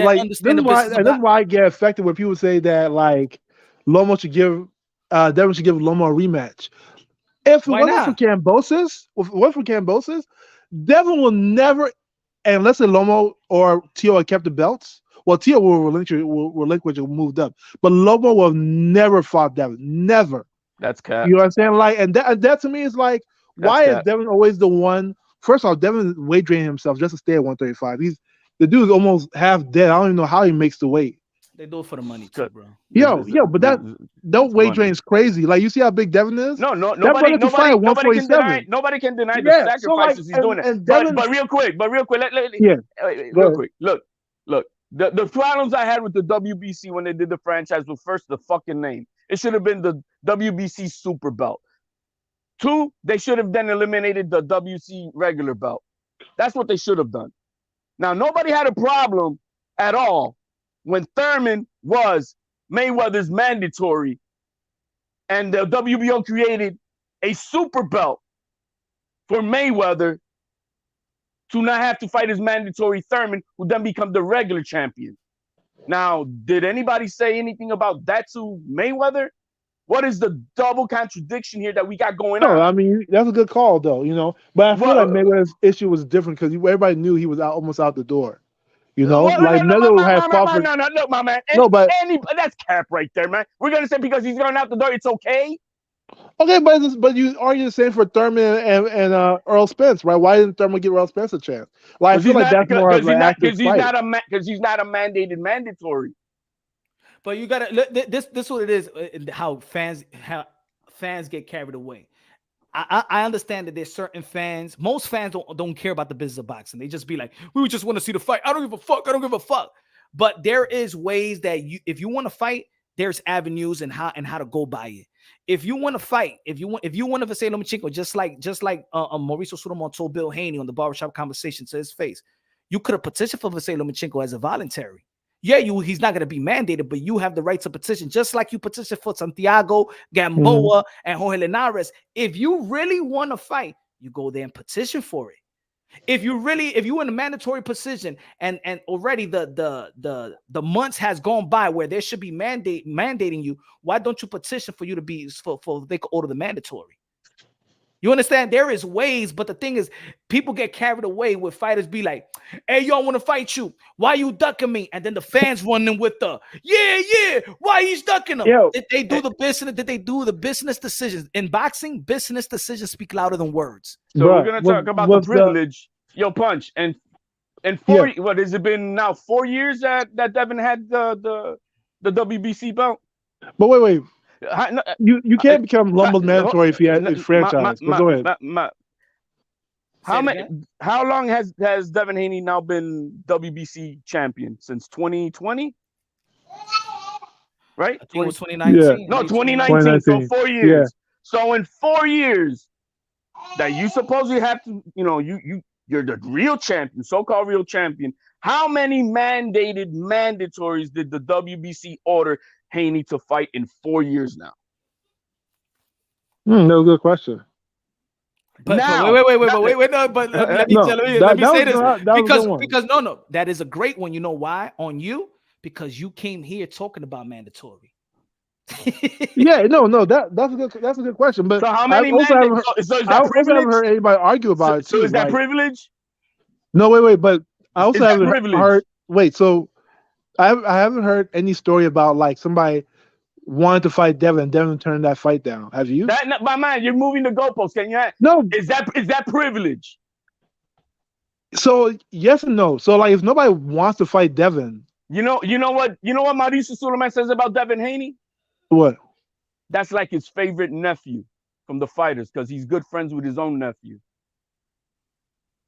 like this is why I get affected when people say that like Lomo should give Devin should give Lomo a rematch. If it wasn't for Cambosis, Devin will never, unless Lomo or Tio had kept the belts. Well, Tio will relinquish and moved up, but Lomo will never fought Devin. Never. That's cap. You know what I'm saying? Like, and that to me is like, why is Devin always the one? First off, Devin weight draining himself just to stay at 135. The dude is almost half dead. I don't even know how he makes the weight. They do it for the money too, bro. Yo, but that weight drain is crazy. Like, you see how big Devin is? Nobody can deny the sacrifices he's doing. But real quick, real quick. Look. The problems I had with the WBC when they did the franchise was, first, the fucking name. It should have been the WBC Super Belt. 2, they should have then eliminated the WC regular belt. That's what they should have done. Now, nobody had a problem at all when Thurman was Mayweather's mandatory and the WBO created a super belt for Mayweather to not have to fight his mandatory Thurman, who then become the regular champion. Now, did anybody say anything about that to Mayweather? What is the double contradiction here that we got going on? No, I mean, that's a good call, though, you know. But I feel like Mayweather's issue was different because everybody knew he was almost out the door. You know, Mayweather had fought for... No, look, my man. That's cap right there, man. We're going to say because he's going out the door, it's okay? Okay, but you argue the same for Thurman and Earl Spence, right? Why didn't Thurman give Earl Spence a chance? Like, I feel like that's more of an active fight. Because he's not a mandated mandatory. But you gotta this is what it is. How fans get carried away. I understand that there's certain fans. Most fans don't care about the business of boxing. They just be like, we just want to see the fight. I don't give a fuck. But there is ways that if you want to fight, there's avenues and how to go by it. If you want to fight, if you want to Vasiliy Lomachenko, just like Mauricio Sudamon told Bill Haney on the barbershop conversation to his face, you could have petitioned for Vasiliy Lomachenko as a voluntary. Yeah, he's not going to be mandated, but you have the right to petition, just like you petitioned for Santiago, Gamboa, and Jorge Linares. If you really want to fight, you go there and petition for it. If you're in a mandatory position and already the months has gone by where there should be mandating you, why don't you petition for you to be for they could order the mandatory? You understand? There is ways, but the thing is, people get carried away with fighters be like, hey, yo, I want to fight you. Why you ducking me? And then the fans running with the, yeah, why he's ducking them? Did they do the business decisions? In boxing, business decisions speak louder than words. So we're going to talk about the privilege. Punch. And what has it been now, 4 years that Devin had the WBC belt? But wait. You can't become Lumber's mandatory if you had a franchise. Go ahead. How long has Devin Haney now been WBC champion? Since 2020? Right? I think it was 2019. Yeah. No, 2019. So 4 years. Yeah. So in 4 years that you supposedly have to, you're the real champion, so-called real champion. How many mandatories did the WBC order Haney to fight in 4 years now? No, good question. But wait. No, but let me say this because that is a great one. You know why? On you, because you came here talking about mandatory. That's a good question. But so how many I haven't heard anybody argue about it. So is that privilege? No, wait. But I also haven't heard. Wait, so I haven't heard any story about like somebody wanted to fight Devin and Devin turned that fight down. Have you? My man, you're moving the goalposts. Can you? No. Is that privilege? So yes and no. So like, if nobody wants to fight Devin, You know what Mauricio Suleiman says about Devin Haney? what? That's like his favorite nephew from the fighters because he's good friends with his own nephew.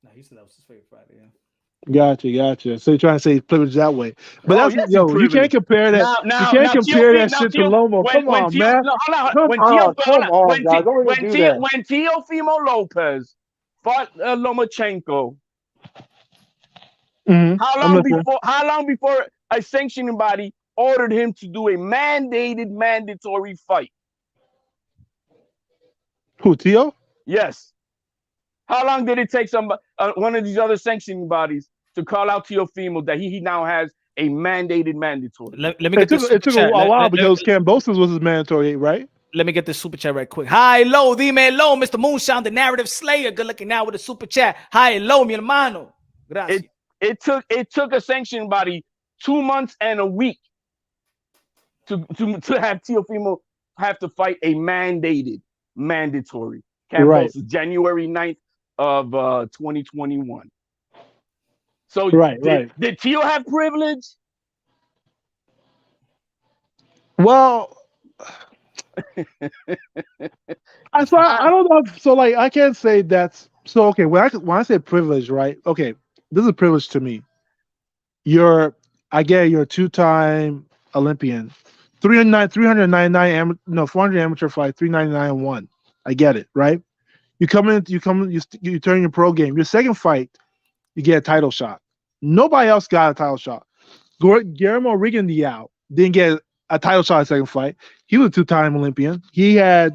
No, he said that was his favorite fighter. Yeah. Gotcha. So you're trying to say he's privileged that way, but Oh that's yes, he's you can't privileged. compare that. You can't compare that shit to Lomo. Come When on, man. Come when on, guys. Don't even do that. when Teofimo Lopez fought Lomachenko, I'm listening. how long before a sanctioning body ordered him to do a mandatory fight? Who, Tio? Yes. How long did it take one of these other sanctioning bodies to call out Teofimo that he now has a mandatory? Let me get this super It took chat. a while because Cambosis was his mandatory, right? Let me get this super chat right quick. Hi, low, dime low, Mr. Moonshine, the narrative slayer. Good looking now with a super chat. Hi, low, mi hermano. Gracias. It took a sanctioning body 2 months and a week to have Teofimo have to fight a mandatory. Cambosis, Right. January 9th of 2021. So did Tio have privilege? Well, I don't know. So like, I can't say that's so. Okay, when I say privilege, right? Okay, this is a privilege to me. You're a 2-time Olympian, 400 amateur fight, 399-1. I get it, right? You turn your pro game. Your second fight, you get a title shot. Nobody else got a title shot. Guillermo Rigondeaux didn't get a title shot in second fight. He was a 2-time Olympian. He was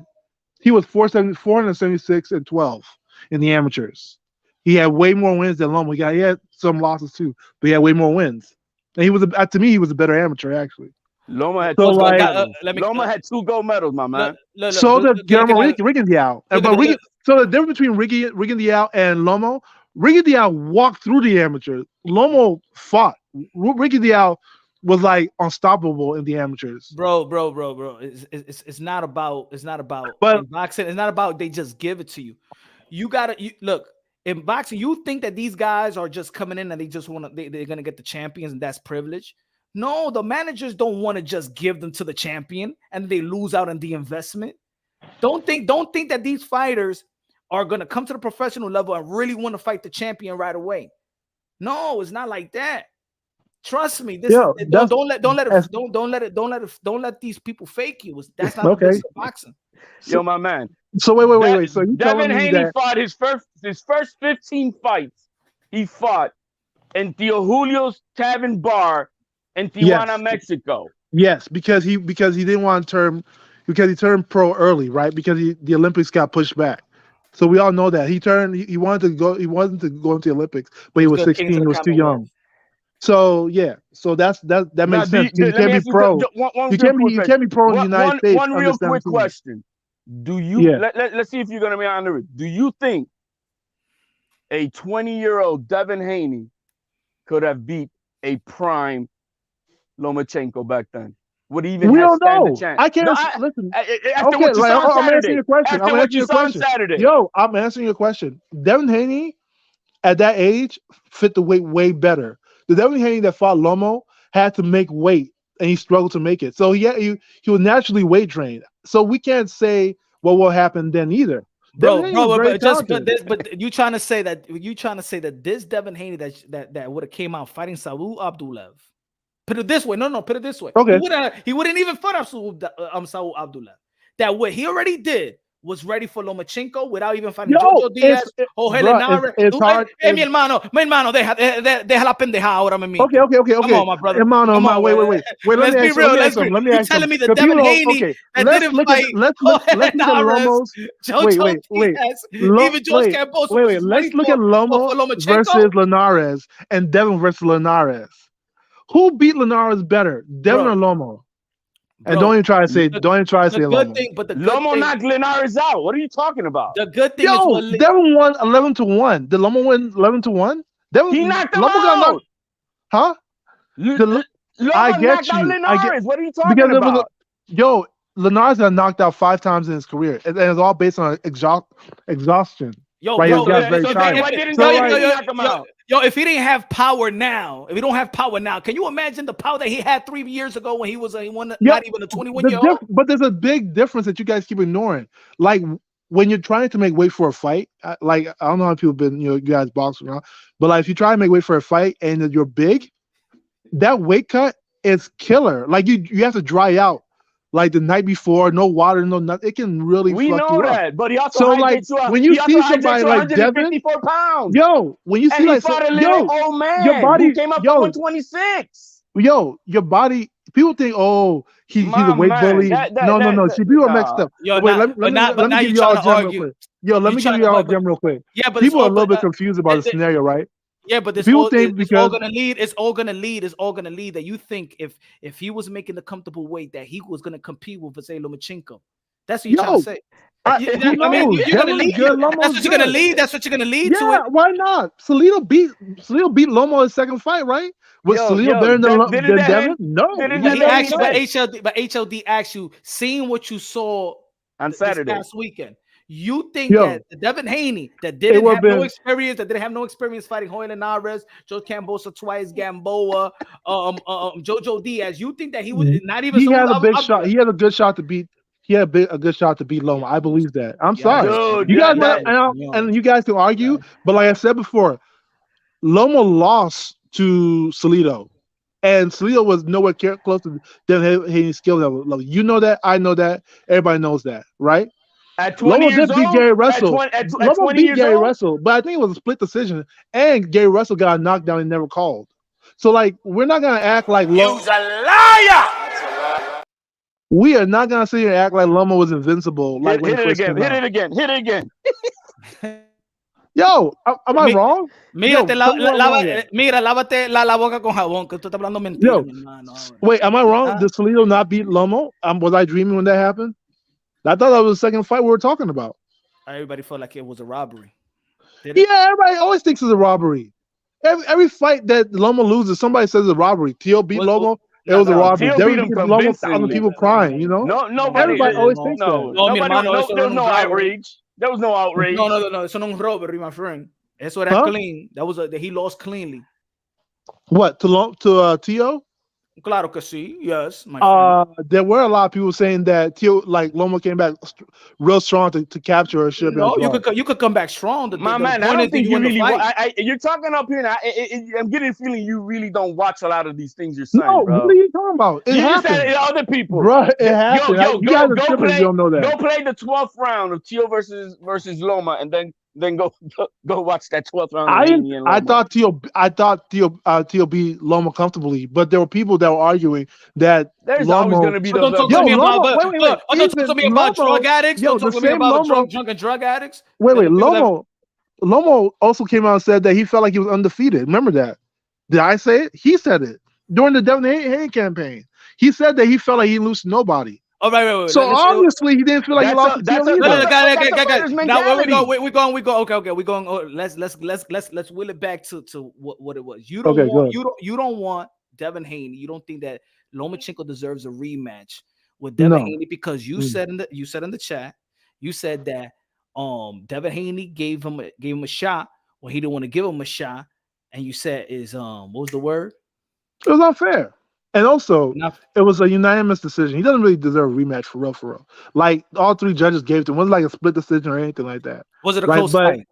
476-12 in the amateurs. He had way more wins than Lomo. He had some losses too, but he had way more wins. And to me, he was a better amateur actually. Loma had Loma had 2 gold medals, my man. So did Guillermo Rigondeaux. So the difference between Rigondeaux and Lomo, Rigondeaux walked through the amateurs. Lomo fought. Rigondeaux was like unstoppable in the amateurs. Bro. It's not about but in boxing. It's not about they just give it to you. You gotta look in boxing. You think that these guys are just coming in and they just want to they're gonna get the champions and that's privilege. No, the managers don't want to just give them to the champion and they lose out on the investment. Don't think that these fighters are gonna come to the professional level and really want to fight the champion right away. No, it's not like that. Trust me. Don't let these people fake you. That's not okay. the boxing. Yo, my man. So wait. So you Devin Haney fought his first 15 fights. He fought in Tio Julio's Tavern Bar in Tijuana, Mexico. Yes, because he didn't want to turn he turned pro early, right? Because the Olympics got pushed back. So we all know that he wanted to go into the Olympics, but he was 16. He was too young. So that makes sense. You can't be pro. You can't be pro in the United States. One real quick question: do you let's see if you're gonna be on it? Do you think a 20-year-old Devin Haney could have beat a prime Lomachenko back then? Would he even have stand a chance? I can't listen. After what you saw on Saturday. I'm answering your question. After what you saw on Saturday. Yo, I'm answering your question. Devin Haney at that age fit the weight way better. The Devin Haney that fought Lomo had to make weight, and he struggled to make it. So he was naturally weight trained. So we can't say what will happen then either. But you trying to say that this Devin Haney that would have came out fighting Saul Abdullah. Put it this way. Put it this way. Okay. He wouldn't even fight Saul Abdullah. That what he already did was ready for Lomachenko without even fighting Jojo Diaz or Linares. It's hard. Mi hermano, deja la pendeja ahora, mi amigo. Okay. Come on, my brother. Hermano, wait. Let's be real. Let me ask you. Telling me that Devin Haney that didn't fight let's look at Lomo's. Jojo Diaz, even George Cambosis. Wait. Let's look at Lomo versus Linares and Devin versus Linares. Who beat Linares better, Devin or Lomo? And don't even try to say Lomo. Lomo knocked Linares out. What are you talking about? The good thing is Devin won 11-1. Did Lomo win 11-1? He knocked him out. Huh? Lomo knocked out Linares. What are you talking about? Linares got knocked out 5 times in his career, and it's all based on exhaustion. Yo, Right, bro. his guy's very So tired. then why didn't So, Devin like- Haney knock him out? Yo, if he didn't have power now, if he don't have power now, can you imagine the power that he had 3 years ago when he was not even a 21-year-old? But there's a big difference that you guys keep ignoring. Like when you're trying to make weight for a fight, like I don't know how people been, you guys boxing around, but like if you try to make weight for a fight and you're big, that weight cut is killer. Like you have to dry out like the night before, no water, no nothing. It can really We fuck know you up. that, but he also So hiked like it to when you see somebody like 154 pounds. yo, when you see And he like fought a some, little yo, old man your body, who came up yo, to 126. Yo, your body. People think, oh, he's a My weight man, bully. No. See, people are mixed up. Yo, Wait, but let now me give you you all a trying to gem real argue. quick. Yo, let You me give trying you to- all a but- gem real quick. Yeah, but People it's are a all- little bit confused about the scenario, right? Yeah, but this People all, think it's all because- gonna lead. It's all gonna lead that you think if he was making the comfortable weight that he was gonna compete with Vasiliy Lomachenko. That's what you're trying to say. Who knows? You're gonna lead. Good, That's Lomo's what you're gonna good. lead. That's what you're gonna lead to Yeah, it. why not? Salito beat Lomo his second fight, right? Was Salito better than Devin? No. But HLD asked you, seeing what you saw on this Saturday past weekend, you think that Devin Haney, that didn't have no experience, fighting Hoyle Linares, Joe Cambosa twice, Gamboa, Jojo Diaz, you think that he was not even? He had a big shot. He had a good shot to beat. He had a good shot to beat Loma. I believe that. I'm sorry. Dude, You guys and you guys can argue, but like I said before, Loma lost to Salito, and Salito was nowhere close to Devin Haney's skill level. You know that. I know that. Everybody knows that, right? At 20 Loma years did beat old, Gary Russell. at Loma 20 beat years Gary old? Russell, but I think it was a split decision, and Gary Russell got a knockdown and never called. So like, we're not gonna act like Loma. a liar! We are not gonna sit here and act like Loma was invincible. Like Hit it again. Yo, am I wrong? Mírate, lávate la boca con jabón, que tú estás hablando mentira, mi hermano. Wait, am I wrong? Did Salito not beat Lomo? Was I dreaming when that happened? I thought that was the second fight we were talking about. Everybody felt like it was a robbery. Yeah, everybody always thinks it's a robbery. Every fight that Lomo loses, somebody says it's a robbery. Tio beat Lomo. It was a robbery. There beat Lomo, 1,000 people crying. You know, everybody always thinks that. There was no outrage. There was no outrage. No. Eso no es un robbery, my friend. Eso era clean. That he lost cleanly. What to Tio? Claro que sí. Yes, my friend. There were a lot of people saying that Tio, like Loma, came back real strong to capture a ship. No, you could come back strong. My man, I don't think you really. You're talking up here now. I'm getting a feeling you really don't watch a lot of these things you're saying. No, bro. what are you talking about? It happened. Said other people, bro. It happened. You guys are tripping. You don't know that. Go play the 12th round of Tio versus Loma, and then go watch that 12th round. I thought Tio beat Loma comfortably, but there were people that were arguing that there's Loma, always going to be don't talk to me about drug addicts. Don't talk to me about drug addicts. Wait, Lomo also came out and said that he felt like he was undefeated. Remember that? Did I say it? He said it during the Devin Haney campaign. He said that he felt like he didn't lose to nobody. Oh, right. So obviously he didn't feel like he lost to Tio either. Now where we going? Okay. We're going. Let's will it back to what it was. You don't want Devin Haney. You don't think that Lomachenko deserves a rematch with Devin Haney because you said in the chat, you said that Devin Haney gave him a shot when he didn't want to give him a shot, and you said what was the word? It was unfair. And also, it was a unanimous decision. He doesn't really deserve a rematch for real. Like, all three judges gave it to him. It wasn't like a split decision or anything like that. Was it a close fight?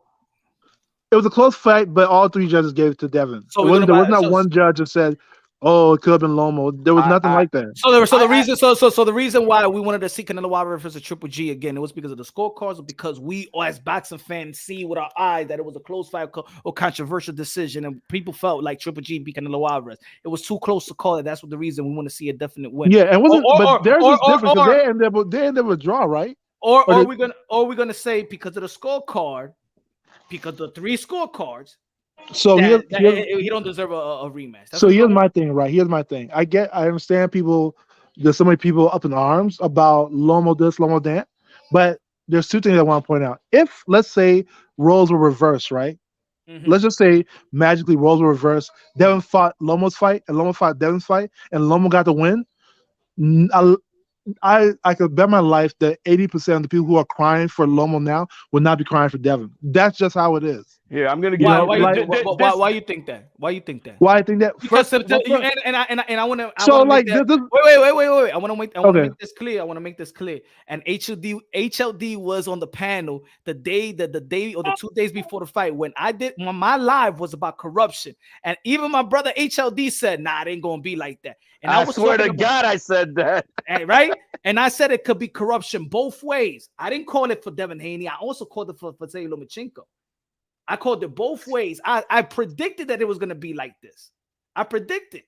It was a close fight, but all three judges gave it to Devin. So there was not one judge that said, oh, it could have been Lomo. There was nothing like that. So the reason why we wanted to see Canelo Alvarez versus Triple G again, it was because of the scorecards, or because we as boxing fans see with our eyes that it was a close fight or controversial decision, and people felt like Triple G beat Canelo Alvarez. It was too close to call it. That's what the reason we want to see a definite win. Yeah, and but there's this difference because they ended up with a draw, right? Or we're gonna say because of the scorecard, because the three scorecards. So he don't deserve a rematch. So here's my thing, right? Here's my thing. I understand people. There's so many people up in arms about Lomo this, Lomo that, but there's two things I want to point out. If let's say roles were reversed, right? Mm-hmm. Let's just say magically roles were reversed. Devin fought Lomo's fight, and Lomo fought Devin's fight, and Lomo got the win. I could bet my life that 80% of the people who are crying for Lomo now will not be crying for Devin. That's just how it is. Here, I'm gonna You give know, you. Why like why you think that? Why you think that? why I think that Because first, well, you, first and I want to so make like that. this, Wait. I want to okay. make this clear. I want to make this clear. And HLD was on the panel the day or the 2 days before the fight when my live was about corruption. And even my brother HLD said, "Nah, it ain't gonna be like that." And I was swear to talking about, God, I said that. right? And I said it could be corruption both ways. I didn't call it for Devin Haney. I also called it for Vasiliy Lomachenko. I called it both ways. I predicted that it was going to be like this. I predicted.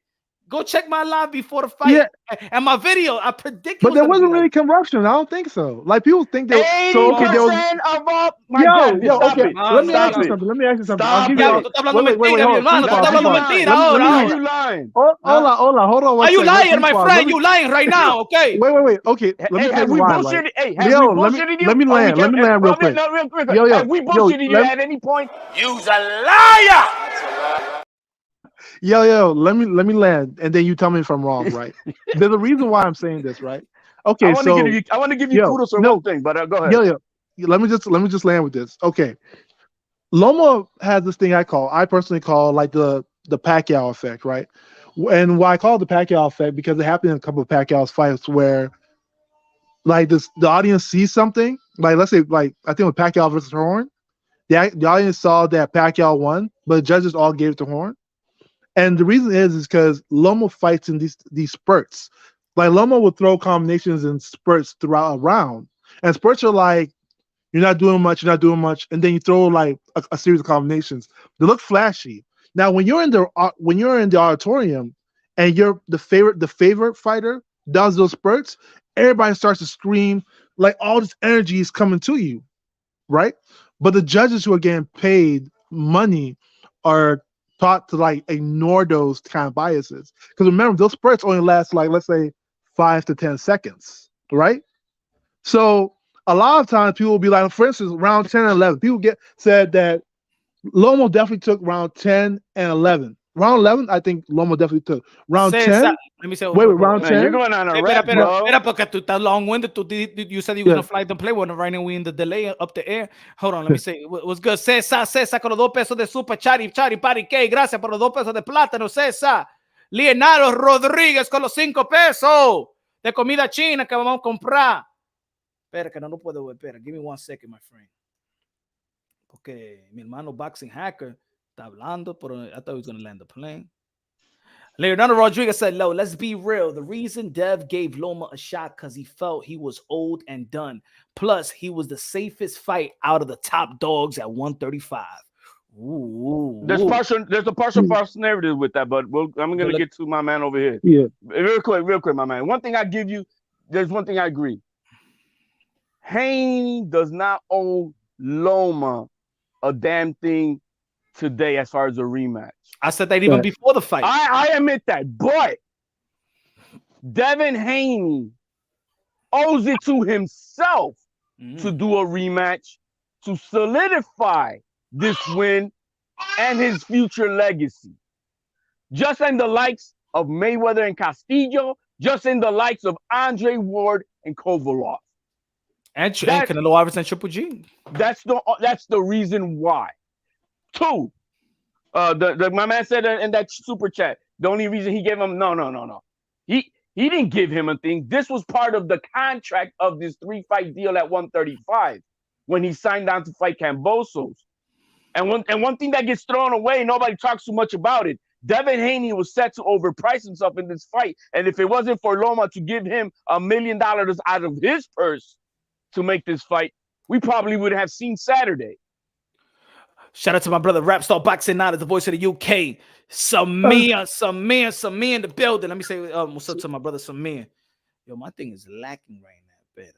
Go check my live before the fight. Yeah. And my video. I predicted. But there wasn't really corruption. I don't think so. Like people think they 80% of all. My God, stop okay. it. Let me ask you Stop it. something. I'll give you. Stop it. Wait. Hold on. Are you lying? Hola. Hold on. Are you lying, my friend? You lying right now? Okay. Wait. Okay. Let me Have we bullshitted? Hey, have we bullshitted you? Let me land real quick. Real quick. Yo, have we bullshitted you at any point? You's a liar! Yo, let me land, and then you tell me if I'm wrong, right? There's a reason why I'm saying this, right? Okay, I want to give you kudos for one thing, but go ahead. Yo, let me just land with this. Okay, Loma has this thing I personally call like the Pacquiao effect, right? And why I call it the Pacquiao effect because it happened in a couple of Pacquiao's fights where like the audience sees something, like let's say like I think with Pacquiao versus Horn, the audience saw that Pacquiao won, but the judges all gave it to Horn. And the reason is because Loma fights in these spurts. Like Loma will throw combinations in spurts throughout a round. And spurts are like, you're not doing much, and then you throw like a series of combinations. They look flashy. Now, when you're in the auditorium and you're the favorite fighter does those spurts, everybody starts to scream like all this energy is coming to you, right? But the judges who are getting paid money are taught to like ignore those kind of biases. Because remember, those spurts only last like let's say 5 to 10 seconds, right? So a lot of times people will be like, for instance, round 10 and 11, people said that Lomo definitely took round 10 and 11. Round 11, I think Lomo definitely took. Round 10. Let me say. Wait, round 10. You're going on a rap, bro. Espera, porque tú estás long-winded. You said you was gonna fly the play one. Right now we in the delay up the air. Hold on, let me say. What's good? César con los 2 pesos de super Chari Pari K. Gracias por los 2 pesos de plátano, César. Leonardo Rodríguez con los 5 pesos de comida china que vamos a comprar. Espera, que no puedo ver. Espera, give me 1 second, my friend. Porque mi hermano Boxing Hacker está hablando, pero I thought he was going to land the plane. Leonardo Rodriguez said, "Lo, let's be real. The reason Dev gave Loma a shot because he felt he was old and done. Plus, he was the safest fight out of the top dogs at 135." There's a partial false narrative with that, but I'm going to get to my man over here. Yeah. Real quick, my man. One thing I give you, there's one thing I agree. Haney does not owe Loma a damn thing today as far as a rematch. I said that even before the fight. I admit that, but Devin Haney owes it to himself to do a rematch to solidify this win and his future legacy. Just in the likes of Mayweather and Castillo, just in the likes of Andre Ward and Kovalov. And Canelo Alvarez and Triple G. That's the reason why. 2, my man said in that super chat, the only reason he gave him no. He didn't give him a thing. This was part of the contract of this 3-fight deal at 135 when he signed on to fight Kambosos. And one thing that gets thrown away, nobody talks too much about it. Devin Haney was set to overprice himself in this fight. And if it wasn't for Loma to give him $1 million out of his purse to make this fight, we probably would have seen Saturday. Shout out to my brother Rapstar Boxing Now, the voice of the UK. Samir in the building. Let me say what's up to my brother Samir. Yo, my thing is lacking right now. Better.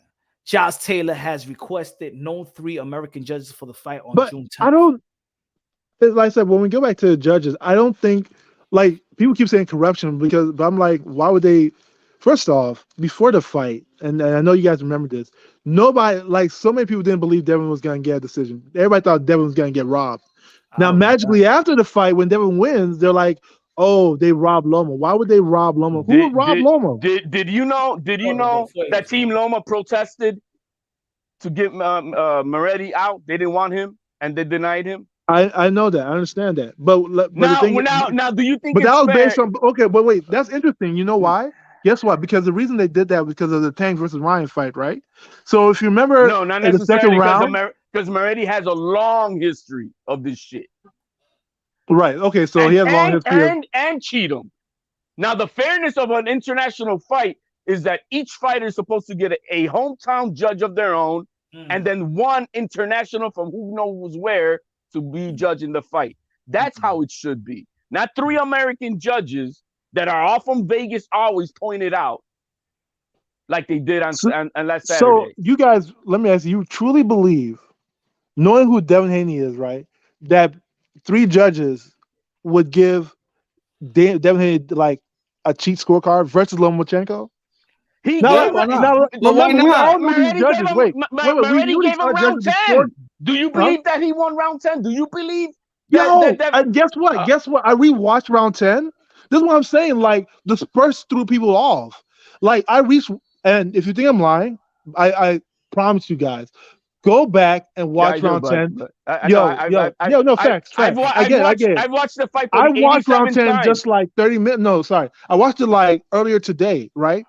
Josh Taylor has requested no 3 American judges for the fight on June 10th. I don't. Like I said, when we go back to the judges, I don't think like people keep saying corruption but I'm like, why would they? First off, before the fight, and I know you guys remember this, nobody, like so many people didn't believe Devin was going to get a decision. Everybody thought Devin was going to get robbed. Now, magically after the fight, when Devin wins, they're like, Oh, they robbed Loma. Why would they rob Loma? Who would rob Loma? Did you know? Did you know that Team Loma protested to get Moretti out? They didn't want him, and they denied him. I know that. I understand that. But the thing now, do you think? But it's that was fair? based on okay. But wait, that's interesting. You know why? Guess what? Because the reason they did that was because of the Tank versus Ryan fight, right? So if you remember, No, not in the second necessarily round, because Moretti has a long history of this shit. Right. Okay. So he has a long history and cheat him. Now, the fairness of an international fight is that each fighter is supposed to get a hometown judge of their own, and then one international from who knows where to be judging the fight. That's how it should be. Not 3 American judges that are all from Vegas always pointed out, like they did on last Saturday. So you guys, let me ask you: you truly believe, knowing who Devin Haney is, right, that 3 judges would give Devin Haney like a cheat scorecard versus Lomachenko? He Why gave not? Why We not? all know these judges. Wait, Moretti gave him round 10. Do you believe that he won round 10? Do you believe that guess what? Guess what? I rewatched round 10. This is what I'm saying. Like, the Spurs threw people off. Like, and if you think I'm lying, I promise you guys, go back and watch round 10. Facts. I've watched the fight. I watched round 10 times. just like 30 minutes. No, sorry. I watched it like earlier today, right?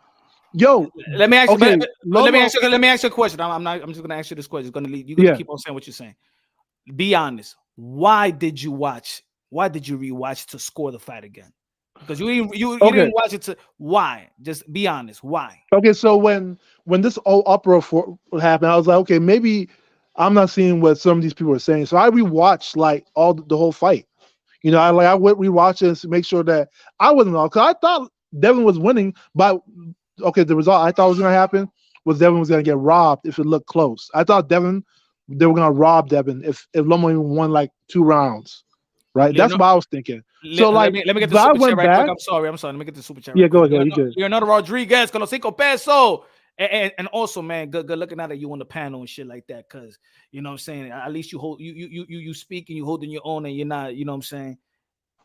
Let me ask you. Okay, let me ask you a question. I'm just gonna ask you this question. It's gonna lead. You're gonna keep on saying what you're saying. Be honest. Why did you rewatch to score the fight again? Because you didn't watch it to. Why? Just be honest. Why? Okay, so when this whole uproar happened, I was like, okay, maybe I'm not seeing what some of these people are saying. So I rewatched like the whole fight. You know, I went rewatch it to make sure that I wasn't all, because I thought Devin was winning, but the result I thought was going to happen was Devin was going to get robbed if it looked close. I thought they were going to rob Devin if Loma even won like 2 rounds, right? That's what I was thinking. So like, let me get the super chat right quick. I'm sorry. Let me get the super chat. Yeah, go ahead. You good? Leonardo Rodriguez, con los 5 pesos. And also, man, good looking out at you on the panel and shit like that, because you know what I'm saying, at least you hold you speak and you holding your own, and you're not, you know what I'm saying,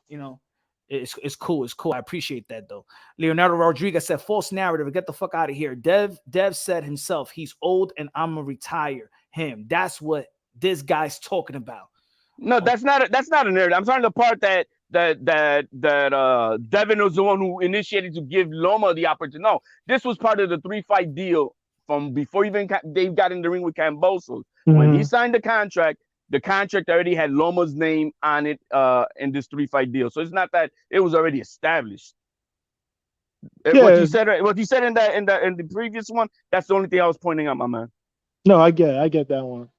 you know, it's cool. I appreciate that though. Leonardo Rodriguez said, false narrative, get the fuck out of here. Dev said himself, he's old and I'm gonna retire him. That's what this guy's talking about. No, that's not a narrative. I'm talking the part that Devin was the one who initiated to give Loma the opportunity. No, this was part of the 3-fight deal from before even Dave got in the ring with Cambosos. When he signed the contract already had Loma's name on it in this 3-fight deal. So it's not that it was already established. Yeah. What he said in the previous one, that's the only thing I was pointing out, my man. No, I get that one.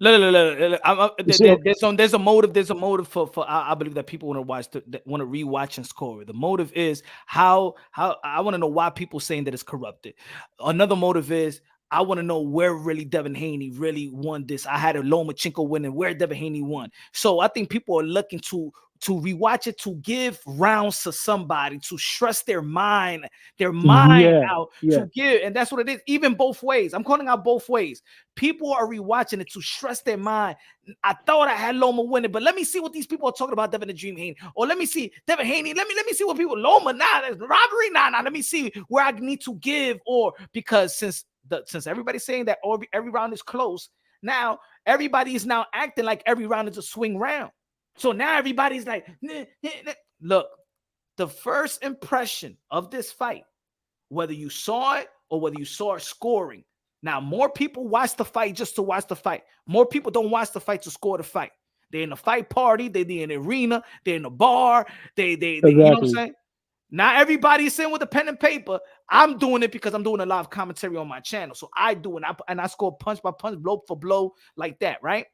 Look. There's a motive. There's a motive for I believe that people want to rewatch and score. The motive is how I want to know why people saying that it's corrupted. Another motive is I want to know where really Devin Haney really won this. I had a Lomachenko winning, where Devin Haney won. So I think people are looking to rewatch it, to give rounds to somebody, to stress their mind out, to give, and that's what it is. Even both ways. I'm calling out both ways. People are rewatching it to stress their mind. I thought I had Loma winning, but let me see what these people are talking about Devin the Dream Haney. Or let me see Devin Haney. Let me see what people Loma. Nah, that's robbery. Nah. Let me see where I need to give. Or because since everybody's saying that every round is close, now everybody is now acting like every round is a swing round. So now everybody's like, look, the first impression of this fight, whether you saw it or whether you saw it scoring. Now, more people watch the fight just to watch the fight. More people don't watch the fight to score the fight. They're in a fight party. They're in the arena. They're in a bar. Exactly. You know what I'm saying? Not everybody's sitting with a pen and paper. I'm doing it because I'm doing a lot of commentary on my channel. So I do it, and I score punch by punch, blow for blow like that, right?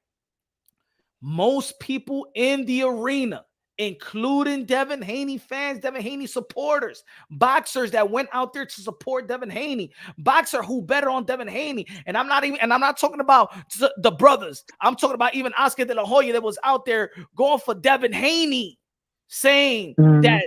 Most people in the arena, including Devin Haney fans, Devin Haney supporters, boxers that went out there to support Devin Haney, boxer who bet on Devin Haney, and I'm not talking about the brothers. I'm talking about even Oscar De La Hoya that was out there going for Devin Haney, saying that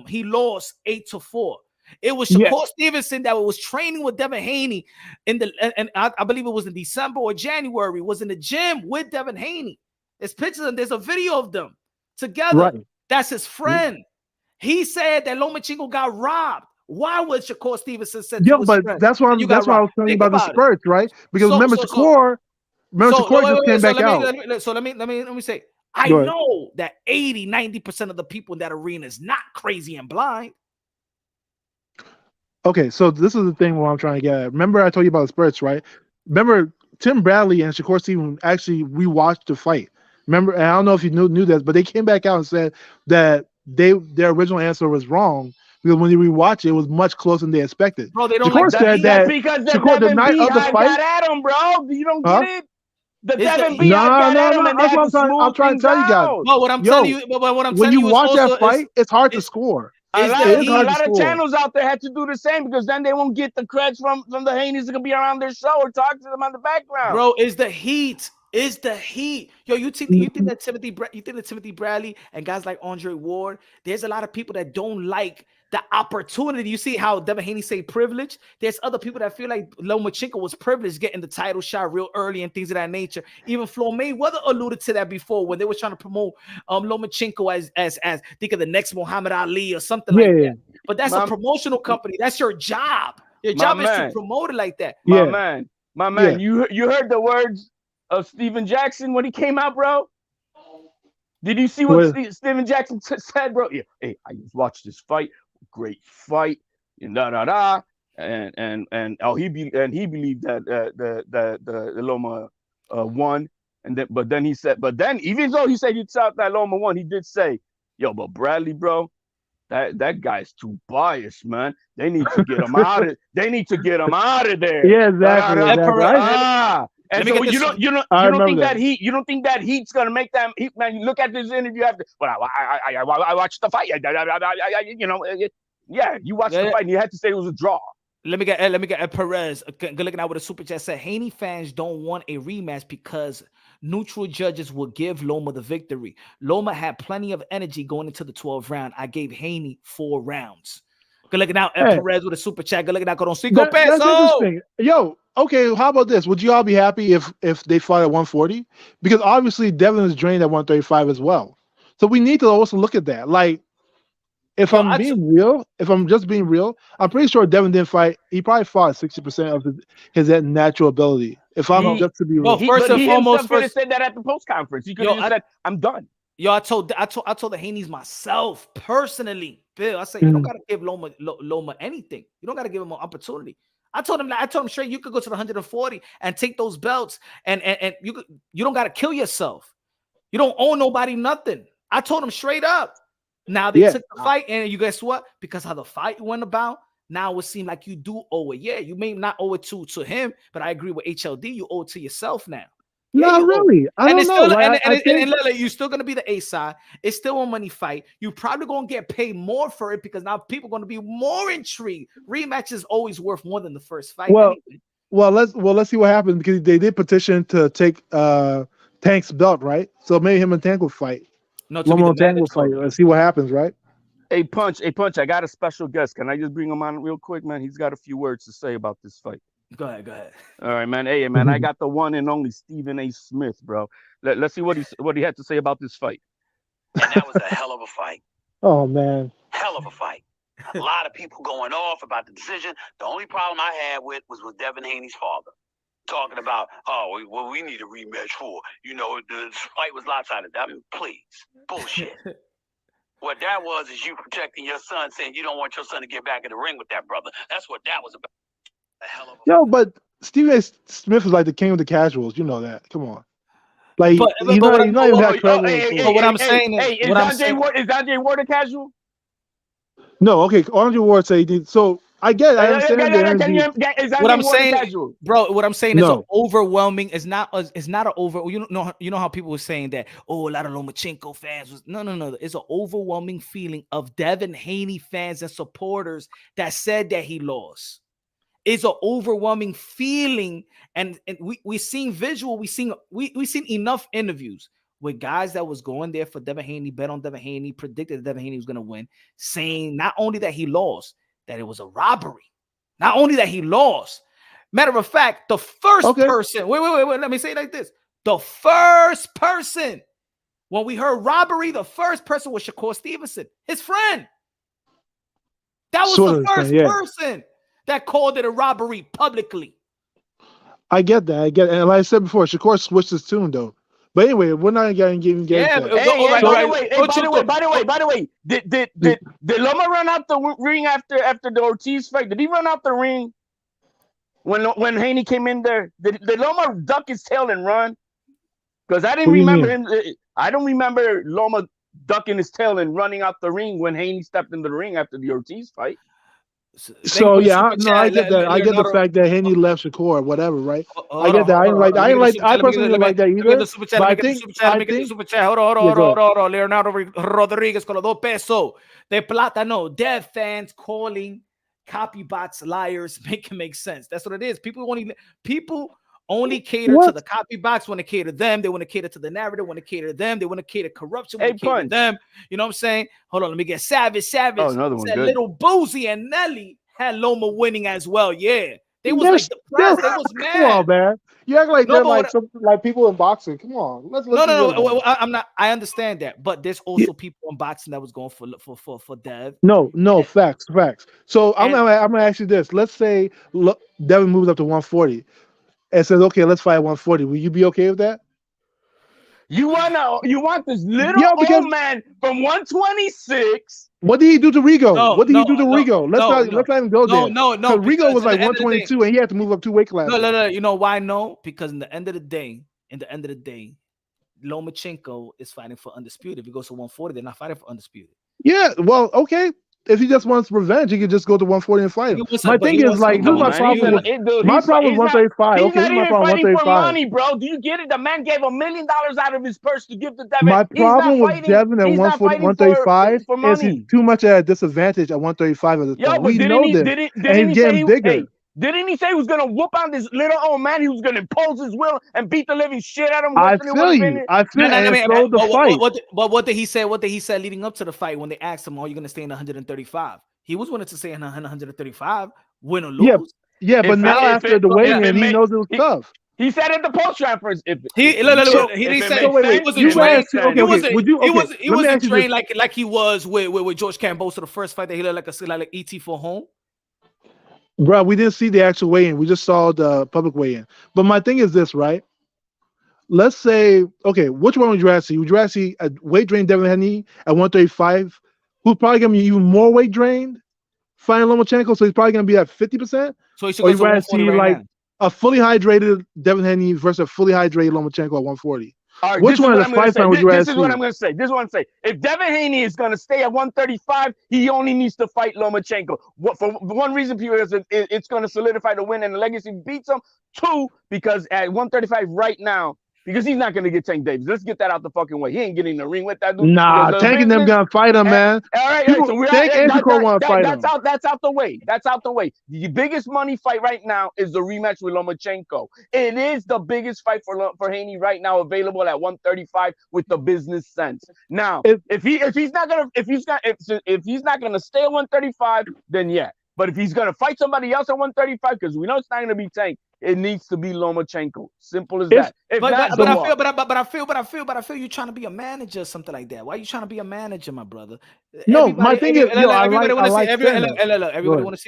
he lost 8-4. It was Shakur Stevenson that was training with Devin Haney and I believe it was in December or January, was in the gym with Devin Haney. There's pictures and there's a video of them together. Right. That's his friend. He said that Lomachenko got robbed. Why would Shakur Stevenson said to his but friend? that's why "You got I was robbed"? telling you Think about the about it. spurts, right? Because remember Shakur just came back out. Let me say, I Go ahead. know that 80-90% of the people in that arena is not crazy and blind. Okay, so this is the thing where I'm trying to get at. Remember I told you about the spurts, right? Remember Tim Bradley and Shakur Stevenson actually rewatched the fight. Remember, and I don't know if you knew this, but they came back out and said that their original answer was wrong because when you rewatch it, it was much closer than they expected. Bro, they don't Shakur like said that because the Shakur, the Devin night of the Beehive fight, got at him, bro. You don't huh? get it? The It's Devin the- Beehive got No, at him, and they that's had what to I'm smooth trying to things tell you guys. out. But what I'm telling you, but what I'm when telling you you is watch also that fight, it's hard to it's- score. A is lot, that of, he- a hard to lot of score. channels out there had to do the same because then they won't get the creds from the Haneys that can be around their show or talk to them on the background. Bro, is the heat. Is the heat. Yo, you think that Timothy Bradley and guys like Andre Ward, there's a lot of people that don't like the opportunity. You see how Devin Haney say privilege? There's other people that feel like Lomachenko was privileged getting the title shot real early and things of that nature. Even Floyd Mayweather alluded to that before when they were trying to promote Lomachenko as think of the next Muhammad Ali or something like that. But that's a promotional company. That's your job. Your job is to promote it like that. My man, you heard the words of Steven Jackson when he came out, bro? Did you see what Steven Jackson said, bro? Yeah, hey, I just watched this fight, great fight, and he believed that the Loma won, but then even though he said he thought that Loma won, he did say, yo, but Bradley, bro, that guy's too biased, man. They need to get him out of. They need to get him out of there. Yeah, exactly. And so you don't think that heat's gonna make them? Man, you look at this interview after. Well, I watched the fight. You watched the fight, and you had to say it was a draw. Let me get Perez. Good looking out with a super chat. Said Haney fans don't want a rematch because neutral judges will give Loma the victory. Loma had plenty of energy going into the 12th round. I gave Haney 4 rounds. Good looking out at Perez with a super chat. Good looking out con 5 pesos. That's interesting. Yo, okay, how about this? Would you all be happy if they fought at 140? Because obviously Devin is drained at 135 as well. So we need to also look at that. Like, if I'm just being real, I'm pretty sure Devin didn't fight. He probably fought 60% of his natural ability. If I'm just to be real. First and foremost, could have said that at the post conference. He could have said, "I'm done." Yo, I told the Haneys myself personally, Bill. I said you don't gotta give Loma anything. You don't gotta give him an opportunity. I told him straight, you could go to the 140 and take those belts, and you don't gotta kill yourself. You don't owe nobody nothing. I told him straight up. Now they took the fight, and you guess what? Because how the fight went about, now it seemed like you do owe it. Yeah, you may not owe it to him, but I agree with HLD. You owe it to yourself now. Not really. I don't know. And you're still gonna be the A side. It's still a money fight. You're probably gonna get paid more for it because now people are gonna be more intrigued. Rematch is always worth more than the first fight. Well, let's see what happens because they did petition to take Tank's belt, right? So maybe him and Tank will fight. Loma and Tank will fight. Let's see what happens, right? Hey, Punch, I got a special guest. Can I just bring him on real quick, man? He's got a few words to say about this fight. Go ahead. All right, man. Hey, man, I got the one and only Stephen A. Smith, bro. Let's see what he had to say about this fight. And that was a hell of a fight. Oh, man. Hell of a fight. A lot of people going off about the decision. The only problem I had was with Devin Haney's father. Talking about, we need a rematch for, the fight was lopsided. I mean, please. Bullshit. What that was is you protecting your son, saying you don't want your son to get back in the ring with that brother. That's what that was about. A hell of a Yo, but Stephen A. Smith is like the king of the casuals. You know that. Come on. Like, what I'm saying is, is Andre Ward a casual? No, okay. Andre Ward said he did. So I get it. I understand. What I'm saying, bro. What I'm saying is an overwhelming. It's not an over. You know how people were saying that. Oh, a lot of Lomachenko fans was no. It's an overwhelming feeling of Devin Haney fans and supporters that said that he lost. It's an overwhelming feeling, and we seen visual. We seen enough interviews with guys that was going there for Devin Haney, bet on Devin Haney, predicted that Devin Haney was going to win, saying not only that he lost, that it was a robbery. Not only that he lost. Matter of fact, the first person, wait, let me say it like this. The first person When we heard robbery, the first person was Shakur Stevenson, his friend. That was the first person that called it a robbery publicly. I get that. I get it. And like I said before, Shakur switched his tune though. But anyway, we're not getting that. By the way, did Loma run out the ring after the Ortiz fight? Did he run out the ring when Haney came in there? Did Loma duck his tail and run? Because I didn't remember him. I don't remember Loma ducking his tail and running out the ring when Haney stepped into the ring after the Ortiz fight. So yeah, I get that. I get the fact that Haney left Shakur or whatever, right? I get that. I personally didn't like that either. But I think hold on. Leonardo Rodriguez con los 2 pesos de plátano. Dev fans calling copy bots liars make it make sense. That's what it is. People only cater to the copy box when they cater to them. They want to cater to the narrative when they cater to them. They want to cater corruption when they cater to them. You know what I'm saying? Hold on, let me get Savage. Oh, another one. Little Boozy and Nelly had Loma winning as well. Yeah. They was like depressed. They was mad. Come on, man. You act like they're like people in boxing. Come on. No. I'm not. I understand that, but there's also people in boxing that was going for Dev. No, facts. So I'm gonna ask you this. Let's say Devin moves up to 140. And says, okay, let's fight at 140. Will you be okay with that? You want this little old man from 126? What did he do to Rigo? What did he do to Rigo? Let's not even go there. No. Because Rigo was like 122, and he had to move up 2 weight classes. No. You know why? No, because in the end of the day, Lomachenko is fighting for undisputed. If he goes to 140, they're not fighting for undisputed. Yeah, well, okay. If he just wants revenge, he could just go to 140 and fight him. My thing is like, my problem with 135. He's not even fighting for money, bro. Do you get it? The man gave $1 million out of his purse to give to Devin. My problem with Devin at 135 is he's too much at a disadvantage at 135. We know this, and he's getting bigger. Didn't he say he was gonna whoop on this little old man? He was gonna impose his will and beat the living shit out of him. I feel you. But what did he say? What did he say leading up to the fight when they asked him, "Are you gonna stay in 135?" He was willing to stay in 135, win or lose. Yeah, but now after the weigh-in, he knows it was tough. He said at the post conference, he wasn't trained like he was with George Cambosa the first fight that he looked like ET for home. Bro, we didn't see the actual weigh-in. We just saw the public weigh-in. But my thing is this, right? Let's say, okay, which one would you rather see? Would you rather see a weight drained Devin Haney at 135, who's probably going to be even more weight drained, fighting Lomachenko, so he's probably going to be at 50%? So he should go to 140 right now. A fully hydrated Devin Haney versus a fully hydrated Lomachenko at 140? Right, which one of the fights would you rather see? This is what I'm going to say. This is what I'm saying. If Devin Haney is going to stay at 135, he only needs to fight Lomachenko. For one reason, because it's going to solidify the win and the legacy beats him. 2, because at 135 right now, because he's not going to get Tank Davis. Let's get that out the fucking way. He ain't getting in the ring with that dude. Nah, Tank and them going to fight him, man. All right. So Tank and Shakur want to fight him. That's out the way. That's out the way. The biggest money fight right now is the rematch with Lomachenko. It is the biggest fight for Haney right now, available at 135 with the business sense. Now, if he's not gonna stay at 135, then yeah. But if he's gonna fight somebody else at 135, because we know it's not gonna be Tank, it needs to be Lomachenko. Simple as that. But I feel you're trying to be a manager or something like that. Why are you trying to be a manager, my brother? No, my thing is, everybody want to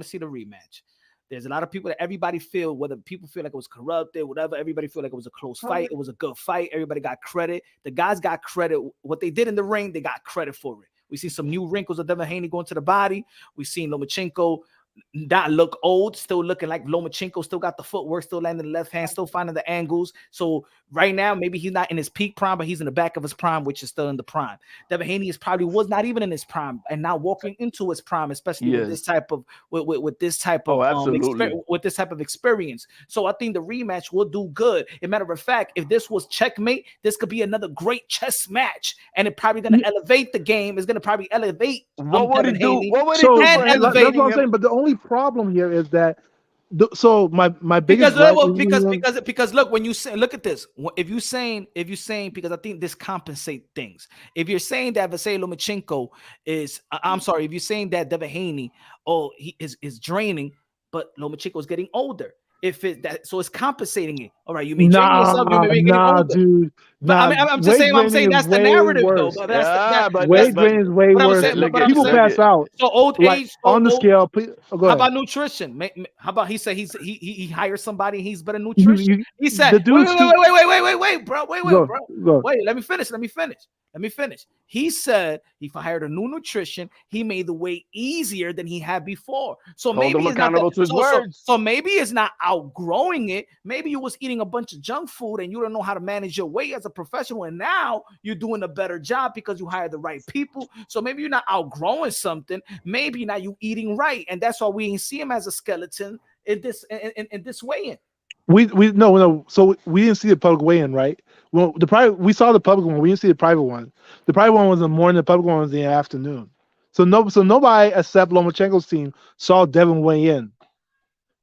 see the rematch. There's a lot of people that everybody feel, whether people feel like it was corrupted, whatever, everybody feel like it was a close fight. It was a good fight. Everybody got credit. The guys got credit. What they did in the ring, they got credit for it. We see some new wrinkles of Devin Haney going to the body. We seen Lomachenko not look old, still looking like Lomachenko, still got the footwork, still landing the left hand, still finding the angles. So right now, maybe he's not in his peak prime, but he's in the back of his prime, which is still in the prime. Devin Haney was not even in his prime, and now walking into his prime, especially with this type of experience. So I think the rematch will do good. As a matter of fact, if this was checkmate, this could be another great chess match, and it's probably going to elevate the game. It's going to probably elevate. What would it do? That's what I'm saying. But the only problem here is that my biggest because look, when you say, look at this, if you saying because I think this compensate things. If you're saying that Vasiliy Lomachenko is, if you're saying that Devin Haney he is draining, but Lomachenko is getting older. if it that so it's compensating it. All right, you may train yourself, you may make it Nah, older. dude. But Nah, I'm just saying, that's the narrative though. But that's weight training is way but I'm worse. saying, but I'm People saying, pass out. so old Like age, on the old, scale. Go how ahead. about nutrition? How about he said he hires somebody and he's better You- nutrition? you- He said, the dude's too. wait, bro, Go. wait. Let me finish. He said he hired a new nutrition. He made the weight easier than he had before. So Hold maybe him it's not accountable to his words. So maybe it's not outgrowing it. Maybe you was eating a bunch of junk food and you don't know how to manage your weight as a professional, and now you're doing a better job because you hired the right people. So maybe you're not outgrowing something. Maybe now you eating right, and that's why we didn't see him as a skeleton in this weigh-in. No. So we didn't see the public weigh-in, right? Well, we saw the public one. We didn't see the private one. The private one was in the morning. The public one was in the afternoon. So nobody except Lomachenko's team saw Devin weigh in.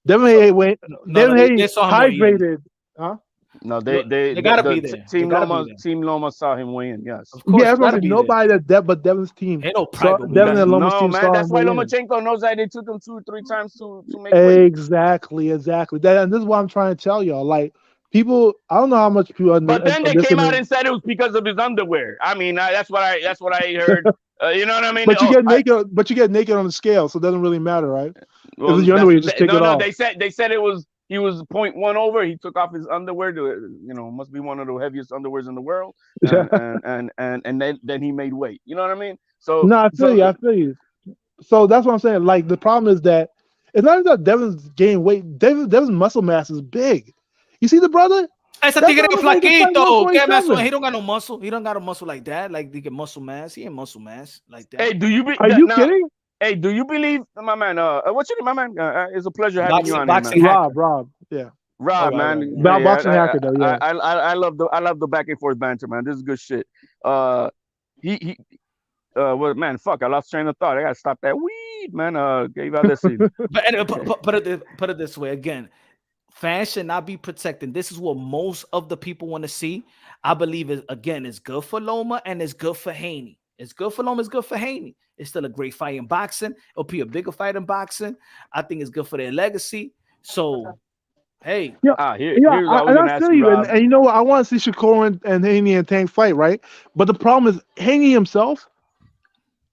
Devin Haney hydrated. Huh? No, they gotta be there. Team Loma saw him weigh in. Yes, of course. Yeah, that's what I'm saying. Nobody but Devin's team. Ain't no private. Devin and Loma's team man. saw That's him why weigh in. Lomachenko knows that they took him 2 or 3 times to make weight. Exactly. And this is what I'm trying to tell y'all. Like people, I don't know how much people. But then they came out and said it was because of his underwear. I mean, that's what I heard. You know what I mean? But you get naked. But you get naked on the scale, so it doesn't really matter, right? Well, if it's your underwear, you just take it off. They said he was 0.1 over. He took off his underwear to, must be one of the heaviest underwears in the world. And then he made weight. You know what I mean? So no, I feel you. So that's what I'm saying. Like the problem is that it's not that Devin's gained weight. Devin's muscle mass is big. You see the brother? Ese tigre es flaquito. He don't got no muscle. He don't got a muscle like that. Like he get muscle mass. He ain't muscle mass like that. Hey, Are you kidding? Hey, do you believe, my man? What's your name, my man? It's a pleasure having you on boxing here, man. Rob. Yeah. Rob, man. Boxing hacker, though. Yeah. I love the back and forth banter, man. This is good shit. Well, man, fuck. I lost train of thought. I gotta stop that weed, man. Gave out this. But put it this way again. Fans should not be protecting. This is what most of the people want to see. I believe it's good for Loma and it's good for Haney. It's good for Loma, it's good for Haney. It's still a great fight in boxing. It'll be a bigger fight in boxing. I think it's good for their legacy. So, hey. I feel you. And you know what? I want to see Shakur and Haney and Tank fight, right? But the problem is Haney himself,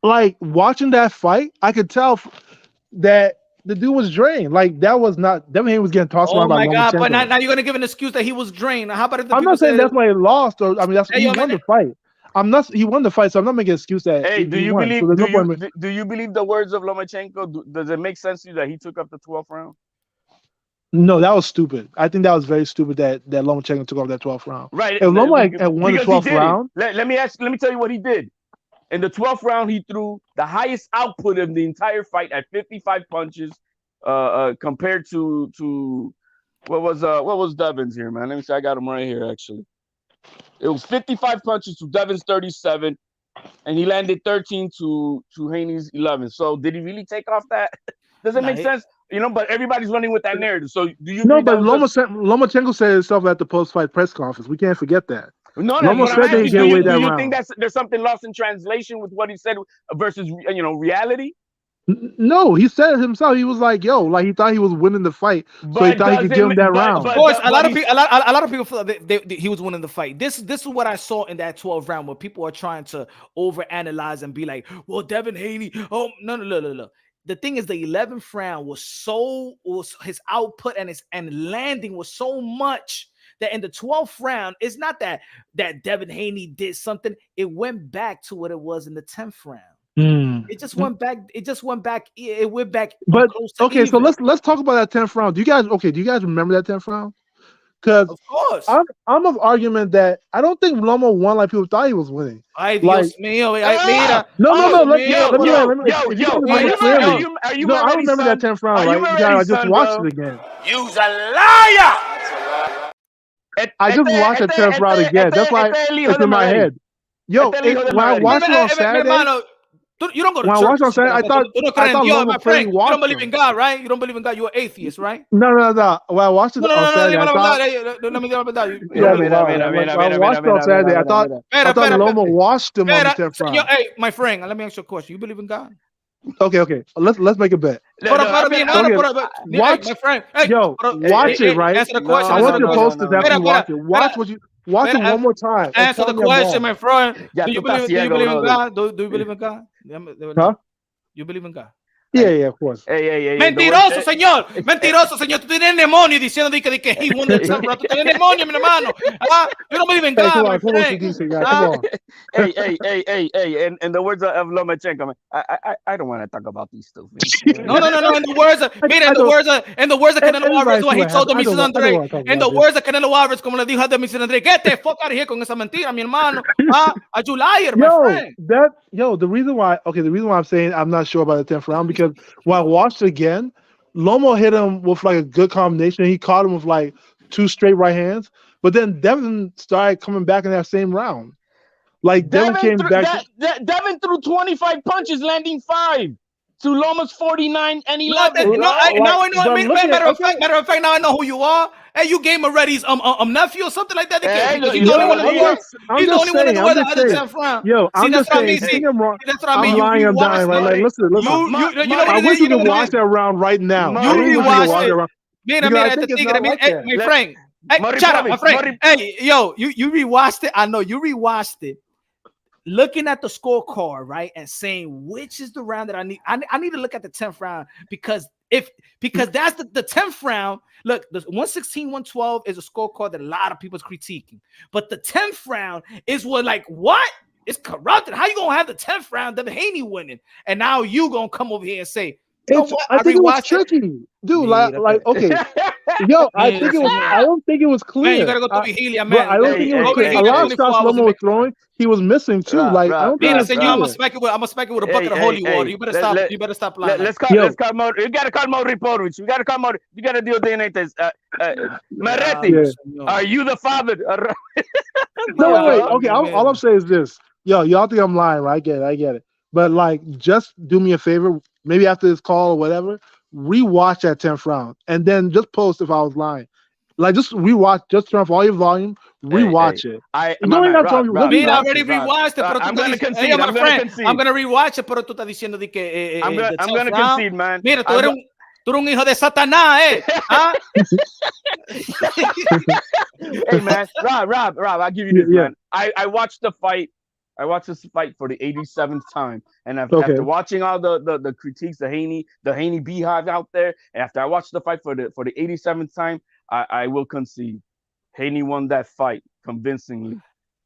like watching that fight, I could tell that the dude was drained. Like that was not Devin Haney was getting tossed around by Lomachenko. Oh my God! But now you're gonna give an excuse that he was drained. How about if the I'm not saying that's why he lost, or I mean he won the fight. He won the fight, so I'm not making an excuse that. Hey, do you believe the words of Lomachenko? Does it make sense to you that he took up the 12th round? No, that was stupid. I think that was very stupid that Lomachenko took off that 12th round. Right. If Loma had won the 12th round, let me tell you what he did. In the 12th round, he threw the highest output of the entire fight at 55 punches, compared to what was Devin's here, man? Let me see. I got him right here, actually. It was 55 punches to Devin's 37, and he landed 13 to Haney's 11. So did he really take off that? Does it make sense? But everybody's running with that narrative. So do you? No, but Lomachenko said himself at the post-fight press conference. We can't forget that. No, Loma said that he can't wait that round. Do you think there's something lost in translation with what he said versus reality? No, he said it himself. He was like, "Yo," like he thought he was winning the fight, so he thought he could give him that round. Of course, a lot of people feel that he was winning the fight. This is what I saw in that 12th round, where people are trying to overanalyze and be like, "Well, Devin Haney." Oh, no. The thing is, the 11th round was his output and landing was so much that in the 12th round, it's not that Devin Haney did something. It went back to what it was in the 10th round. It just went back. It went back. But okay, so let's talk about that 10th round. Do you guys remember that 10th round? Because of course, I'm of argument that I don't think Loma won like people thought he was winning. Ay, Dios mío, mira. No. Let me. I remember that 10th round, right? I just watched it again. You's a liar. I just watched that 10th round again. That's why it's in my head. Yo, when I watched it on Saturday. You don't go to church. When I watched on Saturday, I thought my friend. You don't believe in God, right? You don't believe in God. You're an atheist, right? No. When I watched it on Saturday, I watched it on Saturday. I thought Loma washed him on the 10th round. Hey, my friend, let me ask you a question. You believe in God? Okay. Let's make a bet. Watch, my friend. Hey, watch it, right? Answer the question. I want you to post this after you watch it. Watch it one more time. Answer the question, my friend. Ya Do you tú estás believe ciego, in brother. God? Do you believe in God? Huh? You believe in God? Yeah, of course. Mentiroso, señor. Mentiroso, señor. Tú tienes demonio diciendo que he won the Trump. Tú tienes demonio, mi hermano. You don't believe in God, my friend. Come on. Hey, in the words of Lomachenko, I don't want to talk about these stuff. No. In the words of Canelo Alvarez, what he told the Mrs. Andre. In the words of Canelo Alvarez, como le dijo a Mrs. Andre, get the fuck out of here con esa mentira, mi hermano. A you liar, my friend. The reason why I'm saying I'm not sure about the 10th round because when I watched it again, Lomo hit him with like a good combination. He caught him with like 2 straight right hands, but then Devin started coming back in that same round. Like Devin came back. Devin threw 25 punches, landing 5 to Loma's 49 and 11. Now I know. Matter of fact, now I know who you are. Hey, you Game Already's nephew or something like that. He's the only one in the world that has a 10th round. Yo, I'm just saying. That's what I mean. I'm lying. I'm dying. Right? Like, listen. I wish you could watch that round right now. You rewatch it. Mira, my friend. Hey, shut up, my friend. Hey, yo, you rewatched it. I know you rewatched it. Looking at the scorecard, right, and saying which is the round that I need. I need to look at the 10th round because that's the 10th round. Look, the 116, 112 is a scorecard that a lot of people's critiquing. But the 10th round is what? It's corrupted. How you gonna have the 10th round, Devin Haney winning? And now you gonna come over here and say, you know what? I think it was tricky, dude. Okay. Yo, I don't think it was clear. Man, you gotta go to Healy, man. I don't think it was clear. A lot of shots Lomo was throwing, he was missing too. I don't think I'm gonna smack it with a bucket of holy water. You better stop. You better stop lying. Let's call Mo. You gotta call Mo Riporovich. You gotta deal with Maretti. Are you the father? No, wait. Okay, all I'm saying is this. Yo, y'all think I'm lying, right? I get it. But just do me a favor. Maybe after this call or whatever, rewatch that 10th round and then just post if I was lying. Just rewatch, just turn off all your volume, rewatch it. I already rewatched it. I'm gonna concede. I'm gonna rewatch it, pero tú estás diciendo de que I'm gonna concede, man. Mira, tú eres un hijo de Satanás, Hey, man, Rob, I'll give you this, man. I watched the fight. I watched this fight for the 87th time, and after watching all the critiques, the Haney beehive out there, and after I watched the fight for the 87th time, I will concede. Haney won that fight convincingly,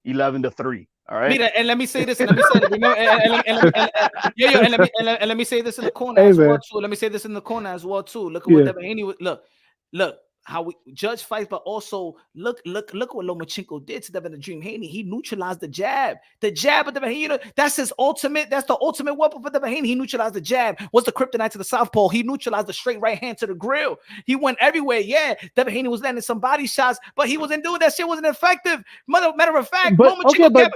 11-3. All right. Mira, and let me say this, and let me say this in the corner as well too. Let me say this in the corner as well too. Look at what Devin Haney look. How we judge fights, but also look what Lomachenko did to Devin the Dream Haney. He neutralized the jab. The jab of Devin Haney, that's the ultimate weapon for Devin Haney. He neutralized the jab. What's the kryptonite to the southpaw? He neutralized the straight right hand to the grill. He went everywhere. Yeah, Devin Haney was landing some body shots, but he wasn't doing that shit. Wasn't effective. Matter of fact, Lomachenko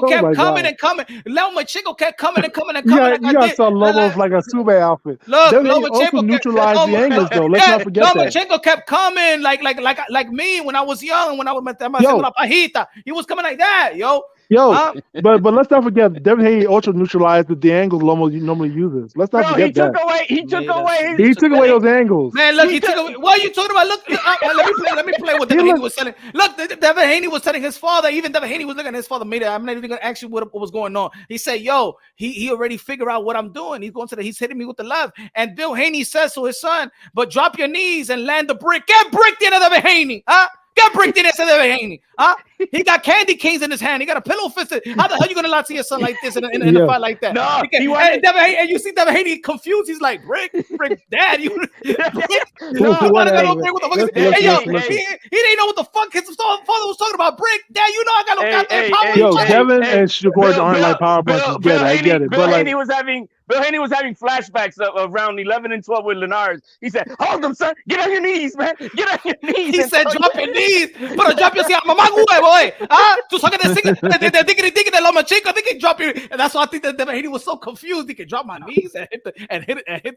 kept coming and coming. Lomachenko kept coming and coming and coming. You got some Lomo like a Sube outfit. Look, Lomachenko neutralized the angles though. Let's not forget that. Lomachenko kept coming like me when I was young, when I was la pajita. He was coming like that, but let's not forget Devin Haney ultra neutralized the angles Lomo normally uses. Let's not forget that. He took away those angles. Man, look, he took away. What are you talking about? Look, let me play what Devin Haney was telling. Look, Devin Haney was telling his father. Even Devin Haney was looking at his father. I'm not even gonna ask you what was going on. He said, he already figured out what I'm doing. He's hitting me with the left. And Bill Haney says to his son, but drop your knees and land the brick. Get bricked into Devin Haney, Get bricked in there, Devin Haney. He got candy canes in his hand. He got a pillow fisted. How the hell you gonna lie to your son like this in a fight like that? No, and you see Devin Haney confused. He's like, brick, dad. You he didn't know what the fuck his father was talking about. Brick, dad. You know I got no goddamn power. Devin and Shakur aren't like power punches. I get it. Bill Haney was having flashbacks of round 11 and 12 with Linares. He said, hold them, son. Get on your knees, man. Get on your knees. He said, drop your knees. But drop your knees. Mamá huevo, tú sabes the diggity de Lomachenko. I think he dropped you. And that's why I think that Devin Haney was so confused. He could drop my knees and hit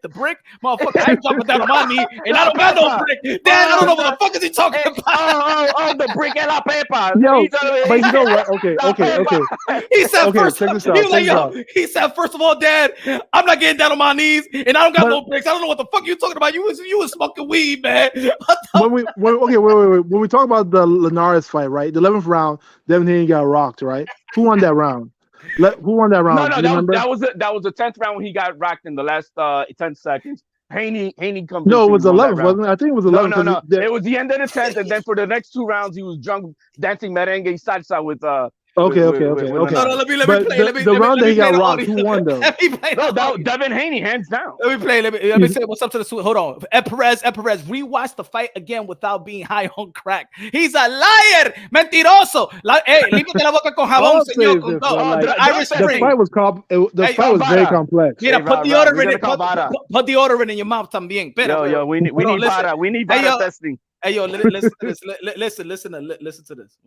the brick. Motherfucker, I ain't dropping down on my knee. And I don't got no brick. Dad, I don't know what the fuck is he talking about. the brick and la pepa. Yo, but you know what? Okay. He said Okay, first. check this He out, was like, check this yo. out. He said, first of all, Dad, I'm not getting down on my knees, and I don't got But- no bricks. I don't know what the fuck you talking about. You was smoking weed, man. Wait. When we talk about the Linares fight, right? The 11th round, Devin Haney got rocked, right? Who won that round? Who won that round? No, Do you remember? that was the 10th round when he got rocked in the last 10 seconds. Haney comes. No, it was 11th, wasn't it? I think it was 11th. No. It was the end of the 10th, and then for the next 2 rounds, he was drunk dancing merengue salsa with Okay. No, let me play. The round that he got rocked, who won though? Let me play. No, that was Devin Haney, hands down. Let me play. Let me say what's up to the suit. Hold on. Ed Perez rewatched the fight again without being high on crack. He's a liar, mentiroso. Límpiate la boca con jabón, señor. The fight was very complex. Mira, put deodorant in your mouth también. Yo, we need para testing. Hey, yo, listen to this.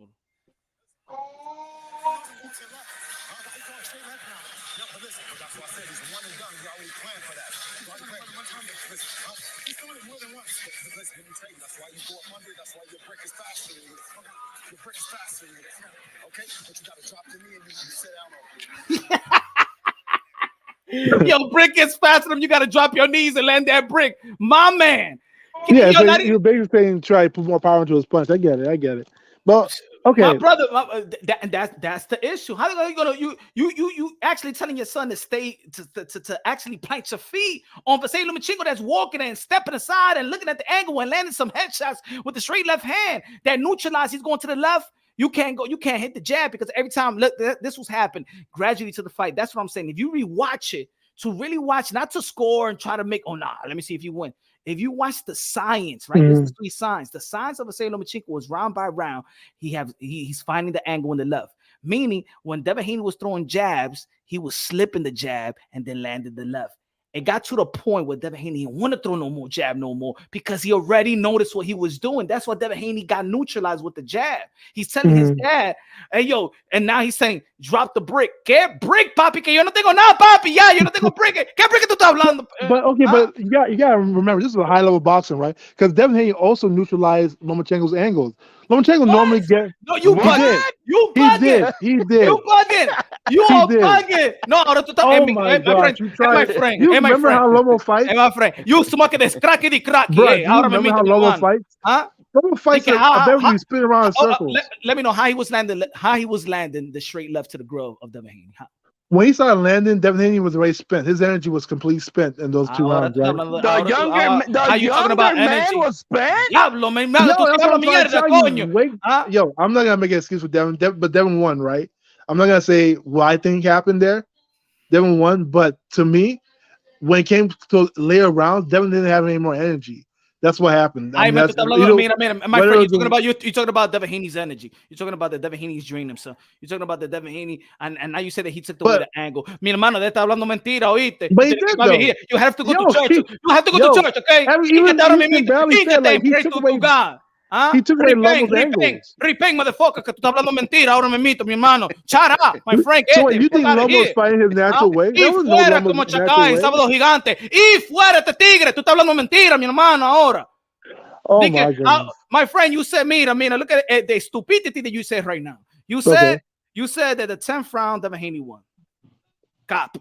Yo, brick is faster than you got to drop your knees and land that brick. My man. Yeah, so you're basically saying try to put more power into his punch. I get it. But okay, my brother, that's the issue. How are you gonna you actually telling your son to stay to actually plant your feet on Vasiliy Lomachenko that's walking and stepping aside and looking at the angle and landing some headshots with the straight left hand that neutralize. He's going to the left. You can't hit the jab because every time this was happening gradually to the fight. That's what I'm saying. If you rewatch it, to really watch, not to score and try to make, let me see if you win. If you watch the science, right? There's 3 signs. The signs of Vasiliy Lomachenko was round by round. He's finding the angle in the left. Meaning when Devin Haney was throwing jabs, he was slipping the jab and then landed the left. It got to the point where Devin Haney didn't want to throw no more jab no more because he already noticed what he was doing. That's why Devin Haney got neutralized with the jab. He's telling his dad, hey, yo, and now he's saying, drop the brick. ¿Qué brick, papi? Que yo no tengo nada, papi. Ya, yo no tengo brick. ¿Qué brick tú estás hablando? But you got to remember, this is a high-level boxing, right? Because Devin Haney also neutralized Lomachenko's angles. Lomachenko normally gets... No, you bugging. You bugging. He did. You bugging. You are bugging. No, ahora tú estás... Oh my God, you tried. You remember how Lomo fights? Hey, my friend. You smoking this crackety crack. Bro, you remember how Lomo fights? Huh? Lomo fights like spin around in circles. Let me know how he was landing the straight left to the grove of Devin Haney. When he started landing, Devin Haney was already spent. His energy was completely spent in those 2 rounds, right? The younger man was spent? Diablo, man. Yo, I'm not going to make an excuse for Devin, but Devin won, right? I'm not going to say what I think happened there. Devin won, but to me, when it came to later rounds, Devin didn't have any more energy. That's what happened. My friend, you're talking about Devin Haney's energy. You're talking about the Devin Haney's drained himself. You're talking about the Devin Haney, and now you say that he took away the angle. Mi hermano, de está hablando mentira, oíste. But he did, though. You have to go to church. You have to go to church, okay? He took away Lomo's angles. Repeng, motherfucker, que tú estás hablando mentira ahora me mito, mi hermano. Shut up, my friend. So you think Lomo's fighting his natural way? Y fuera como Chacá en Sábado Gigante. Y fuera este tigre. Tú estás hablando mentira, mi hermano, ahora. Oh my goodness. My friend, you said, mira, look at the stupidity that you said right now. You said that the 10th round, Devin Haney won. Cap.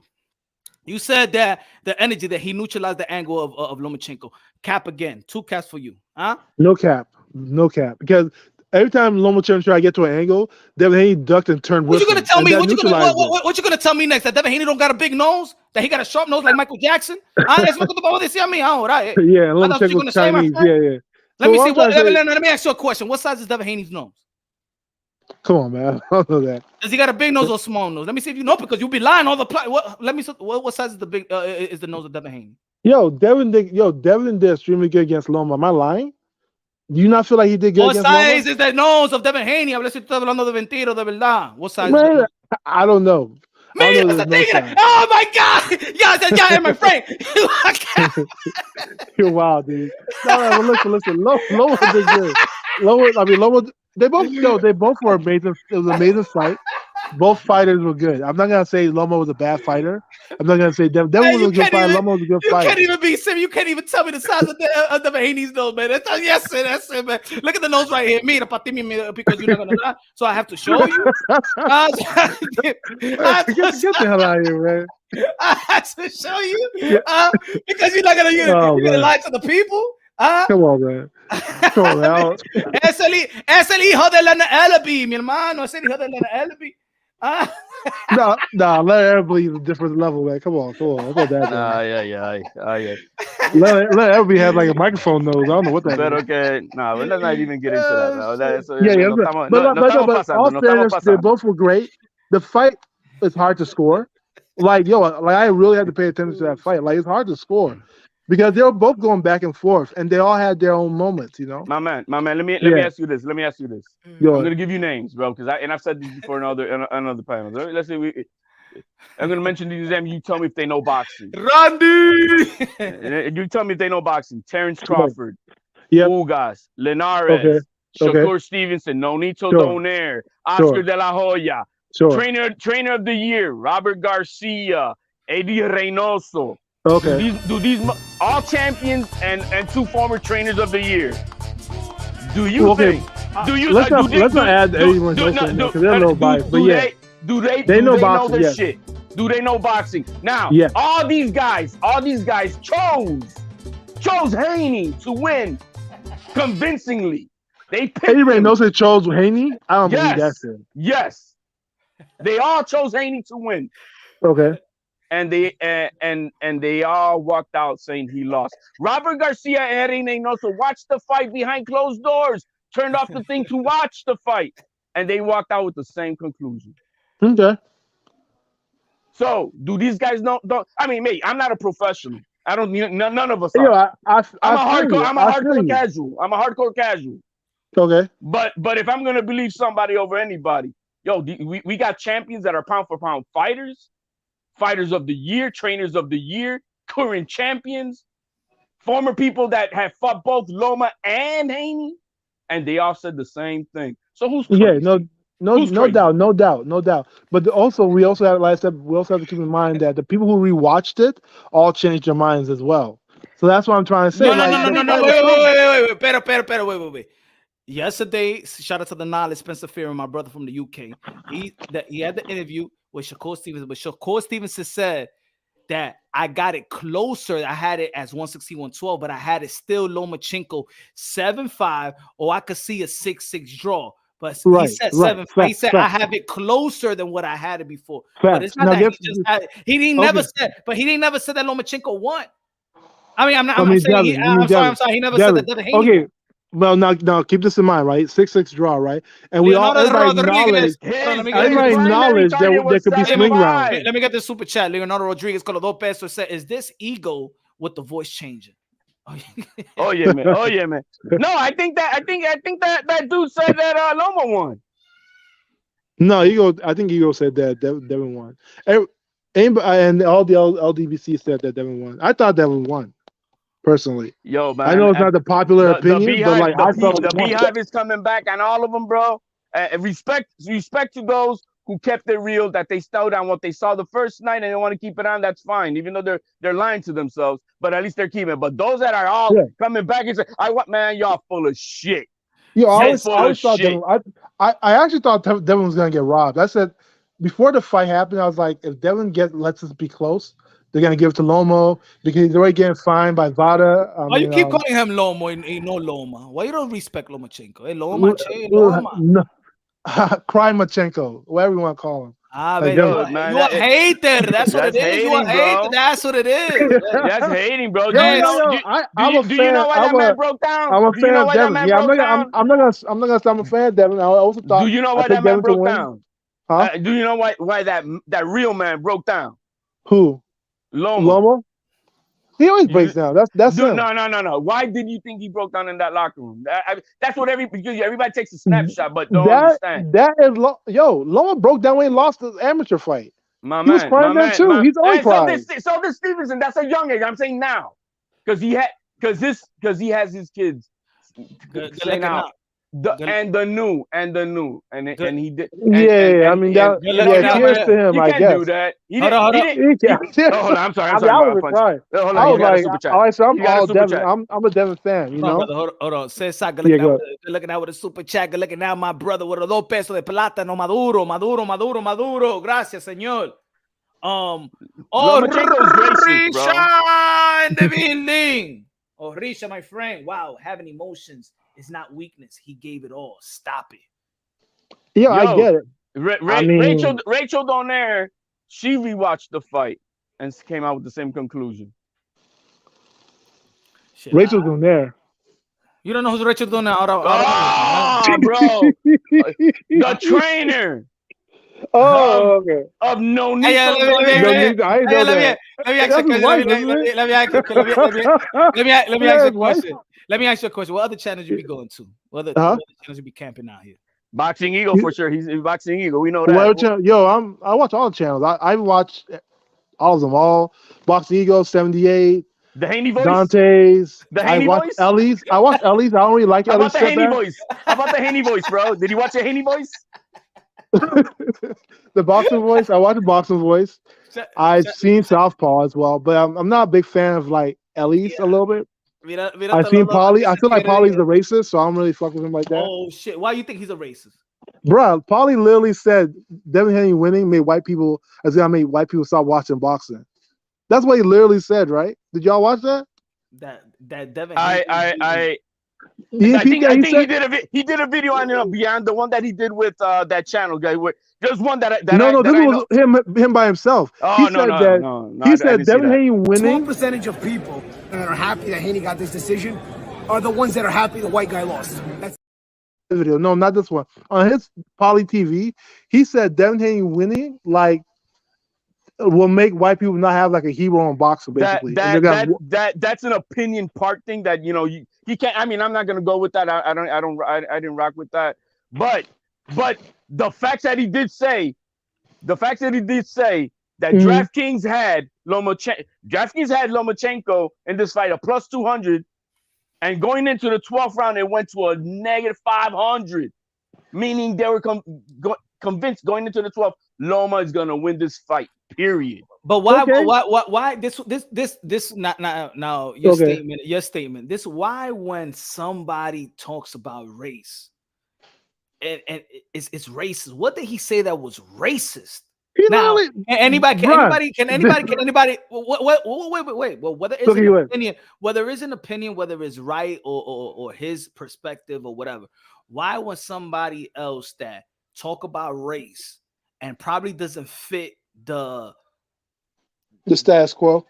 You said that the energy that he neutralized the angle of Lomachenko. Cap again. 2 caps for you. Huh? No cap. Because every time Lomachenko tried to get to an angle, Devin Haney ducked and turned. What you gonna tell me? What you gonna tell me next? That Devin Haney don't got a big nose? That he got a sharp nose like Michael Jackson? That's what they say me. Right? Yeah, Lomachenko's Chinese. Yeah. Let me see. Let me ask you a question. What size is Devin Haney's nose? Come on, man. I don't know that. Does he got a big nose or small nose? Let me see if you know, because you'll be lying all the plot. What size is the nose of Devin Haney? Yo, Devin did extremely good against Loma. Am I lying? Do you not feel like he did good? What size is the nose of Devin Haney? A ver si tú estás hablando de mentira o de verdad. What size? Man, I don't know. Man, that's no, oh my God! Yeah, my friend. You're wild, dude. No, listen. Loma did good. Loma, they both were amazing. It was an amazing fight. both fighters were good. I'm not gonna say Loma was a bad fighter. I'm not gonna say Devin was a good fighter. Loma was a good You fighter. can't even be Sim. You can't even tell me the size of the Haney's nose, man. That's it, man. Look at the nose right here. Mira, because you're not gonna lie. So I have to show you. I Get the hell out of here, man. I have to show you because you're not gonna lie to the people. Come on, man. Come on, man. Es el hijo de la Elby, mi hermano. Es el hijo de la Elby. No, let everybody a different level, man. Come on. That's not that bad. Let everybody have like a microphone nose. I don't know what that is. Okay, no, let's not even get into that. No, But all fairness, they both were great. The fight is hard to score. Like I really had to pay attention to that fight. Like it's hard to score because they were both going back and forth, and they all had their own moments. My man. Let me ask you this. I'm gonna give you names, bro, because I've said this before in another panel. Let's say I'm gonna mention these names. You tell me if they know boxing. Randy. You tell me if they know boxing. Terrence Crawford. Yep. Ugas. Linares. Shakur Stevenson. Nonito Donaire. Oscar De La Hoya. Trainer of the year. Robert Garcia. Eddie Reynoso. Okay. Do these all champions and 2 former trainers of the year? Do you think? Let's not add anyone else because they're a little biased. But yeah. Do they know boxing, know this shit? Do they know boxing? Now, all these guys chose Haney to win convincingly. They picked Eddie Reynoso chose Haney? I don't believe that's it. Yes. They all chose Haney to win. Okay. And they all walked out saying he lost. Robert Garcia and Eddie Reynoso watched the fight behind closed doors, turned off the thing to watch the fight, and they walked out with the same conclusion. Okay. So, do these guys know? I mean, mate, I'm not a professional. I don't. None of us are. I'm a hardcore casual. I'm a hardcore casual. Okay. But if I'm gonna believe somebody over anybody, we got champions that are pound for pound fighters of the year, trainers of the year, current champions, former people that have fought both Loma and Haney, and they all said the same thing. So who's crazy? Yeah, no doubt. But also, we also have to keep in mind that the people who rewatched it all changed their minds as well. So that's what I'm trying to say. No. Wait. Yesterday, shout out to the knowledge, Spencer Fearon, my brother from the UK. He had the interview with Shakur Stevenson, but Shakur Stevenson said that I got it closer. I had it as 116-112, but I had it still Lomachenko 7-5, or I could see a 6-6 draw. But he said 7-5. He said I have it closer than what I had it before. But it's not that he just had it. He didn't never said that Lomachenko won. I mean, I'm sorry. He never said that Devin Haney. Okay. Well, now keep this in mind, right? 6-6 draw, right? And everybody acknowledge that there could be swing rounds. Let me get this super chat. Leonardo Rodriguez con los 2 pesos said, "Is this ego with the voice changing?" Oh yeah, man. No, I think that dude said that Loma won. No, I think Ego said that Devin won. And all the LDBC said that Devin won. I thought Devin won. Personally, man, I know it's not the popular opinion, but like I felt the Beehive is coming back, and all of them, bro. Respect to those who kept it real, that they stayed on what they saw the first night and they want to keep it on. That's fine, even though they're lying to themselves. But at least they're keeping it. But those that are all coming back and say, man, y'all full of shit." I actually thought Devin was gonna get robbed. I said before the fight happened, I was like, if Devin lets us be close, they're gonna give it to Lomo because he's already getting fined by Vada. Why you keep calling him Lomo and no Loma? Why you don't respect Lomachenko? Hey, Loma. No. Cry-Machenko, whatever you want to call him. You a hater. That's what it is. You a hater. That's what it is. That's hating, bro. Do you know why that man broke down? I'm a fan of Devin. I'm not gonna say I'm a fan of Devin. I also thought. Do you know why that man broke down? Huh? Do you know why that real man broke down? Who? Loma. He always breaks down. That's him. No. Why did you think he broke down in that locker room? That's what everybody takes a snapshot, but don't understand. Loma broke down when he lost the amateur fight. He was crying then too. He's always crying. So this Stevenson, that's a young age. I'm saying now, because he has his kids saying out. the new, and he did. I mean, and, cheers to him. you I can't guess. do that. He Hold didn't. on, He hold didn't. Yeah. Oh, hold on. I'm sorry. I mean, I bro. was crying. Hold on. I He was got a like, super chat. all right, so I'm He got a all super Devin. chat. I'm a Devin fan. You Hold on, know. brother, hold on. Cesar, good Yeah, looking out with a super chat. Good looking out, my brother, with a 2 pesos de plátano. Maduro. Gracias, señor. Lomachenko's racist, bro. Risha in the building. Oh, Risha, my friend. Wow, having emotions is not weakness. He gave it all. Stop it. Yeah, I get it. Rachel Donaire, she rewatched the fight and came out with the same conclusion. Shit, Rachel's on there. You don't know who's Rachel Donaire? Bro, the trainer. Oh, okay. Of no Hey, need. let me ask you a question. Let me ask you a question. What other channels you be going to? What other channels you be camping out here? Boxing Eagle for sure. He's Boxing Eagle. We know that. Yo, I watch all the channels. I watch all of them. All Boxing Eagle, 78. The Haney voice. Dante's. The Haney voice. Ellie's. I watch Ellie's. I don't really like Ellie's. How about the Haney voice? How about the Haney voice, bro? Did you watch the Haney voice? The boxing voice. I watch the boxing voice. I've seen Southpaw as well, but I'm not a big fan of like Ellie's a little bit. I've seen Paulie. I feel like Paulie's a racist, so I don't really fuck with him like that. Oh shit! Why you think he's a racist? Bruh, Paulie literally said Devin Haney winning made white people stop watching boxing. That's what he literally said, right? Did y'all watch that? That Devin. I think he did a video on Beyond, the one that he did with that channel guy. There's one that this was him by himself. Oh, he said Devin Haney winning. Small percentage of people that are happy that Haney got this decision are the ones that are happy the white guy lost. That's video. No, not this one. On his Poly TV, he said Devin Haney winning will make white people not have like a hero in boxing, basically. That's an opinion part thing that he can't. I mean, I'm not gonna go with that. I didn't rock with that. But the fact that he did say that DraftKings had Lomachenko in this fight a plus 200, and going into the 12th round it went to a negative 500, meaning they were convinced going into the 12th Loma is gonna win this fight. Period. But why? Okay. Why this? Now your statement. This why when somebody talks about race, and it's racist. What did he say that was racist? Now, anybody? Wait. Well, whether it's an opinion, whether it's right or his perspective or whatever. Why when somebody else that talk about race and probably doesn't fit the status quo?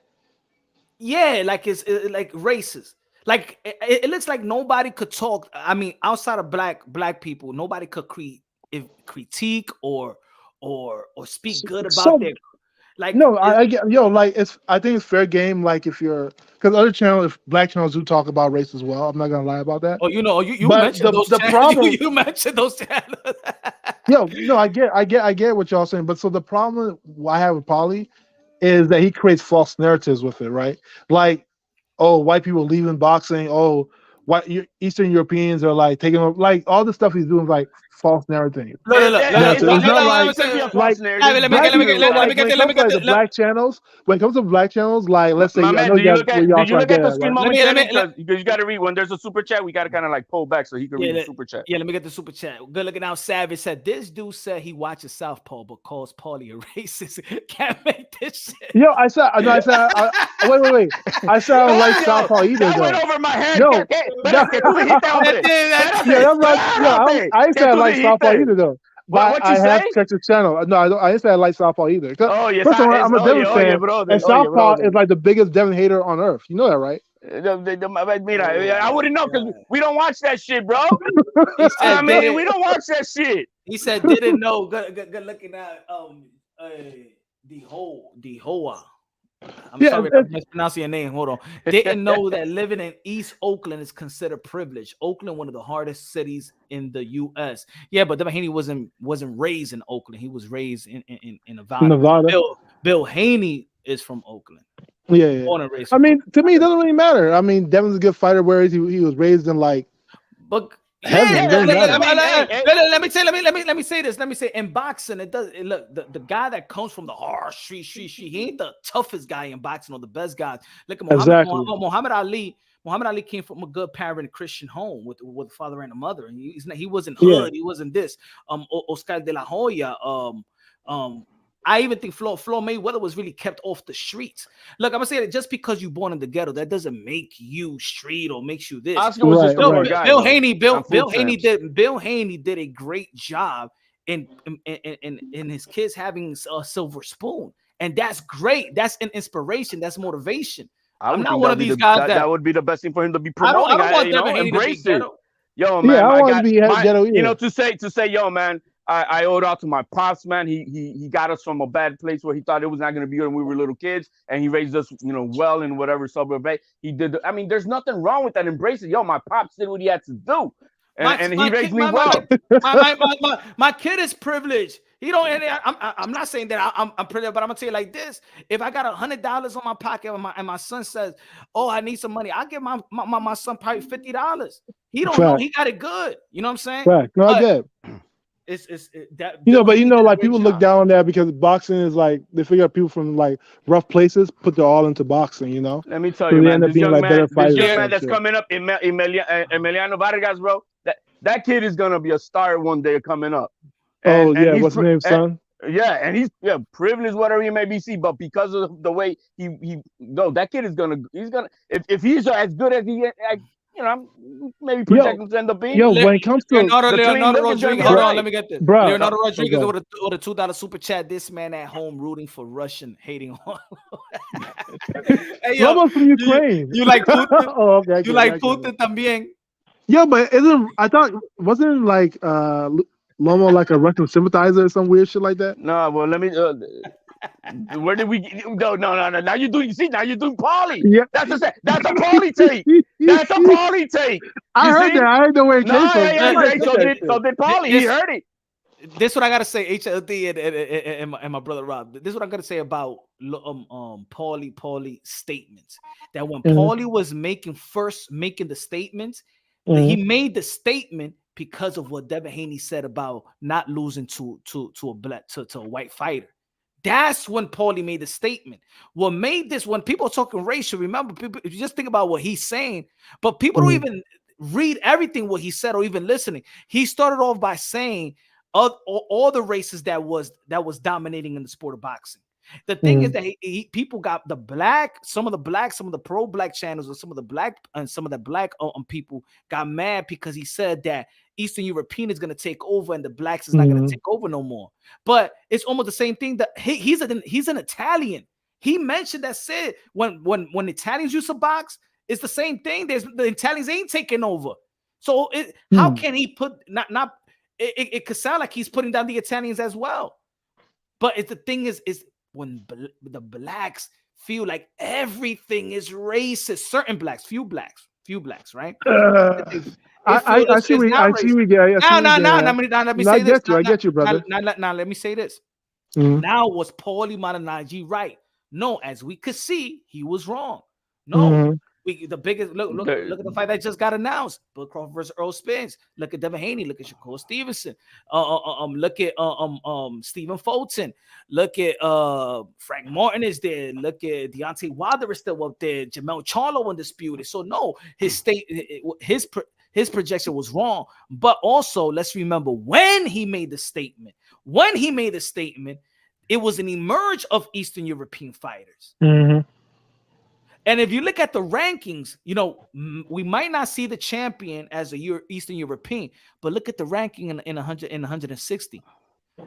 Yeah, like it's like racist. Like it looks like nobody could talk. I mean, outside of black people, nobody could critique or speak good about their. Like no, I get like I think it's fair game. Like if you're because other channels, black channels do talk about race as well. I'm not gonna lie about that. Oh, you mentioned those channels. Problem, you mentioned those channels. I get what y'all saying. But so the problem I have with Paulie is that he creates false narratives with it, right? Like, oh, white people leaving boxing. Oh, Eastern Europeans are like taking like all the stuff he's doing is like false narrative. The black channels. When it comes to black channels, like let's say, did you look at the screen momentarily? Because you got to read when there's a super chat, we got to kind of like pull back so he can read the super chat. Yeah, let me get the super chat. Good looking out, Savage said this dude said he watches Southpaw but calls Paulie a racist. Can't make this shit. Wait. I said I don't like Southpaw either. That went over my head. No, I said I like Southpaw either though. But I have checked the channel. No, I didn't say I like Southpaw either. Oh yes, first of all, I'm a Devin fan, and Southpaw is like the biggest Devin hater on earth. You know that, right? I wouldn't know because we don't watch that shit, bro. We don't watch that shit. He said didn't know. Good looking at the Hoa. I'm sorry if I'm mispronouncing your name. Hold on. Didn't know that living in East Oakland is considered privilege. Oakland, one of the hardest cities in the U.S. Yeah, but Devin Haney wasn't raised in Oakland. He was raised in Nevada. Bill Haney is from Oakland. Yeah. Born and raised. I mean, to me, it doesn't really matter. I mean, Devin's a good fighter. Whereas he was raised in like. But Heavy. It doesn't matter. Let me say this. Let me say in boxing, it does. Look, the guy that comes from the harsh street, he ain't the toughest guy in boxing or the best guy. Look at Muhammad Ali. Muhammad Ali came from a good parent Christian home with a father and a mother, and he wasn't hood. He wasn't this. Oscar de la Hoya. I even think Floyd Mayweather was really kept off the streets. Look, I'm gonna say that just because you're born in the ghetto, that doesn't make you street or makes you this. Oscar was just a guy. Bill Haney did a great job in his kids having a silver spoon, and that's great. That's an inspiration. That's motivation. I'm not one of these guys that would be the best thing for him to be promoting. I don't want Devin Haney embrace to be it. ghetto. Yo, man, I want to be ghetto. You know, to say, yo, man. I owed out to my pops, man. He got us from a bad place where he thought it was not going to be when we were little kids, and he raised us, well in whatever suburb he did. I mean, there's nothing wrong with that. Embrace it. Yo, my pops did what he had to do, and he raised me well. My kid is privileged. He don't. I'm not saying that I'm privileged, but I'm gonna tell you like this: if I got $100 on my pocket and my son says, "Oh, I need some money," I'll give my son probably $50. He don't know. He got it good. You know what I'm saying? Right. No, I get it. That like people look down on that because boxing is like they figure out people from like rough places put their all into boxing. Let me tell you, man, this young man that's coming up, Emiliano Vargas, bro. That kid is gonna be a star one day coming up. And what's his name, son? And he's privileged, whatever he may be, but because of the way that kid is gonna if he's as good as he. I'm maybe projecting to end up being. When it comes to Leonardo Rodriguez, hold on, let me get this. Bro, Leonardo Rodriguez with a $2 super chat. This man at home rooting for Russian, hating on. Hey, yo, from Ukraine. You like Putin? Oh, okay. You like Putin también? Yeah, but wasn't like Lomo like a Russian sympathizer or some weird shit like that? No, well, let me. Where did we? No. Now you're doing Paulie. Yeah, that's a Paulie take. That's a Paulie take. I heard the way it came from. So did Paulie. He heard it. This is what I gotta say, HLD and my brother Rob. This is what I'm gonna say about Paulie statements. That when Paulie was making the statements, he made the statement because of what Devin Haney said about not losing to a white fighter. That's when Paulie made the statement. What made this, when people are talking racial, remember, people, if you just think about what he's saying, but people don't even read everything what he said or even listening. He started off by saying all the races that was dominating in the sport of boxing. The thing is that people got some of the pro-black channels and some of the black people got mad because he said that Eastern European is going to take over and the blacks is not going to take over no more. But it's almost the same thing that he's an Italian. He mentioned that said when Italians used to box, it's the same thing. The Italians ain't taking over. So how can he put it could sound like he's putting down the Italians as well. But the thing is when the blacks feel like everything is racist, certain blacks, few blacks, right? I see we get. Let me say this. I get you, brother. Now, let me say this. Now, was Paulie Malignaggi right? No, as we could see, he was wrong. No, the biggest look at the fight that just got announced: Bill Crawford versus Earl Spence. Look at Devin Haney. Look at Shakur Stevenson. Look at Stephen Fulton. Look at Frank Martin is there. Look at Deontay Wilder is still up there. Jamel Charlo undisputed. So no, his projection was wrong. But also, let's remember when he made the statement. It was an emerge of Eastern European fighters. And if you look at the rankings, we might not see the champion as a Eastern European, but look at the ranking in 160.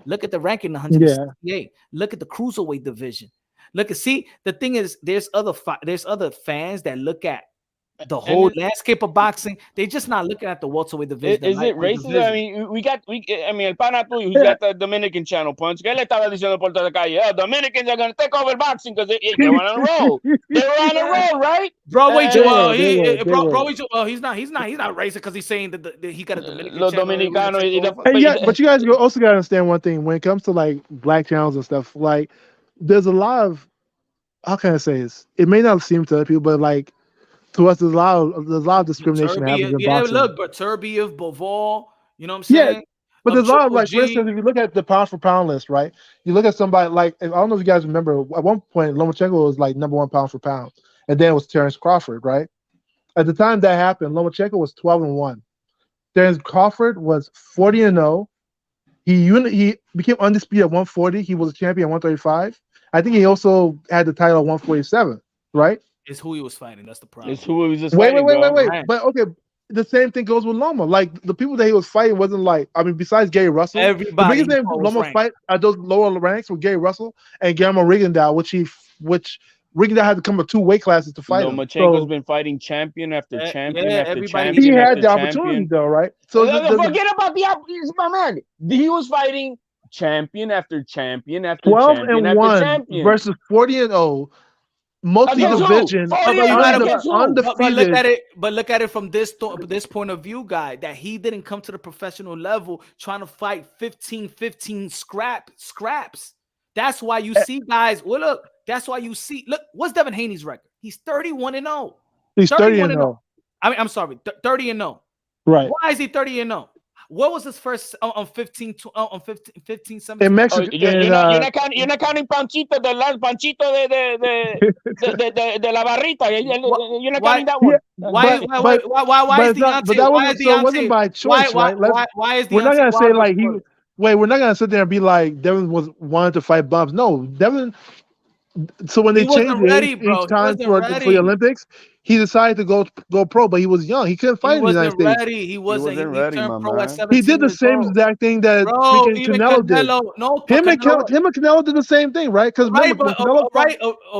Look at the ranking in 168. Look at the cruiserweight division. The thing is, there's other fans that look at the whole landscape of boxing. They're just not looking at the welterweight division. Is it racist? I mean, el pana tuyo, he's got the Dominican channel punch. ¿Qué le estaba diciendo por toda la calle? Dominicans are going to take over boxing because they were on a roll. They were on a roll, right? He's not racist because he's saying that he got a Dominican Los Dominicanos. But you guys also got to understand one thing. When it comes to like black channels and stuff, like there's a lot of, how can I say this? It may not seem to other people, but like to us, there's a lot of discrimination that happens in yeah, boxing. look, but Turbiev, Bivol, you know what I'm Yeah, saying? but there's a lot of, like, for G. instance, if you look at the pound for pound list, right? You look at somebody like, I don't know if you guys remember, at one point Lomachenko was like #1 pound for pound, and then it was Terrence Crawford, right? At the time that happened, Lomachenko was 12-1. Terrence Crawford was 40-0. He became undisputed at 140. He was a champion at 135. I think he also had the title at 147, right? It's who he was fighting. That's the problem. It's who he was just Wait. fighting, bro. Right. But okay, the same thing goes with Loma. Like, the people that he was fighting wasn't like, I mean, besides Gary Russell, Everybody the biggest name was Loma ranked. fight at those lower ranks were Gary Russell and Guillermo Rigondeaux, which Rigondeaux had to come up 2 weight classes to fight him. Lomachenko's So been fighting champion after champion yeah, after everybody- champion. he after had the opportunity champion. though, right? So Forget about the opportunity, my man. He was fighting champion after champion after 12-1 after champion versus 40-0, multi-division, Against who? Against who? undefeated. But look at it from this point of view, guy, that he didn't come to the professional level trying to fight 15 scraps. That's why you see guys. Well, look, that's why you see. Look, what's Devin Haney's record? He's 31-0. He's 30-0. I mean, I'm sorry, 30-0. Right. Why is he 30-0? What was his first on 15 17? In Mexico, you're not counting Panchito, the last Panchito de la barrita. You're not counting that one. Why is Deontay? So it wasn't by choice, right? Why is Deontay? We're not gonna say like he. Wait, we're not gonna sit there and be like Devin wanted to fight bumps. No, Devin. So when they changed each time for the Olympics, he decided to go pro, but he was young. He couldn't fight in the United States. He wasn't ready. He turned pro at 17. He did the same exact thing that freaking Canelo did. Him and Canelo did the same thing, right? Because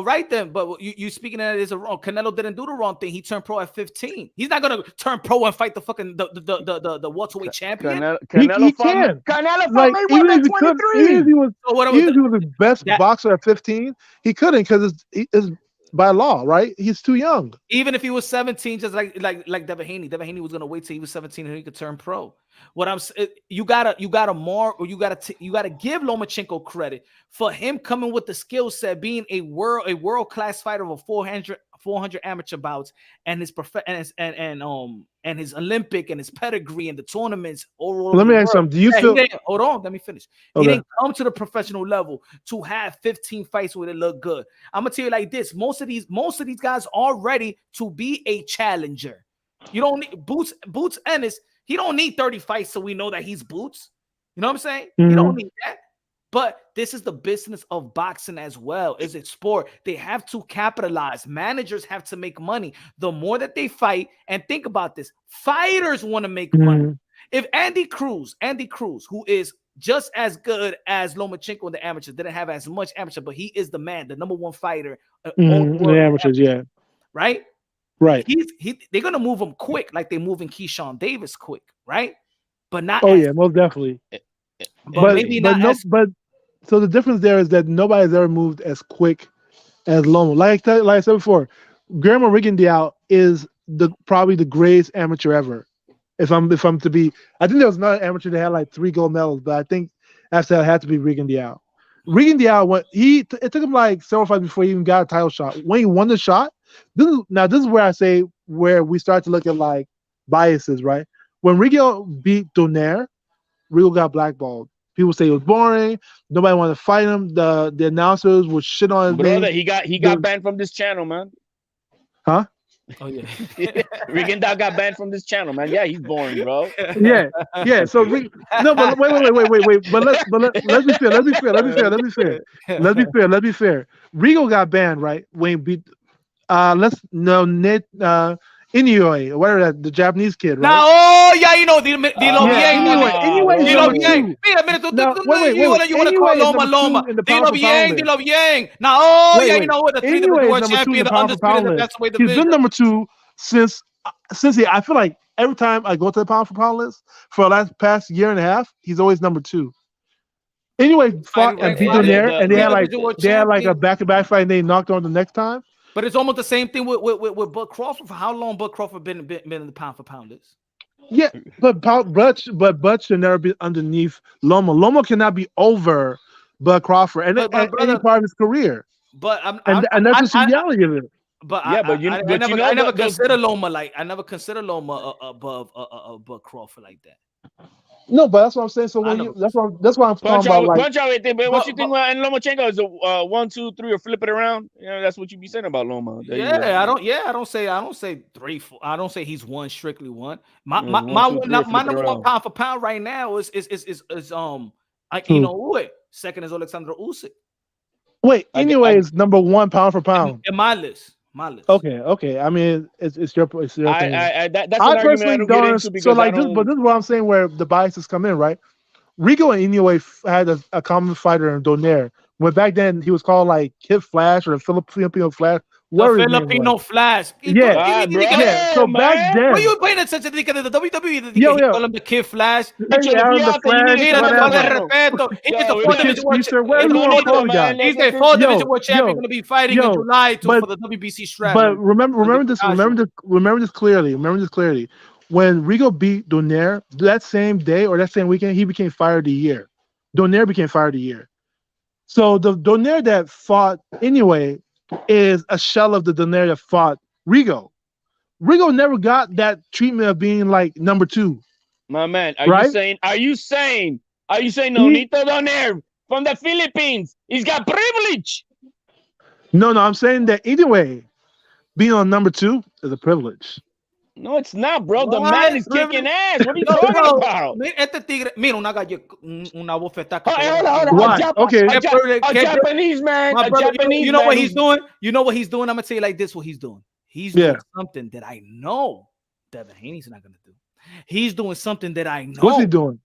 right then. But you speaking of it is wrong. Canelo didn't do the wrong thing. He turned pro at 15. He's not gonna turn pro and fight the fucking the welterweight champion. He can. Canelo like, fought even Mayweather if he could, even if he was the best boxer at 15, he couldn't because it's by law, right? He's too young. Even if he was 17, just like Devin Haney. Devin Haney was gonna wait till he was 17 and he could turn pro. What I'm saying, you gotta give Lomachenko credit for him coming with the skill set, being a world class fighter of 400 amateur bouts, and his and his Olympic and his pedigree and the tournaments. Let me ask you something. Do you feel? Hold on, let me finish. Okay. He didn't come to the professional level to have 15 fights where it look good. I'm gonna tell you like this: most of these guys are ready to be a challenger. You don't need Boots Ennis. He don't need 30 fights so we know that he's Boots. You know what I'm saying? Mm-hmm. You don't need that. But this is the business of boxing as well. Is it sport? They have to capitalize. Managers have to make money. The more that they fight, and think about this, fighters want to make money. If Andy Cruz, who is just as good as Lomachenko in the amateurs, didn't have as much amateur, but he is the man, the #1 fighter. In the amateurs, yeah. Right? Right. They're gonna move him quick, like they're moving Keyshawn Davis quick, right? But not. Yeah, most definitely. But maybe not. But so the difference there is that nobody's ever moved as quick as Loma. Like I said before, Guillermo Rigondeaux is probably the greatest amateur ever. If I'm to be, I think there was another amateur that had like 3 gold medals, but I think after that it had to be Rigondeaux. Rigondeaux, it took him like several fights before he even got a title shot. When he won the shot, this is where I say where we start to look at like biases, right? When Rigo beat Donaire, Rigo got blackballed. People say it was boring. Nobody wanted to fight him. The announcers would shit on his brother. name. He got banned from this channel, man. Huh? Oh yeah. Rigondeaux got banned from this channel, man. Yeah, he's boring, bro. Yeah. So but wait. But let's be fair. Let's be fair. Rigo got banned, right? When he beat Inoue, or whatever the Japanese kid, right? Anyway, you want to call Loma. Dilo Yang. The 3-time world champion, the undisputed, that's the way the He's been #2 since I feel like every time I go to the pound for pound list for the past year and a half, he's always #2. Anyway, fought and beat Donaire, and they had like a back-to-back fight, and they knocked on the next time. But it's almost the same thing with Bud Crawford. For how long Bud Crawford been in the pound for pound list? Yeah, but Bud should never be underneath Loma. Loma cannot be over Bud Crawford and any part of his career. But that's just the reality of it. But Yeah, I never consider Loma above Crawford like that. No, but that's what I'm saying. So when that's why I'm talking about like punch out right there. But what you think about and Lomachenko is a 1, 2, 3 or flip it around? You know, that's what you be saying about Loma. I don't say 3, 4. I don't say he's one strictly one. My number 1 pound for pound right now is what? Second is Alexander Usyk. Wait, anyways, number 1 pound for pound in my list. Okay. I mean, it's your thing. That's an I argument personally I don't get into because so like this, but this is what I'm saying where the biases come in, right? Rigo and Inoue had a common fighter in Donaire. When back then he was called like Kid Flash or the Filipino Flash. The Filipino Flash. Yeah. So back then, what you paying attention to the WWE? He call him the Kid Flash. The He's the 4th division world champion going to be fighting in July for the WBC strap. But remember this clearly. When Rigo beat Donaire that same day or that same weekend, he became Fighter of the Year. Donaire became Fighter of the Year. So the Donaire that fought anyway is a shell of the Donaire that fought Rigo. Rigo never got that treatment of being like number 2. My man, are you saying Nonito Donaire from the Philippines? He's got privilege. No, I'm saying that anyway, being on number 2 is a privilege. No, it's not, bro. The man is kicking ass. What are you talking about? Mira, una bofetada. A Japanese man. You know what he's doing? I'm gonna tell you like this: what he's doing. He's doing something that I know Devin Haney's not gonna do. He's doing something that I know. What's he doing?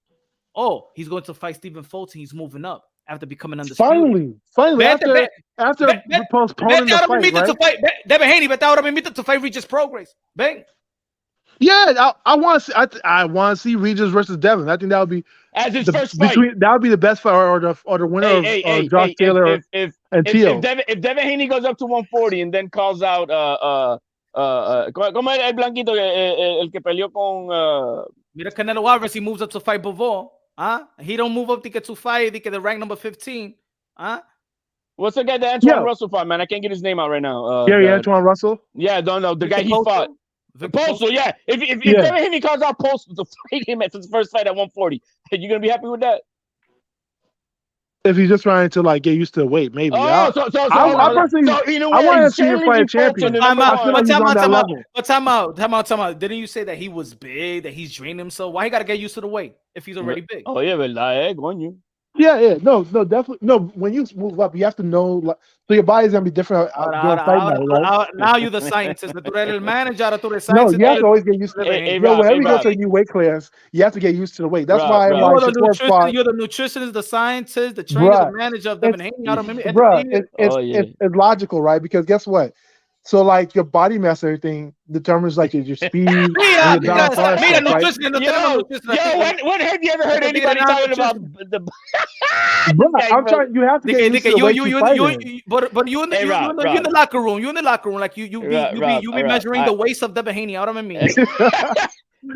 Oh, he's going to fight Stephen Fulton. He's moving up after becoming undisputed. Finally, after postponing the fight, right? Devin Haney, but ahora me invita to fight Regis Progress. Bang. Yeah, I want to see Regis versus Devin. I think that would be as his first fight. That would be the best fight, or the winner of Josh Taylor and Teo. If Devin Haney goes up to 140 and then calls out ¿cómo era el blanquito el que peleó con Mira Canelo Alvarez, he moves up to fight Bivol. He don't move up to get to fight the rank number 15. What's the guy that Antoine Russell fought, man? I can't get his name out right now. Antoine Russell? Yeah, no, the guy he fought. Postal, yeah. If Devin Haney calls out Postal to fight him at his first fight at 140, you gonna be happy with that? If he's just trying to like get used to the weight, maybe. I want to see him fight a champion. Time out. Didn't you say that he was big, that he's drained himself? Why he got to get used to the weight if he's already big? Oh yeah, verdad, coño. Yeah. No, definitely. No, when you move up, you have to know. Like, so your body's gonna be different. Now you're the scientist. Tú eres el manager. Tú eres no, you have to always get used to it. Whenever you go to a new weight class, you have to get used to the weight. That's why you're the nutritionist, the scientist, the trainer, the manager of Devin Haney. It's logical, right? Because guess what? So like your body mass, everything determines like your speed. When have you ever heard anybody talking about the? I'm trying. You have to get used to the weight but you're in the locker room. You're in the locker room. Like you be measuring the waist of Devin Haney. I don't mean.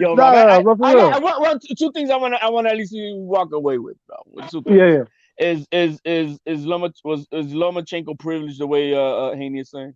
Yo, I want 2 things I want to at least walk away with, bro. 2 things. Is Lomachenko privileged the way Haney is saying?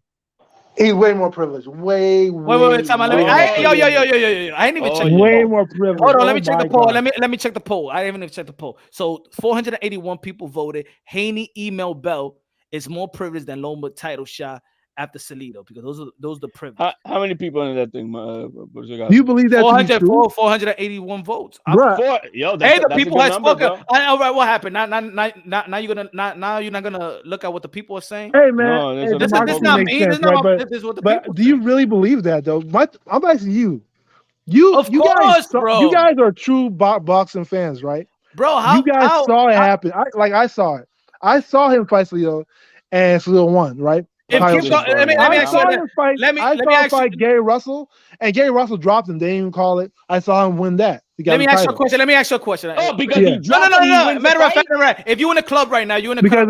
He's way more privileged. Wait. Time out. I ain't even check. Way more privileged. Hold on. Let me check the poll. Let me check the poll. I didn't even check the poll. So 481 people voted. Haney email Bell is more privileged than Loma title shot after Salido because those are the privilege. How many people in that thing? Do you believe that? 481 votes. The people have spoken. All right, what happened? Now you're not gonna look at what the people are saying. Hey man, this is not me. This is what the people. Do you really believe that though? I'm asking you. You guys are true boxing fans, right? Bro, you guys saw it happen. I saw it. I saw him fight Salido, and Salido won, right? Let me ask you. Gary Russell, and Gary Russell dropped him. They didn't even call it. I saw him win that. Let me ask you a question. Oh, because he dropped him. No. Matter of fact, if you're in a club right now, you're in a club.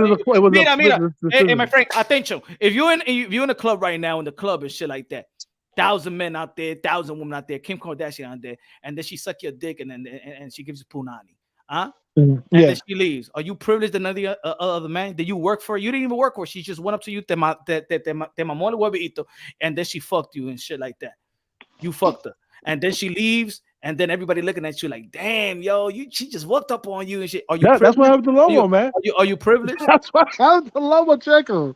Hey, my friend, attention. If you're in a club right now, in the club and shit like that, 1,000 men out there, 1,000 women out there, Kim Kardashian out there, and then she suck your dick and she gives you punani. Huh? Mm, And yeah. then she leaves. Are you privileged than the other man? Did you work for her? You didn't even work for her. She just went up to you, te mamó el huevito, and then she fucked you and shit like that. You fucked her. And then she leaves, and then everybody looking at you like, damn, yo, she just walked up on you and shit. Are you That's what privileged? happened to Lomo, man. Are you privileged? That's what happened to Lomachenko.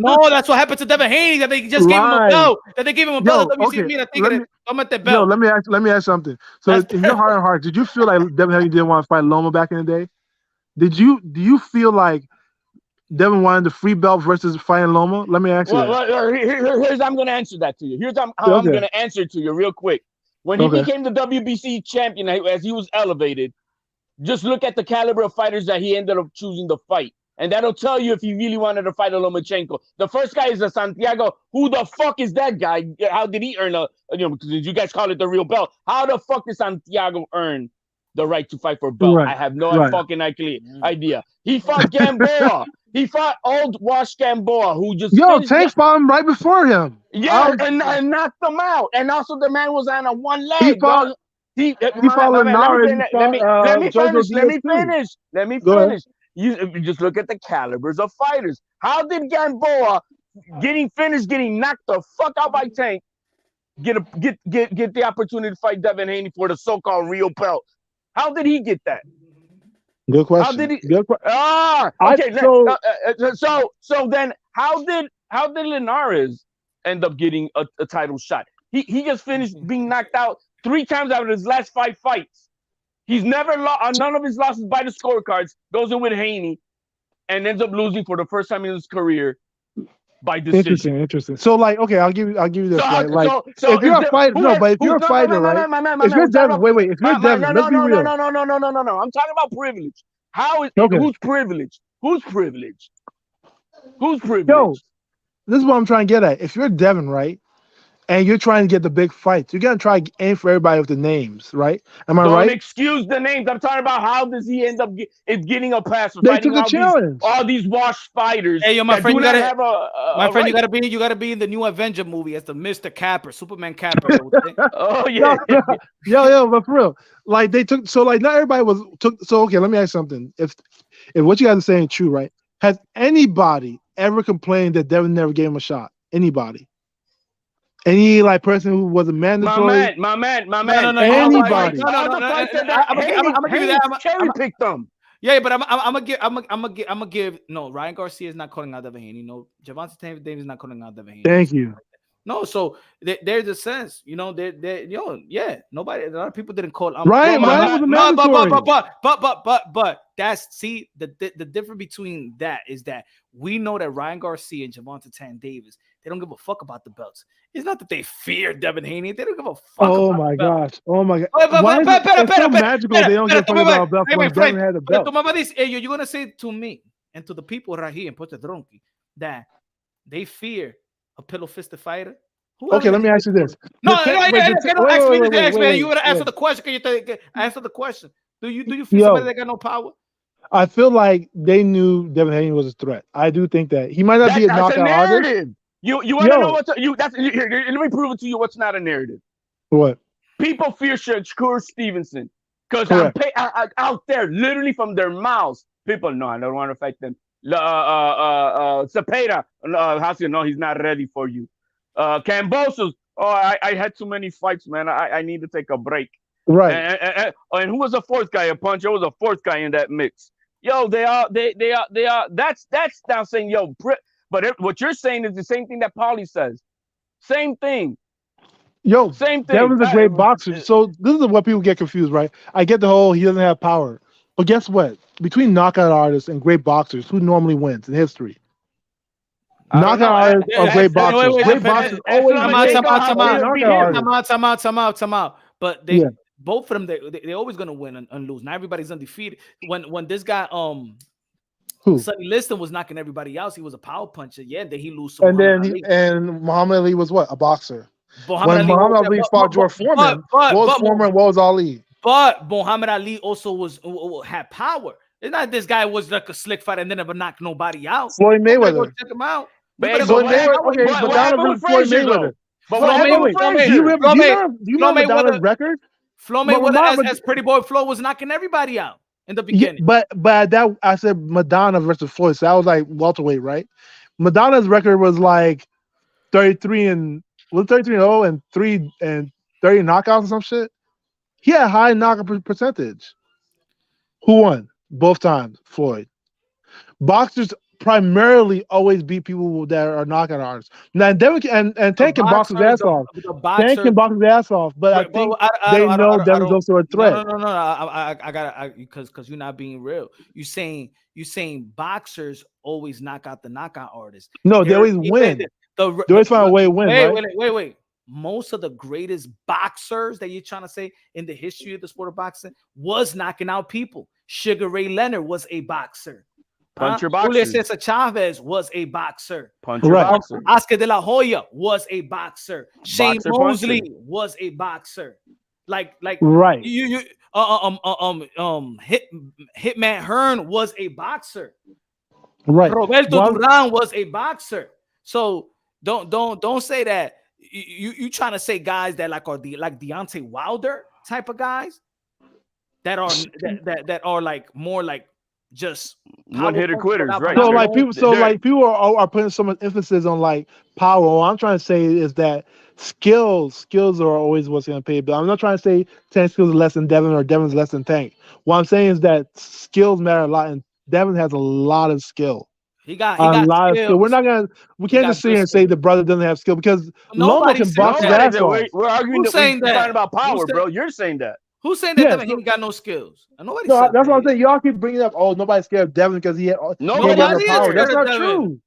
No, that's what happened to Devin Haney, that they just gave him a belt. That they gave him a belt. Yo, WC, okay. mira, tigre, tómate Yo, belt. let me ask something. So in your heart of hearts, did you feel like Devin Haney didn't want to fight Loma back in the day? Do you feel like Devin wanted the free belt versus fighting Loma? Let me ask you that. Here's I'm going to answer that to you. Here's how I'm going to answer it to you real quick. When he became the WBC champion, as he was elevated, just look at the caliber of fighters that he ended up choosing to fight. And that'll tell you if he really wanted to fight a Lomachenko. The first guy is a Santiago. Who the fuck is that guy? How did he earn did you guys call it the real belt? How the fuck did Santiago earn the right to fight for a belt? Right, I have no fucking idea. He fought Gamboa. He fought old Wash Gamboa, who just Tank fought him right before him. Yeah, and knocked him out. And also the man was on a one leg. He fought Linares. Let me finish. You just look at the calibers of fighters. How did Gamboa getting knocked the fuck out by Tank get the opportunity to fight Devin Haney for the so-called real belt? How did he get that? Good question. How did he? Good question. Okay. So then, how did Linares end up getting a title shot? He just finished being knocked out 3 times out of his last 5 fights. He's never lost. None of his losses by the scorecards. Goes in with Haney, and ends up losing for the first time in his career by decision. Interesting. So, like, okay, I'll give you this. If you're a fighter, if you're a fighter, right? If you're Devin, wait. If you're Devin, let's be real. No. I'm talking about privilege. Who's privileged? Who's privileged? Yo, this is what I'm trying to get at. If you're Devin, right, and you're trying to get the big fights, you're gonna try to aim for everybody with the names, right? Am I right? Don't excuse the names. I'm talking about how does he end up getting a pass for They fighting took a challenge. all these washed fighters. Hey, yo, my friend, you gotta be in the new Avenger movie as the Mr. Capper, Superman Capper. Oh yeah. Yo, but for real, like they took. So like not everybody took. So okay, let me ask you something. If what you guys are saying is true, right? Has anybody ever complained that Devin never gave him a shot? Anybody? Any like person who was a mandatory? My man. No. Anybody? I'm gonna give you that. Cherry pick them. Yeah, but I'm gonna give. No, Ryan Garcia is not calling out Devin Haney. No, Gervonta Davis is not calling out Devin Haney. Thank you. No, so there's a sense, nobody. A lot of people didn't call. Ryan was a mandatory. But that's the difference between that is that we know that Ryan Garcia and Gervonta Davis, they don't give a fuck about the belts. It's not that they fear Devin Haney. They don't give a fuck. Oh my gosh. Why is it so magical they don't give a fuck about a belt when Devin had a belt? You're gonna say to me and to the people right here in Puerto Tronqui that they fear a pillow-fisted fighter? Okay, let me ask you this. No, don't ask me this next, man. You gotta answer the question. Can you answer the question? Do you feel somebody that got no power? I feel like they knew Devin Haney was a threat. I do think that he might not be a knockout artist. You want to know what's here? Let me prove it to you. What's not a narrative? What? People fear Shakur Stevenson because out there, literally from their mouths, people know I don't want to fight them. Cepeda, no, he's not ready for you. Cambosos, I had too many fights, man. I need to take a break. Right. And who was the 4th guy? A puncher was a 4th guy in that mix. Yo, they are. That's now saying, yo, but what you're saying is the same thing that Paulie says. Same thing. Yo, same thing. Devin's a great boxer. So this is what people get confused, right? I get the whole he doesn't have power. But guess what? Between knockout artists and great boxers, who normally wins in history? Knockout artists or great boxers. Great boxers always Time out. But both of them, they're always gonna win and lose. Not everybody's undefeated. When this guy Sonny Liston was knocking everybody else, he was a power puncher. Yeah, then he lose. And Muhammad Ali was what? A boxer. When Muhammad Ali fought George Foreman, what was Foreman? What was Ali? But Muhammad Ali also had power. It's not this guy was like a slick fighter and then never knocked nobody out. Floyd Mayweather. Check him out. But do you remember Donald's record? Floyd Mayweather, as Pretty Boy Flo, was knocking everybody out. in the beginning. but that I said Madonna versus Floyd, so that was like welterweight, right? Madonna's record was like 33 and 0 and 30 knockouts or some shit. He had a high knockout percentage. Who won both times? Floyd. Boxers primarily always beat people that are knockout artists. Now Devin and Tank can box his ass off. Tank can box his ass off, but I think they know Devin's also a threat. No. I gotta because you're not being real. You saying boxers always knock out the knockout artists. No, they always win. They always find a way to win. Wait. Most of the greatest boxers that you're trying to say in the history of the sport of boxing was knocking out people. Sugar Ray Leonard was a boxer. Puncher boxer. Julio Cesar Chavez was a boxer. Puncher boxer. Oscar De La Hoya was a boxer. Shane Mosley was a boxer. Like right. Hitman Hearn was a boxer. Right. Roberto Duran was a boxer. So don't say that. You trying to say guys that like Deontay Wilder type of guys that are like more like just one hitter quitters, right? So people are putting so much emphasis on like power. What I'm trying to say is that skills are always what's going to pay. But I'm not trying to say Tank skills are less than Devin or Devin's less than Tank. What I'm saying is that skills matter a lot, and Devin has a lot of skill. He got a lot of skill. We can't just sit here and say the brother doesn't have skill because Loma can box his ass off. We're arguing that we're talking about power, bro. You're saying that. Who's saying that Devin Haney got no skills? Nobody. No, that's what I'm saying. Y'all keep bringing up. Oh, nobody's scared of Devin because he had no power. That's not true.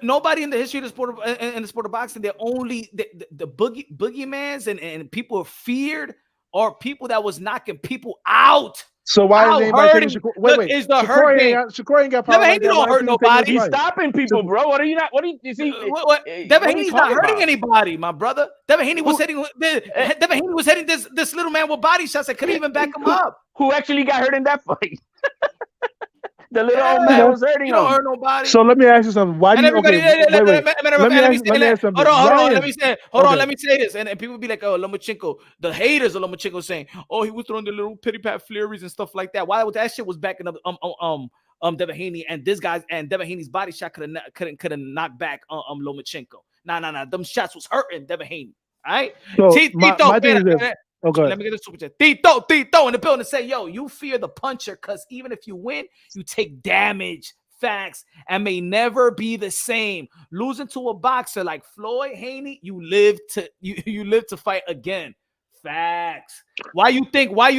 Nobody in the history of the sport in the sport of boxing, they're only the boogeymans and people are feared or people that was knocking people out. So why didn't anybody take wait? Is the hurt Shakur ain't got power. Devin Haney don't hurt nobody. He's stopping people, bro. What are you not? What do you see? Devin Haney's not hurting anybody, my brother. Devin Haney was hitting. Devin Haney was hitting this little man with body shots that couldn't even back him up. Who actually got hurt in that fight? The little old man was hurting him. Don't hurt nobody. So let me ask you something. Why do you? Let me say something. Hold on. Let me say this. And people be like, "Oh, Lomachenko." The haters of Lomachenko saying, "Oh, he was throwing the little pity pat flurries and stuff like that." Why? That shit was backing up Devin Haney and Devin Haney's body shot couldn't knock back Lomachenko. Nah. Them shots was hurting Devin Haney. All right. So my thing is this. Okay. Let me get this super chat. Tito in the building say, yo, you fear the puncher because even if you win, you take damage. Facts and may never be the same. Losing to a boxer like Floyd Haney, you live to fight again. Facts. Why you think when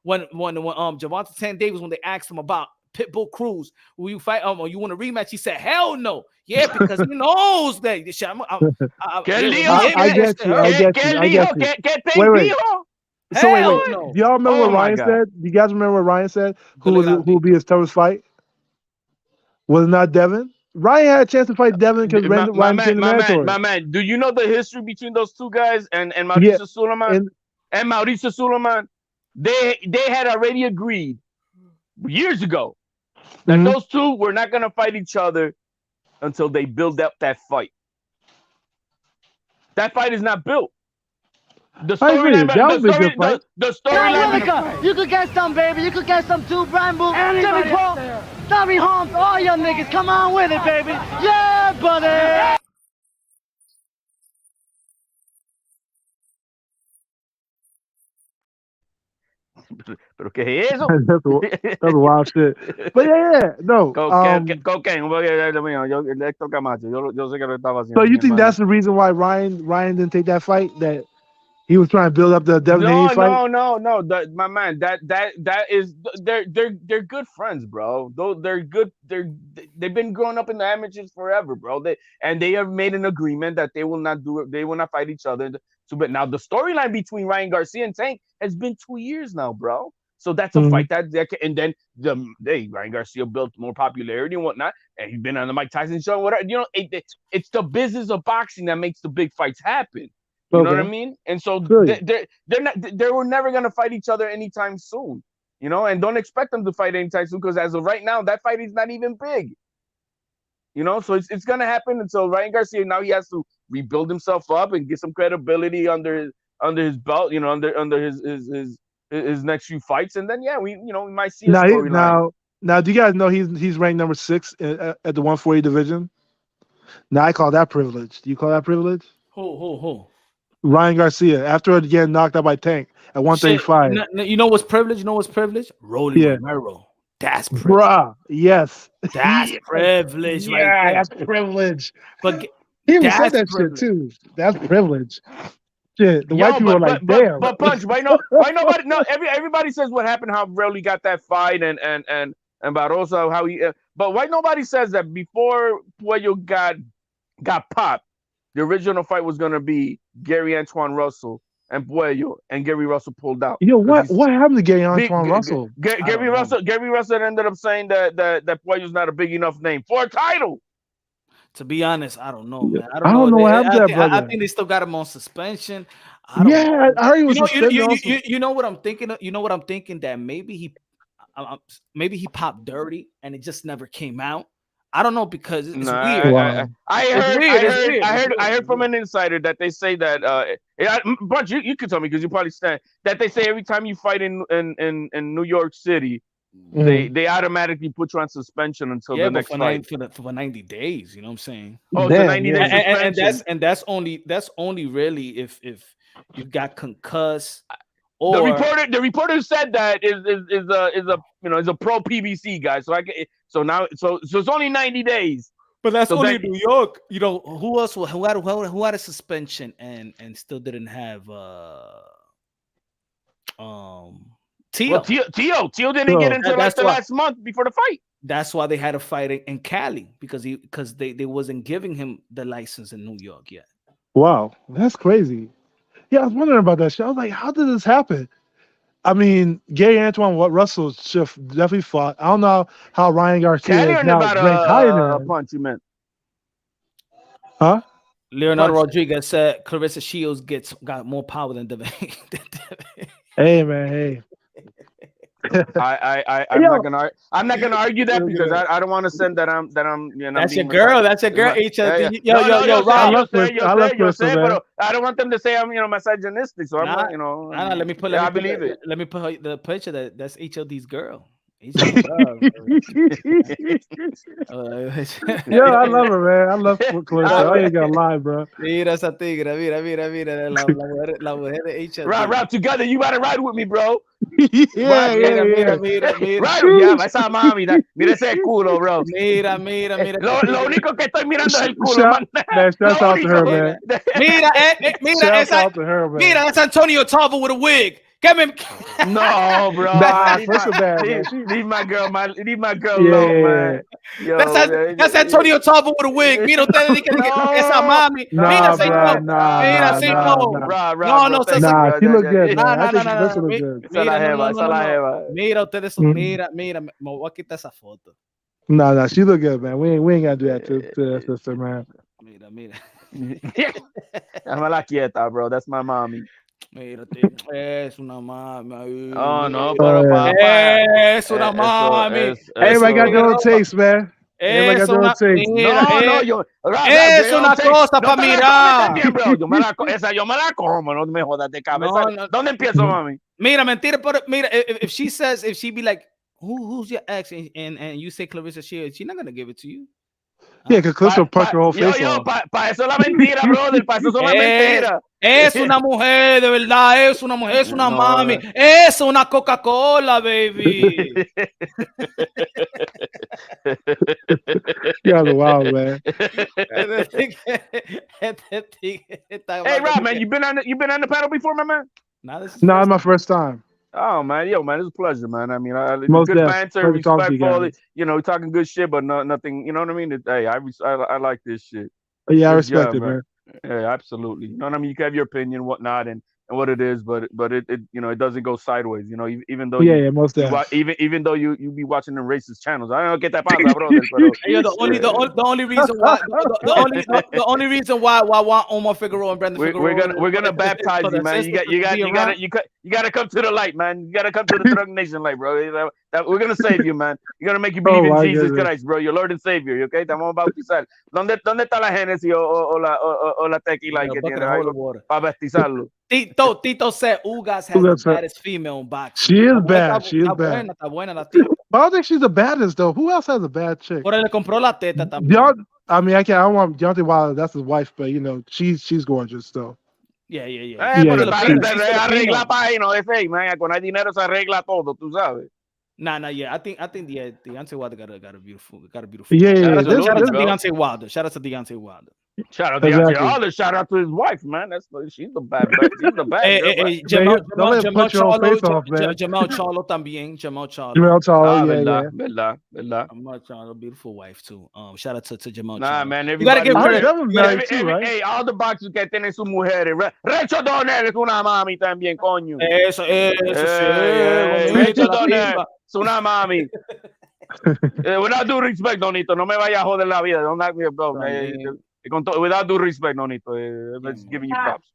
Gervonta Tank Davis, when they asked him about Pitbull Cruz, will you fight or you want a rematch? He said, hell no. Yeah, because he knows that. I get you. Wait. So wait. No. Do y'all remember what Ryan said? Do you guys remember what Ryan said? Who will be his toughest fight? Was it not Devin? Ryan had a chance to fight Devin because Ryan became the mandatory. My man, do you know the history between those two guys and Mauricio Suleiman? And Mauricio Suleiman? They had already agreed years ago that those two were not going to fight each other until they build up that fight. That fight is not built. The storyline. You could get some, baby. You could get some too, Brian Boo. Jimmy Paul, Tommy Holmes, all your niggas. Come on with it, baby. Yeah, buddy. Pero qué es eso? That's wild shit. But no. Cocaine. Héctor Camacho. Yo sé que lo estaba haciendo. So you think that's the reason why Ryan didn't take that fight? That he was trying to build up the Devin Haney fight? No. My man, that is they're good friends, bro. They're good. They've been growing up in the amateurs forever, bro. They have made an agreement that they will not do it. They will not fight each other. But now the storyline between Ryan Garcia and Tank has been 2 years now, bro. So that's a fight and then Ryan Garcia built more popularity and whatnot, and he's been on the Mike Tyson show and whatever. You know, it's the business of boxing that makes the big fights happen. You know what I mean? And so they were never gonna fight each other anytime soon. You know, and don't expect them to fight anytime soon because as of right now, that fight is not even big. You know, so it's gonna happen until Ryan Garcia now he has to rebuild himself up and get some credibility under his belt. You know, under his his next few fights, and then we might see a storyline. Now, do you guys know he's ranked number 6 at the 140 division? Now I call that privilege. Do you call that privilege? Who? Ryan Garcia, after getting knocked out by Tank at 135. You know what's privilege? You know what's privilege? Rolly Romero. That's privilege. Bruh, yes. That's privilege, right there. That's privilege. But he even said that shit too. That's privilege. Shit, the white people are like, damn. But Punch, why nobody? No, everybody says what happened, how Rolly got that fight, and Barroso, how he. But why nobody says that before Puello got popped, the original fight was gonna be Gary Antoine Russell and Puello, and Gary Russell pulled out. What happened to Gary Antoine Russell? Gary Russell ended up saying that Puello's not a big enough name for a title. To be honest, I don't know, man. I don't know what happened to that brother. I think they still got him on suspension. I heard he was suspended. You know what I'm thinking? You know what I'm thinking? That maybe he popped dirty and it just never came out. I don't know because it's weird. I heard from an insider that they say that Bunch, you can tell me because you probably stand that they say every time you fight in New York City, they automatically put you on suspension until the next fight for 90 days. You know what I'm saying? Oh, damn, 90 days suspension. and that's only really if you got concussed. Or the reporter said that is a pro PBC guy. So so it's only 90 days. But that's only New York. You know who else? Who had a suspension and still didn't have Tio. Well, Tio didn't get into the last month before the fight. That's why they had a fight in Cali because they wasn't giving him the license in New York yet. Wow, that's crazy. Yeah, I was wondering about that shit. I was like, how did this happen? I mean, Gary Antoine Russell should definitely fought. I don't know how Ryan Garcia is now ranked higher than Punch, you meant. Huh? Leonardo Rodriguez said Clarissa Shields got more power than Devin. Hey, man, hey. I'm not gonna argue that because I don't want to send that I'm That's your girl. That's your girl. HLD. Yo, Rob. But I don't want them to say I'm misogynistic. So I'm not. Let me put. I believe it. Let me put the picture that's HLD's girl. Yo, I love her, man. I love Clarissa. I ain't gonna lie, bro. Mira esa tigra, mira. La mujer de HLD. Rob, together, you gotta ride with me, bro. Mira. Ride, esa mami. Mira ese culo, bro. Mira. Lo único que estoy mirando es el culo, man. Shout out to her, man. Mira, that's Antonio Tarver with a wig. Get me. No, bro. Leave my girl alone, man. Yo, that's Antonio Tarver with a wig. Mira, ustedes dicen que esa mami. Mira, say no. Mira, say no. No, she look good, man. Mira, ustedes mira, me voy a quitar esa foto. No, she look good, man. We ain't gotta do that to that sister, man. Mira. Déjala quieta, bro. That's my mommy. Mira, es una mami. Oh, no, pero papá. Es una mami. Everybody got their own taste, man. Everybody got their own taste. No, es una cosa para mirar. Yo me la como, no me jodas de cabeza. ¿Dónde empiezo, mami? Mira, mentira, pero mira, if she be like, who's your ex, and you say Clarissa Shields, she's not gonna give it to you. Yeah, because Clarissa will punch her whole face off. Para eso la mentira, brother. Para eso son las mentiras. Es una mujer, de verdad. Es una mujer, es una mami. Es una Coca-Cola, baby. Yeah, wow, man. Hey, Rob, man, you been on the panel before, my man? No, it's my first time. Oh man, it's a pleasure, man. I mean, Most good banter, respectful. Talking good shit, but nothing. You know what I mean? Hey, I like this shit. Yeah, I respect it, man. Yeah, absolutely. You know what I mean? You can have your opinion, whatnot, and what it is, but it it doesn't go sideways. Even though most even though you be watching the racist channels. I don't get that pasa, brother. The only reason why I want Omar Figueroa and Brandon Figueroa. We're gonna baptize you, man. You gotta come to the light, man. You gotta come to the Drug Nation light, bro. We're gonna save you, man. You're gonna make you believe in Jesus Christ, bro. Your Lord and Savior, okay? Te vamos a bautizar. ¿Dónde está la Génesis o la tequila que tiene para bautizarlo? Tito said Ugas has the Ugas said- baddest female in boxing. She is bad. She is bad. Está buena la Tito. But I don't think she's the baddest though. Who else has a bad chick? Por él le compró la teta también. I mean, I don't want Deontay Wilder. That's his wife, but you know, she's gorgeous though. Yeah. Pero Yeah, arregla para ahí, no de fake, man. Con el dinero se arregla todo, tú sabes. Nah, yeah. I think Deontay Wilder got a beautiful. Yeah. Shout out to Deontay Wilder. Shout out to Deontay Wilder. Shout out to Deontay Wilder. Shout out to his wife, man. She's the bad. She's the bad girl. Jamal Charlo también. Jamal Charlo, verdad. Jamal Charlo, beautiful wife too. Shout out to Jamal Nah, Charlo. man, You gotta give credit. Hey, all the boxers que tienen sus mujeres. Recho Donner es una mami también, coño. Eso sí. Recho Donner es una mami. Without due respect, Donito, no me vayas a joder la vida. Don't knock me up, bro. Without due respect, Donito, I'm just giving you props.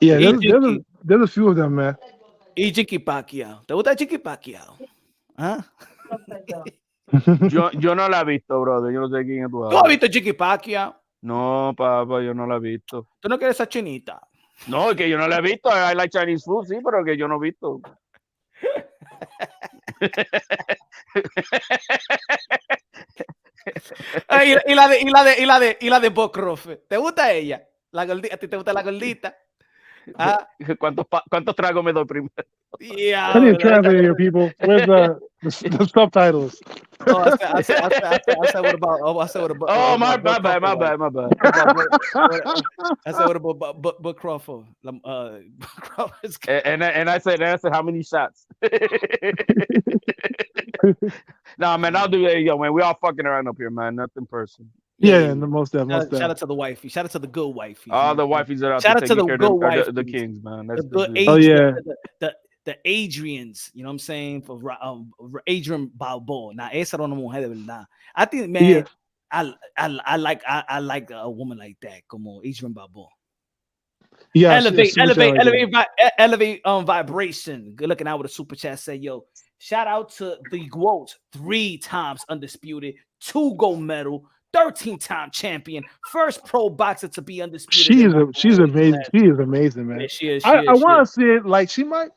Yeah, there's a few of them, man. Y Chiqui Pacquiao. ¿Te gusta Chiqui Pacquiao? ¿Ah? Yo no la he visto, brother. Yo no sé quién es tu. ¿Tú has visto Chiqui Pacquiao? No, papá, yo no la he visto. ¿Tú no quieres esa chinita? No, es que yo no la he visto. I like Chinese food, sí, pero que yo no he visto. y la de Bob Crawford. ¿Te gusta ella? La gordita, ¿a ti te gusta la gordita? ¿Ah? ¿Cuántos tragos me doy primero? Yeah, I need to translate here, people. Where's the subtitles? I said what about? Oh, my bad. I said what about Bob Crawford? And I said how many shots? Nah, man, I'll do that. Yo, man, we all fucking around up here, man. Nothing personal. Yeah, most definitely. Shout out to the wifey. Shout out to the good wifey. All the wifeys that are out shout there out to the taking good care wife. of the kings, man. That's the good the Adrians, you know what I'm saying? For Adrian Balboa. Now, esa era una mujer de verdad. I think, man, I like a woman like that, como Adrian Balboa. Yeah, elevate vibration. Good looking out with a super chat. Say, yo, shout out to the GOAT, 3 times undisputed, 2 gold medal, 13-time champion, first pro boxer to be undisputed. She's amazing. She is amazing, man. Yeah, she is. I want to see it. Like she might.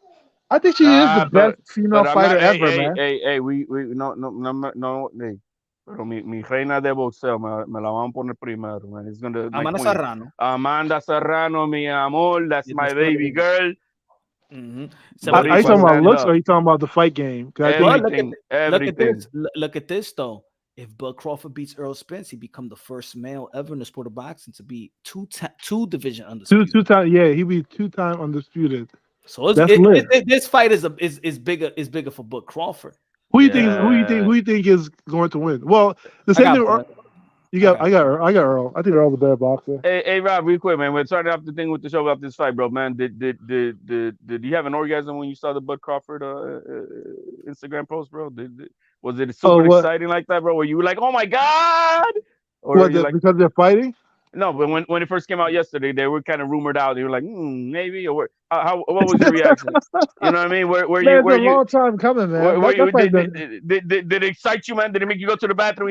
I think she is the best female fighter ever, man. Hey, we no. Pero mi reina de boxeo me la van a poner primero, man. It's gonna Amanda Serrano, mi amor. That's my baby girl. Mm-hmm. So are you talking about looks or are you talking about the fight game? Everything. Look at this though. If Bud Crawford beats Earl Spence, he become the first male ever in the sport of boxing to be two division undisputed. Two time, yeah, he'd be 2-time undisputed. So this fight is bigger for Bud Crawford. Who you think is going to win? Well, the same thing. I got Earl. I think Earl's a better boxer. Hey, Rob, real quick, man. We're starting off the thing with the show about this fight, bro. Man, did you have an orgasm when you saw the Bud Crawford Instagram post, bro? Was it super exciting like that, bro? Were you like, oh my god? Or because they're fighting? No, but when it first came out yesterday, they were kind of rumored out. They were like, maybe, or what was your reaction? You know what I mean? Were you? It's a long time coming, man. Did it excite you, man? Did it make you go to the bathroom?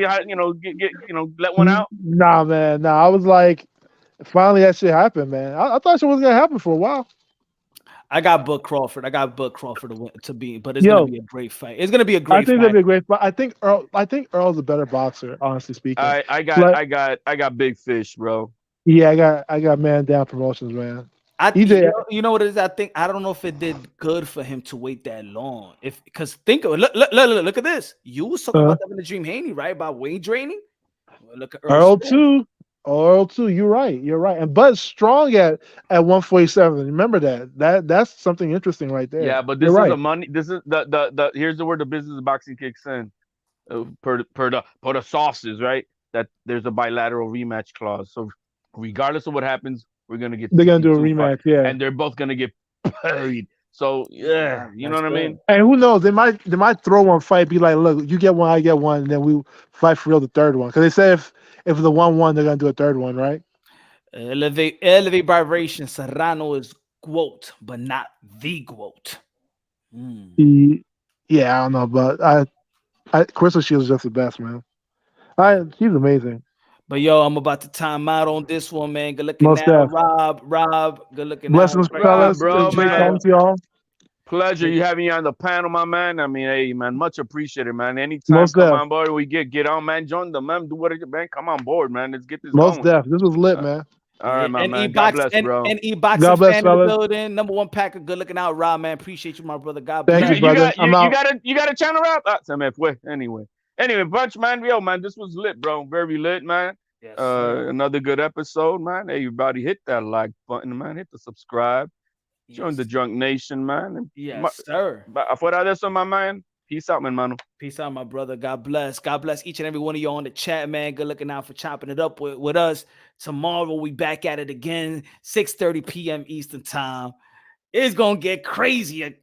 Let one out? Nah, man. Nah, I was like, finally that shit happened, man. I thought shit was gonna happen for a while. I got Bud Crawford to be, but it's gonna be a great fight. It's gonna be a great fight. I think it'll be a great fight. I think Earl's a better boxer, honestly speaking. I got big fish, bro. Yeah, I got man down promotions, man. You know what it is? I don't know if it did good for him to wait that long. Because think of it. Look at this. You was talking about Devin the Dream Haney, right? About weight draining. Look at Earl too. Earl too. You're right. And Bud's strong at 147. Remember that's something interesting right there. Yeah, but this is the money. This is the here's the word the business of boxing kicks in. Per the sauces, right? That there's a bilateral rematch clause. So regardless of what happens, they're gonna do a rematch, yeah. And they're both gonna get paid. So yeah, you know what I mean? And who knows? They might throw one fight, be like, look, you get one, I get one, and then we fight for real the third one. Because they say if the 1-1, they're gonna do a third one, right? Elevate vibration. Serrano is GOAT, but not the GOAT. Yeah, I don't know, but Crystal Shields is just the best, man. She's amazing. But yo, I'm about to time out on this one, man. Good looking Most out, def. Rob. Good looking Blessings, out. fellas. bro, It's great man. talking to y'all. Pleasure you having you on the panel, my man. I mean, hey, man, much appreciated, man. Anytime, Most come def. on board. We get on, man. Join the man. Do what it, man. Come on board, man. Let's get this Most going. def. This was lit, man. All right, my And man. God bless, and bro. E-Boxing God bless, fan in the fellas. building. Number one packer. Good looking out, Rob, man. Appreciate you, my brother. God Thank bless. you, brother. I'm out. You got a channel rap? Se me fue. Anyway, bunch, man. Yo, man, this was lit, bro. Very lit, man. Yes, sir. Another good episode, man. Hey, everybody, hit that like button, man. Hit the subscribe. Join the Drunk Nation, man. And Yes, sir. Afuera de eso, my man. Peace out, man, mano. Peace out, my brother. God bless. God bless each and every one of you on the chat, man. Good looking out for chopping it up with us. Tomorrow we back at it again, 6:30 p.m. Eastern time. It's gonna get crazier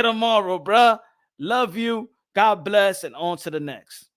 tomorrow, bruh. Love you. God bless, and on to the next.